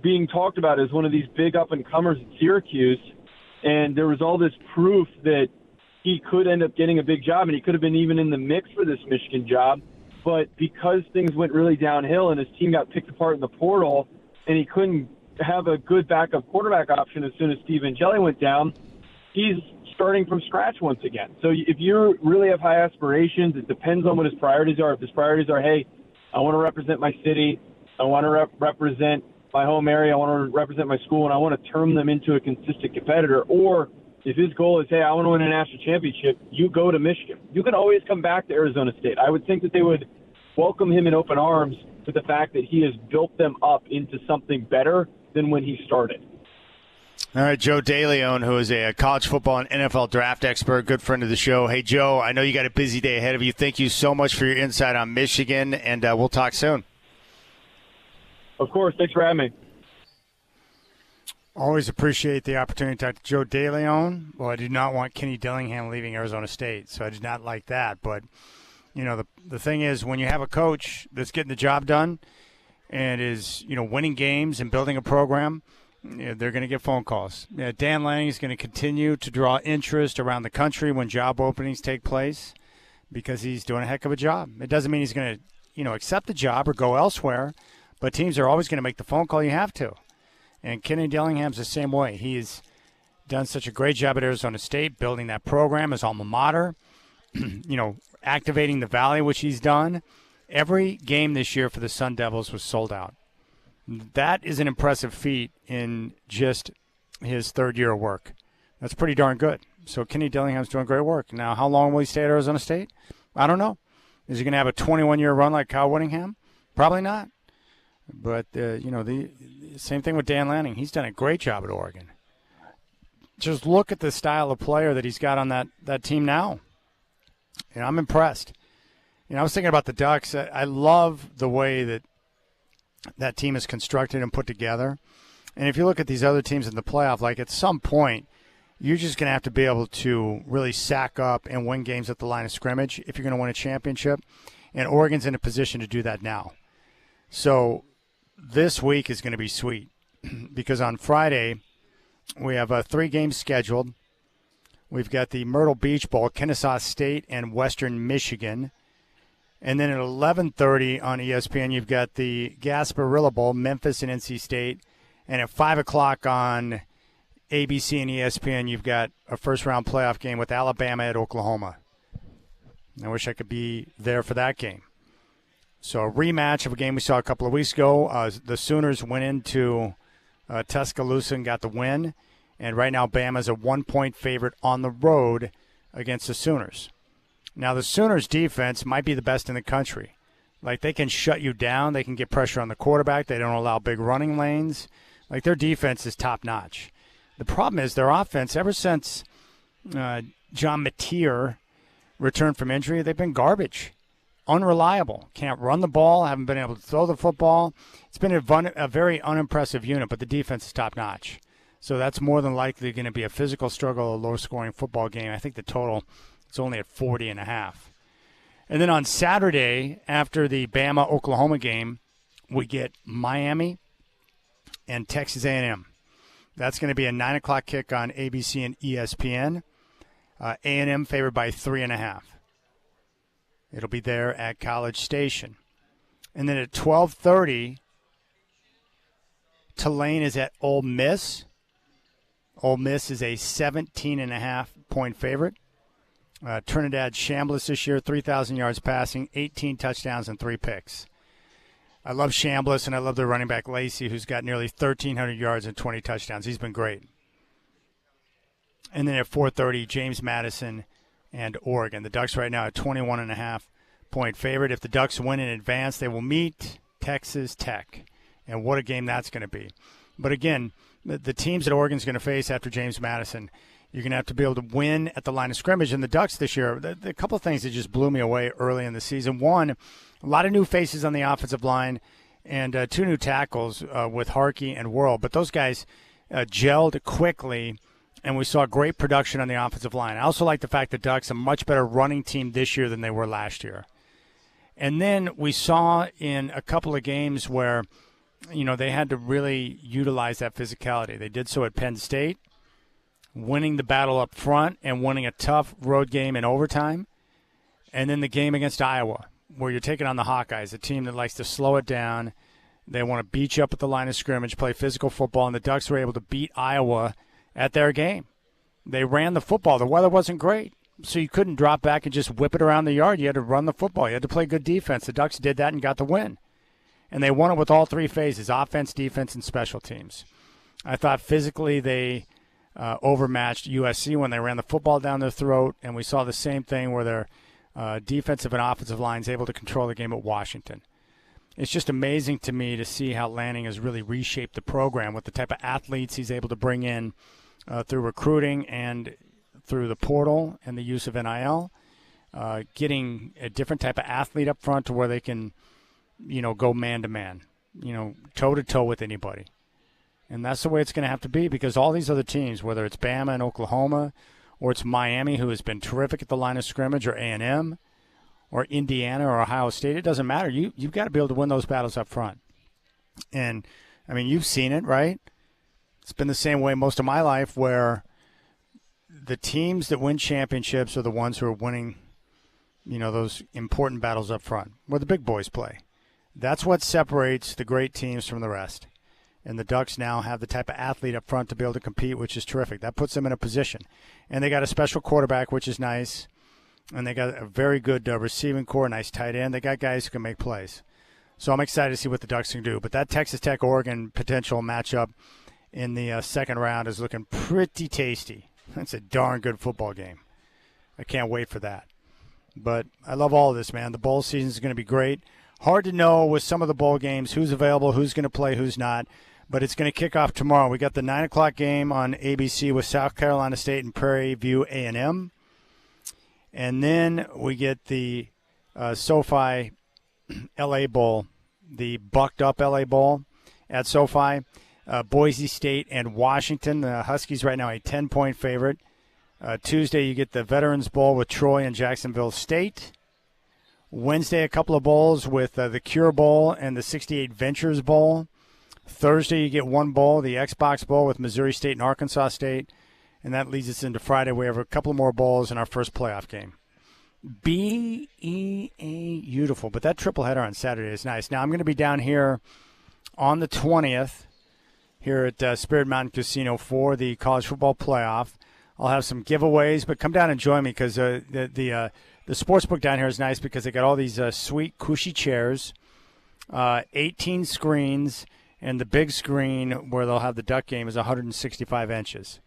F: being talked about as one of these big up-and-comers at Syracuse, and there was all this proof that he could end up getting a big job, and he could have been even in the mix for this Michigan job. But because things went really downhill and his team got picked apart in the portal, and he couldn't have a good backup quarterback option as soon as Steve Angeli went down, he's starting from scratch once again. So if you really have high aspirations, it depends on what his priorities are. If his priorities are, hey, I want to represent my city, I want to represent my home area, I want to represent my school, and I want to turn them into a consistent competitor. Or if his goal is, hey, I want to win a national championship, you go to Michigan. You can always come back to Arizona State. I would think that they would welcome him in open arms with the fact that he has built them up into something better than when he started.
C: All right, Joe DeLeon, who is a college football and NFL draft expert, good friend of the show. Hey, Joe, I know you got a busy day ahead of you. Thank you so much for your insight on Michigan, and we'll talk soon.
F: Of course. Thanks for having me.
C: Always appreciate the opportunity to talk to Joe DeLeon. Well, I do not want Kenny Dillingham leaving Arizona State, so I did not like that. But, the thing is, when you have a coach that's getting the job done and is, winning games and building a program, they're going to get phone calls. Dan Lanning is going to continue to draw interest around the country when job openings take place because he's doing a heck of a job. It doesn't mean he's going to, accept the job or go elsewhere, but teams are always going to make the phone call you have to. And Kenny Dillingham's the same way. He's done such a great job at Arizona State, building that program, his alma mater, activating the Valley, which he's done. Every game this year for the Sun Devils was sold out. That is an impressive feat in just his third year of work. That's pretty darn good. So Kenny Dillingham's doing great work. Now, how long will he stay at Arizona State? I don't know. Is he going to have a 21-year run like Kyle Whittingham? Probably not. But, the same thing with Dan Lanning. He's done a great job at Oregon. Just look at the style of player that he's got on that team now. I'm impressed. I was thinking about the Ducks. I love the way that team is constructed and put together. And if you look at these other teams in the playoff, like at some point, you're just going to have to be able to really sack up and win games at the line of scrimmage if you're going to win a championship. And Oregon's in a position to do that now. So this week is going to be sweet because on Friday we have 3 games scheduled. We've got the Myrtle Beach Bowl, Kennesaw State and Western Michigan. And then at 11:30 on ESPN, you've got the Gasparilla Bowl, Memphis and NC State. And at 5 o'clock on ABC and ESPN, you've got a first-round playoff game with Alabama at Oklahoma. I wish I could be there for that game. So a rematch of a game we saw a couple of weeks ago. The Sooners went into Tuscaloosa and got the win. And right now, Bama's a 1-point favorite on the road against the Sooners. Now, the Sooners' defense might be the best in the country. Like, they can shut you down. They can get pressure on the quarterback. They don't allow big running lanes. Like, their defense is top-notch. The problem is their offense, ever since John Mateer returned from injury, they've been garbage. Unreliable. Can't run the ball, haven't been able to throw the football. It's been a very unimpressive unit, but the defense is top-notch. So that's more than likely going to be a physical struggle, a low-scoring football game. I think the total is only at 40.5. And then on Saturday, after the Bama-Oklahoma game, we get Miami and Texas A&M. That's going to be a 9 o'clock kick on ABC and ESPN. A&M favored by 3.5. It'll be there at College Station. And then at 12:30, Tulane is at Ole Miss. Ole Miss is a 17.5-point favorite. Trinidad Chambliss this year, 3,000 yards passing, 18 touchdowns, and 3 picks. I love Chambliss, and I love their running back Lacey, who's got nearly 1,300 yards and 20 touchdowns. He's been great. And then at 4:30, James Madison and Oregon. The Ducks right now at 21.5-point favorite. If the Ducks win in advance, they will meet Texas Tech. And what a game that's going to be. But again, the teams that Oregon's going to face after James Madison, you're going to have to be able to win at the line of scrimmage. And the Ducks this year, the couple of things that just blew me away early in the season. One, a lot of new faces on the offensive line and 2 new tackles with Harkey and Worrell. But those guys gelled quickly, and we saw great production on the offensive line. I also like the fact that Ducks are a much better running team this year than they were last year. And then we saw in a couple of games where they had to really utilize that physicality. They did so at Penn State, winning the battle up front and winning a tough road game in overtime. And then the game against Iowa, where you're taking on the Hawkeyes, a team that likes to slow it down. They want to beat you up at the line of scrimmage, play physical football, and the Ducks were able to beat Iowa at their game. They ran the football. The weather wasn't great, so you couldn't drop back and just whip it around the yard. You had to run the football. You had to play good defense. The Ducks did that and got the win. And they won it with all 3 phases, offense, defense, and special teams. I thought physically they overmatched USC when they ran the football down their throat, and we saw the same thing where their defensive and offensive lines able to control the game at Washington. It's just amazing to me to see how Lanning has really reshaped the program with the type of athletes he's able to bring in through recruiting and through the portal and the use of NIL, getting a different type of athlete up front to where they can go man-to-man, toe-to-toe with anybody. And that's the way it's going to have to be because all these other teams, whether it's Bama and Oklahoma or it's Miami, who has been terrific at the line of scrimmage, or A&M or Indiana or Ohio State, it doesn't matter. You've got to be able to win those battles up front. And, you've seen it, right? It's been the same way most of my life where the teams that win championships are the ones who are winning, those important battles up front where the big boys play. That's what separates the great teams from the rest. And the Ducks now have the type of athlete up front to be able to compete, which is terrific. That puts them in a position. And they got a special quarterback, which is nice. And they got a very good receiving core, nice tight end. They got guys who can make plays. So I'm excited to see what the Ducks can do. But that Texas Tech-Oregon potential matchup in the second round is looking pretty tasty. That's a darn good football game. I can't wait for that. But I love all of this, man. The bowl season is going to be great. Hard to know with some of the bowl games who's available, who's going to play, who's not. But it's going to kick off tomorrow. We got the 9 o'clock game on ABC with South Carolina State and Prairie View A&M. And then we get the SoFi LA Bowl, the bucked up LA Bowl at SoFi. Boise State and Washington. The Huskies right now a 10-point favorite. Tuesday you get the Veterans Bowl with Troy and Jacksonville State. Wednesday, a couple of bowls with the Cure Bowl and the 68 Ventures Bowl. Thursday, you get one bowl, the Xbox Bowl with Missouri State and Arkansas State. And that leads us into Friday. We have a couple more bowls in our first playoff game. Beautiful. But that triple header on Saturday is nice. Now, I'm going to be down here on the 20th here at Spirit Mountain Casino for the college football playoff. I'll have some giveaways, but come down and join me because the sports book down here is nice because they got all these sweet, cushy chairs, 18 screens, and the big screen where they'll have the duck game is 165 inches.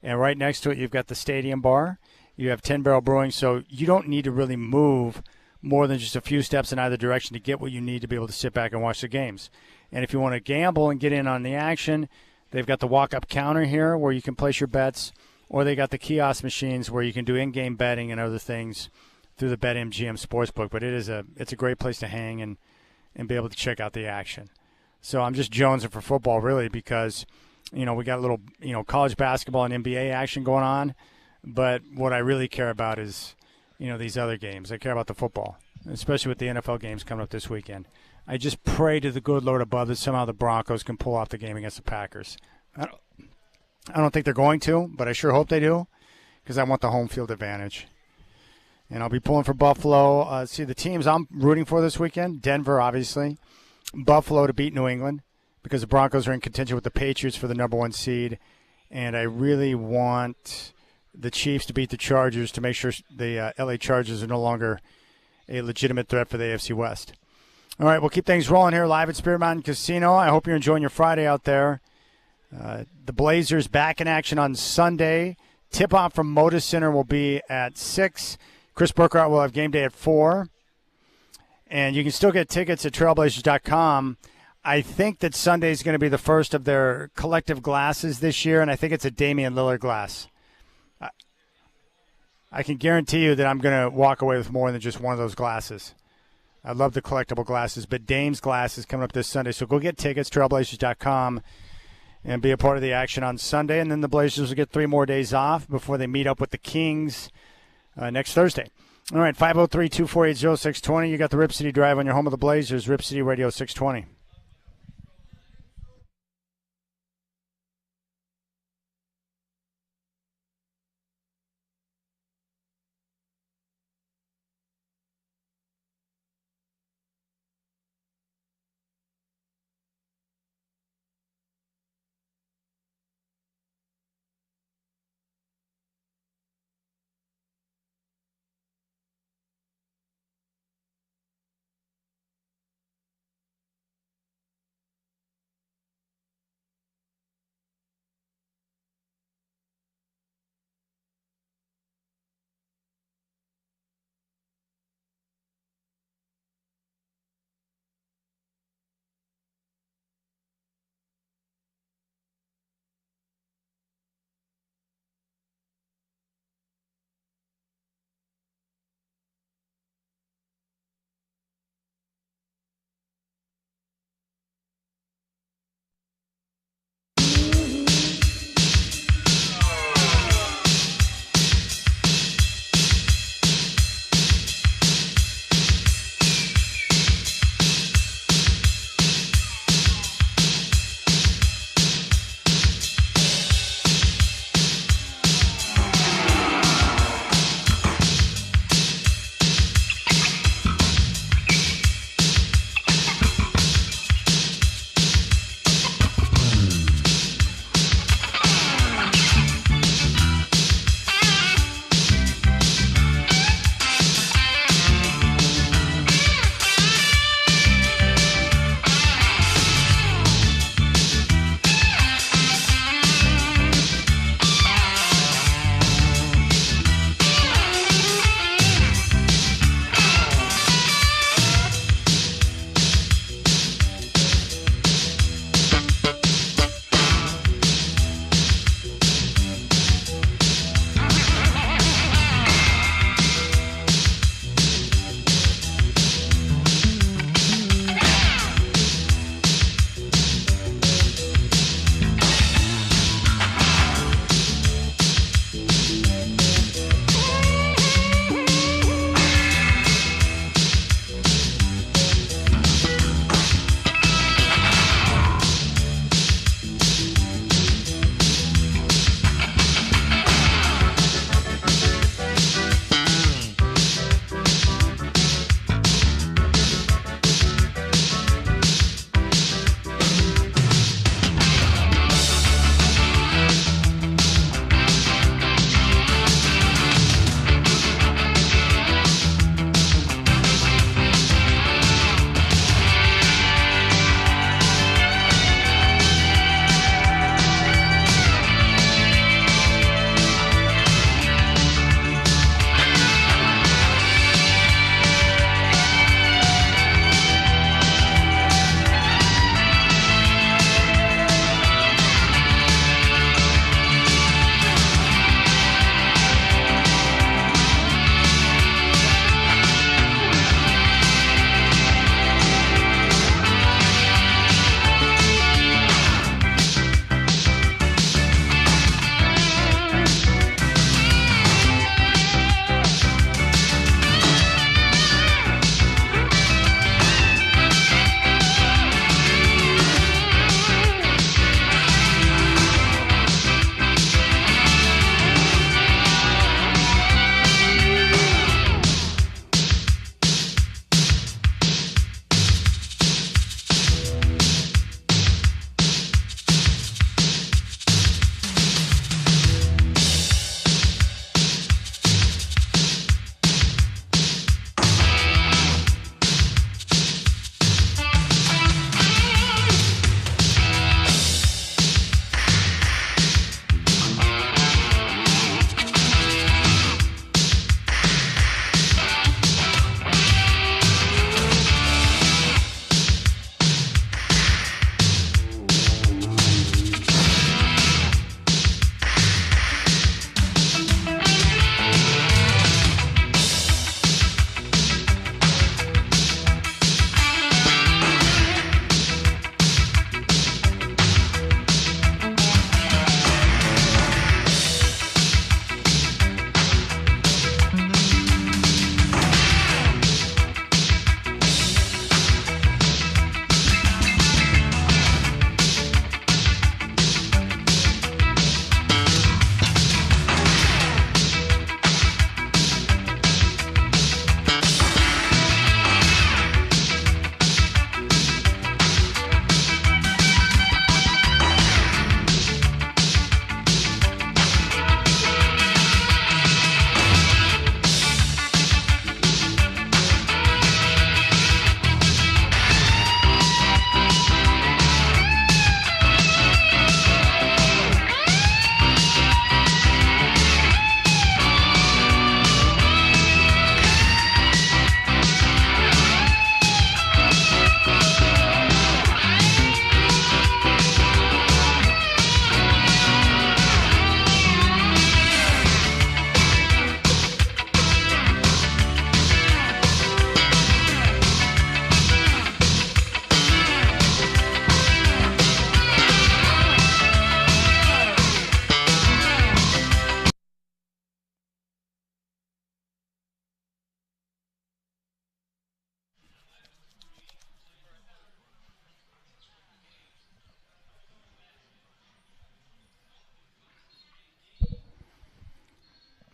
C: And right next to it, you've got the stadium bar. You have 10 Barrel Brewing, so you don't need to really move more than just a few steps in either direction to get what you need to be able to sit back and watch the games. And if you want to gamble and get in on the action, they've got the walk-up counter here where you can place your bets, or they got the kiosk machines where you can do in-game betting and other things through the BetMGM Sportsbook. But it's a great place to hang and be able to check out the action. So I'm just jonesing for football, really, because, we got a little, college basketball and NBA action going on. But what I really care about is, these other games. I care about the football, especially with the NFL games coming up this weekend. I just pray to the good Lord above that somehow the Broncos can pull off the game against the Packers. I don't think they're going to, but I sure hope they do because I want the home field advantage. And I'll be pulling for Buffalo. See, the teams I'm rooting for this weekend, Denver, obviously. Buffalo to beat New England because the Broncos are in contention with the Patriots for the number 1 seed. And I really want the Chiefs to beat the Chargers to make sure the L.A. Chargers are no longer a legitimate threat for the AFC West. All right, we'll keep things rolling here live at Spirit Mountain Casino. I hope you're enjoying your Friday out there. The Blazers back in action on Sunday. Tip-off from Moda Center will be at 6. Chris Burkhardt will have game day at 4. And you can still get tickets at trailblazers.com. I think that Sunday is going to be the first of their collective glasses this year, and I think it's a Damian Lillard glass. I can guarantee you that I'm going to walk away with more than just one of those glasses. I love the collectible glasses, but Dame's glass is coming up this Sunday. So go get tickets, trailblazers.com, and be a part of the action on Sunday. And then the Blazers will get 3 more days off before they meet up with the Kings next Thursday. All right, 503-248-0620. You got the Rip City Drive on your home of the Blazers, Rip City Radio 620.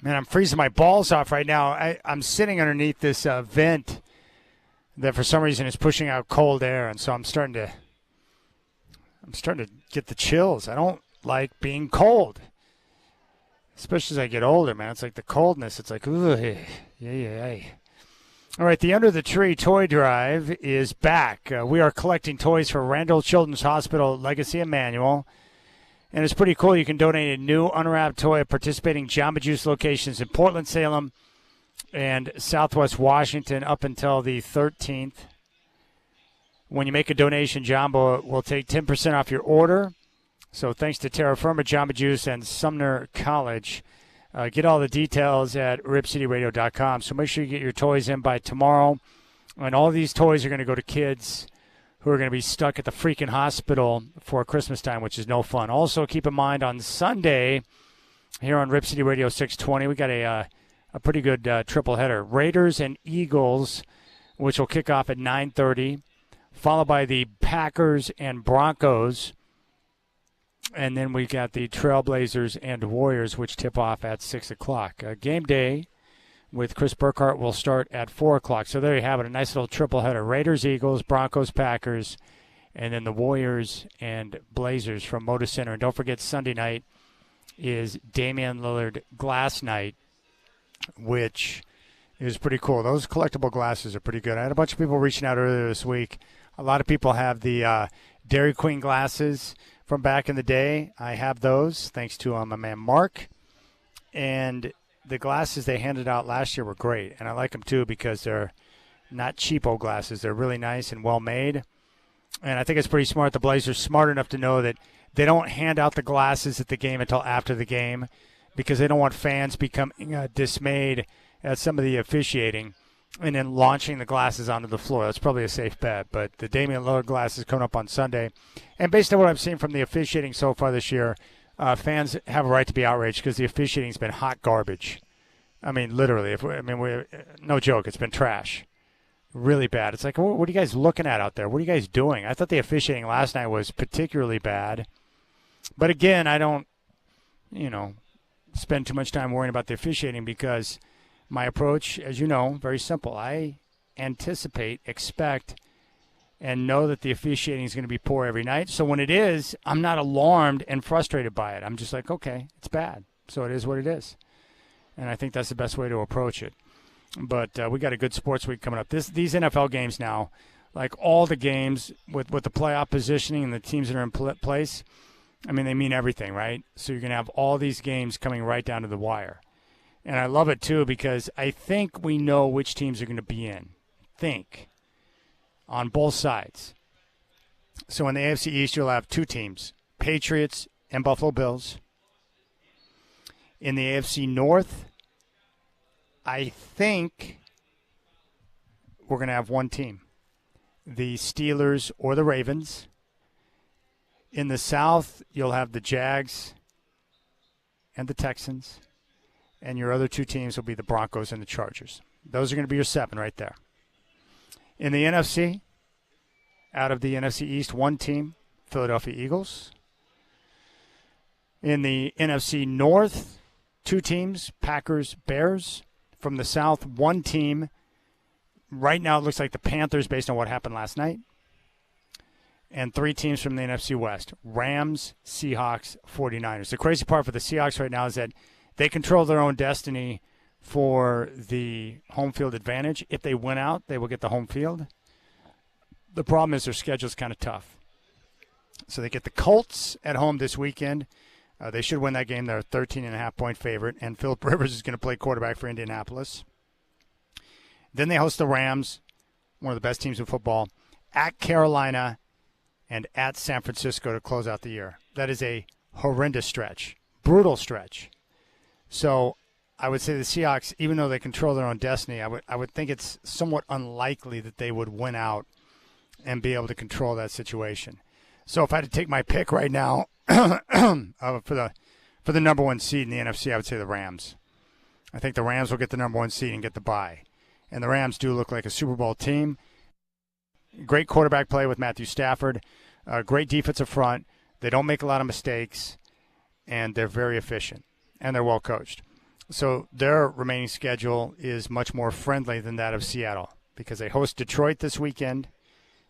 C: Man, I'm freezing my balls off right now. I'm sitting underneath this vent that for some reason is pushing out cold air, and so I'm starting to get the chills. I don't like being cold, especially as I get older, man. It's like the coldness. It's like, ooh, yeah. All right, the Under the Tree Toy Drive is back. We are collecting toys for Randall Children's Hospital Legacy Emmanuel. And it's pretty cool. You can donate a new unwrapped toy at participating Jamba Juice locations in Portland, Salem, and Southwest Washington up until the 13th. When you make a donation, Jamba will take 10% off your order. So thanks to Terra Firma, Jamba Juice, and Sumner College. Get all the details at ripcityradio.com. So make sure you get your toys in by tomorrow. And all these toys are going to go to kids who are going to be stuck at the freaking hospital for Christmas time, which is no fun. Also, keep in mind on Sunday here on Rip City Radio 620, we got a pretty good triple header. Raiders and Eagles, which will kick off at 9:30, followed by the Packers and Broncos. And then we got the Trailblazers and Warriors, which tip off at 6 o'clock. Game day with Chris Burkhart will start at 4 o'clock. So there you have it, a nice little triple header. Raiders, Eagles, Broncos, Packers, and then the Warriors and Blazers from Moda Center. And don't forget, Sunday night is Damian Lillard Glass Night, which is pretty cool. Those collectible glasses are pretty good. I had a bunch of people reaching out earlier this week. A lot of people have the Dairy Queen glasses from back in the day. I have those, thanks to my man Mark. And the glasses they handed out last year were great. And I like them, too, because they're not cheapo glasses. They're really nice and well-made. And I think it's pretty smart. The Blazers smart enough to know that they don't hand out the glasses at the game until after the game because they don't want fans becoming dismayed at some of the officiating and then launching the glasses onto the floor. That's probably a safe bet. But the Damian Lillard glasses coming up on Sunday. And based on what I've seen from the officiating so far this year, fans have a right to be outraged because the officiating's been hot garbage. I mean, literally. No joke. It's been trash. Really bad. It's like, what are you guys looking at out there? What are you guys doing? I thought the officiating last night was particularly bad. But again, I don't, spend too much time worrying about the officiating because my approach, as you know, very simple. I anticipate, expect, and know that the officiating is going to be poor every night. So when it is, I'm not alarmed and frustrated by it. I'm just like, okay, it's bad. So it is what it is. And I think that's the best way to approach it. But we got a good sports week coming up. These NFL games now, like all the games with the playoff positioning and the teams that are in place, I mean, they mean everything, right? So you're going to have all these games coming right down to the wire. And I love it, too, because I think we know which teams are going to be in. On both sides. So in the AFC East, you'll have two teams, Patriots and Buffalo Bills. In the AFC North, I think we're going to have one team, the Steelers or the Ravens. In the South, you'll have the Jags and the Texans. And your other two teams will be the Broncos and the Chargers. Those are going to be your 7 right there. In the NFC, out of the NFC East, one team, Philadelphia Eagles. In the NFC North, two teams, Packers, Bears. From the South, one team. Right now it looks like the Panthers based on what happened last night. And three teams from the NFC West, Rams, Seahawks, 49ers. The crazy part for the Seahawks right now is that they control their own destiny for the home field advantage. If they win out, they will get the home field. The problem is their schedule is kind of tough. So they get the Colts at home this weekend. They should win that game. They're a 13.5-point favorite. And Phillip Rivers is going to play quarterback for Indianapolis. Then they host the Rams, one of the best teams in football, at Carolina and at San Francisco to close out the year. That is a horrendous stretch, brutal stretch. So I would say the Seahawks, even though they control their own destiny, I would think it's somewhat unlikely that they would win out and be able to control that situation. So if I had to take my pick right now for the number one seed in the NFC, I would say the Rams. I think the Rams will get the number one seed and get the bye. And the Rams do look like a Super Bowl team. Great quarterback play with Matthew Stafford. Great defensive front. They don't make a lot of mistakes, and they're very efficient, and they're well coached. So their remaining schedule is much more friendly than that of Seattle because they host Detroit this weekend.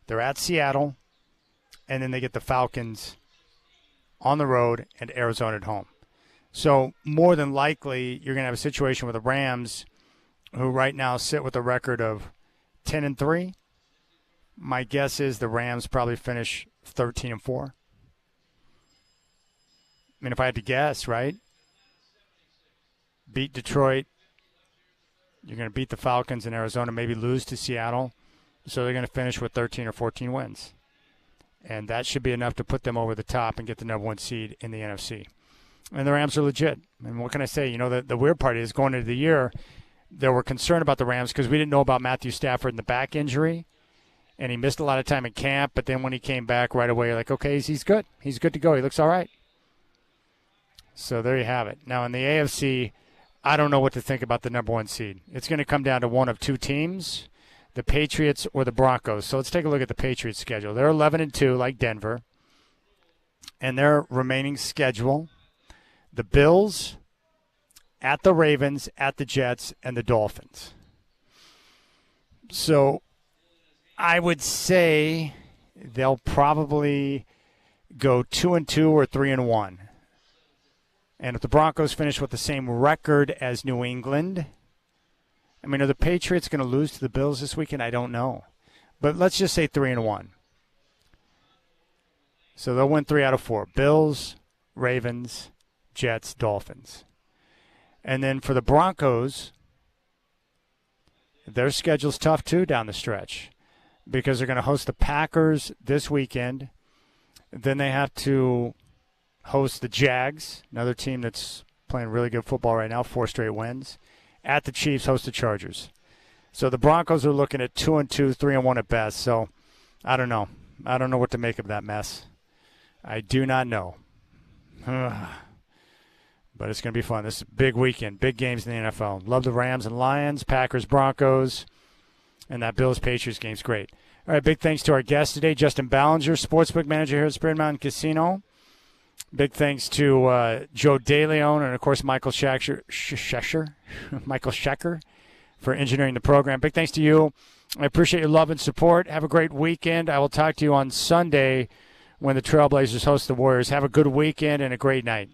C: They're at Seattle, and then they get the Falcons on the road and Arizona at home. So more than likely, you're going to have a situation with the Rams, who right now sit with a record of 10-3. My guess is the Rams probably finish 13-4. I mean, if I had to guess, right? Beat Detroit. You're going to beat the Falcons in Arizona, maybe lose to Seattle. So they're going to finish with 13 or 14 wins. And that should be enough to put them over the top and get the number one seed in the NFC. And the Rams are legit. And what can I say? You know, the weird part is going into the year, they were concerned about the Rams because we didn't know about Matthew Stafford and the back injury. And he missed a lot of time in camp. But then when he came back right away, you're like, okay, he's good. He's good to go. He looks all right. So there you have it. Now in the AFC, I don't know what to think about the number one seed. It's going to come down to one of two teams, the Patriots or the Broncos. So let's take a look at the Patriots' schedule. They're 11-2 like Denver. And their remaining schedule, the Bills, at the Ravens, at the Jets, and the Dolphins. So I would say they'll probably go 2-2 or 3-1. And if the Broncos finish with the same record as New England, I mean, are the Patriots going to lose to the Bills this weekend? I don't know. But let's just say 3-1. So they'll win 3 out of 4. Bills, Ravens, Jets, Dolphins. And then for the Broncos, their schedule's tough too down the stretch because they're going to host the Packers this weekend. Then they have to host the Jags, another team that's playing really good football right now, 4 straight wins. At the Chiefs, host the Chargers. So the Broncos are looking at 2-2, 3-1 at best. So I don't know. I don't know what to make of that mess. I do not know. But it's going to be fun. This is a big weekend, big games in the NFL. Love the Rams and Lions, Packers, Broncos, and that Bills-Patriots game's great. All right, big thanks to our guest today, Justin Ballinger, sportsbook manager here at Spirit Mountain Casino. Big thanks to Joe DeLeon and, of course, Michael Schechter for engineering the program. Big thanks to you. I appreciate your love and support. Have a great weekend. I will talk to you on Sunday when the Trailblazers host the Warriors. Have a good weekend and a great night.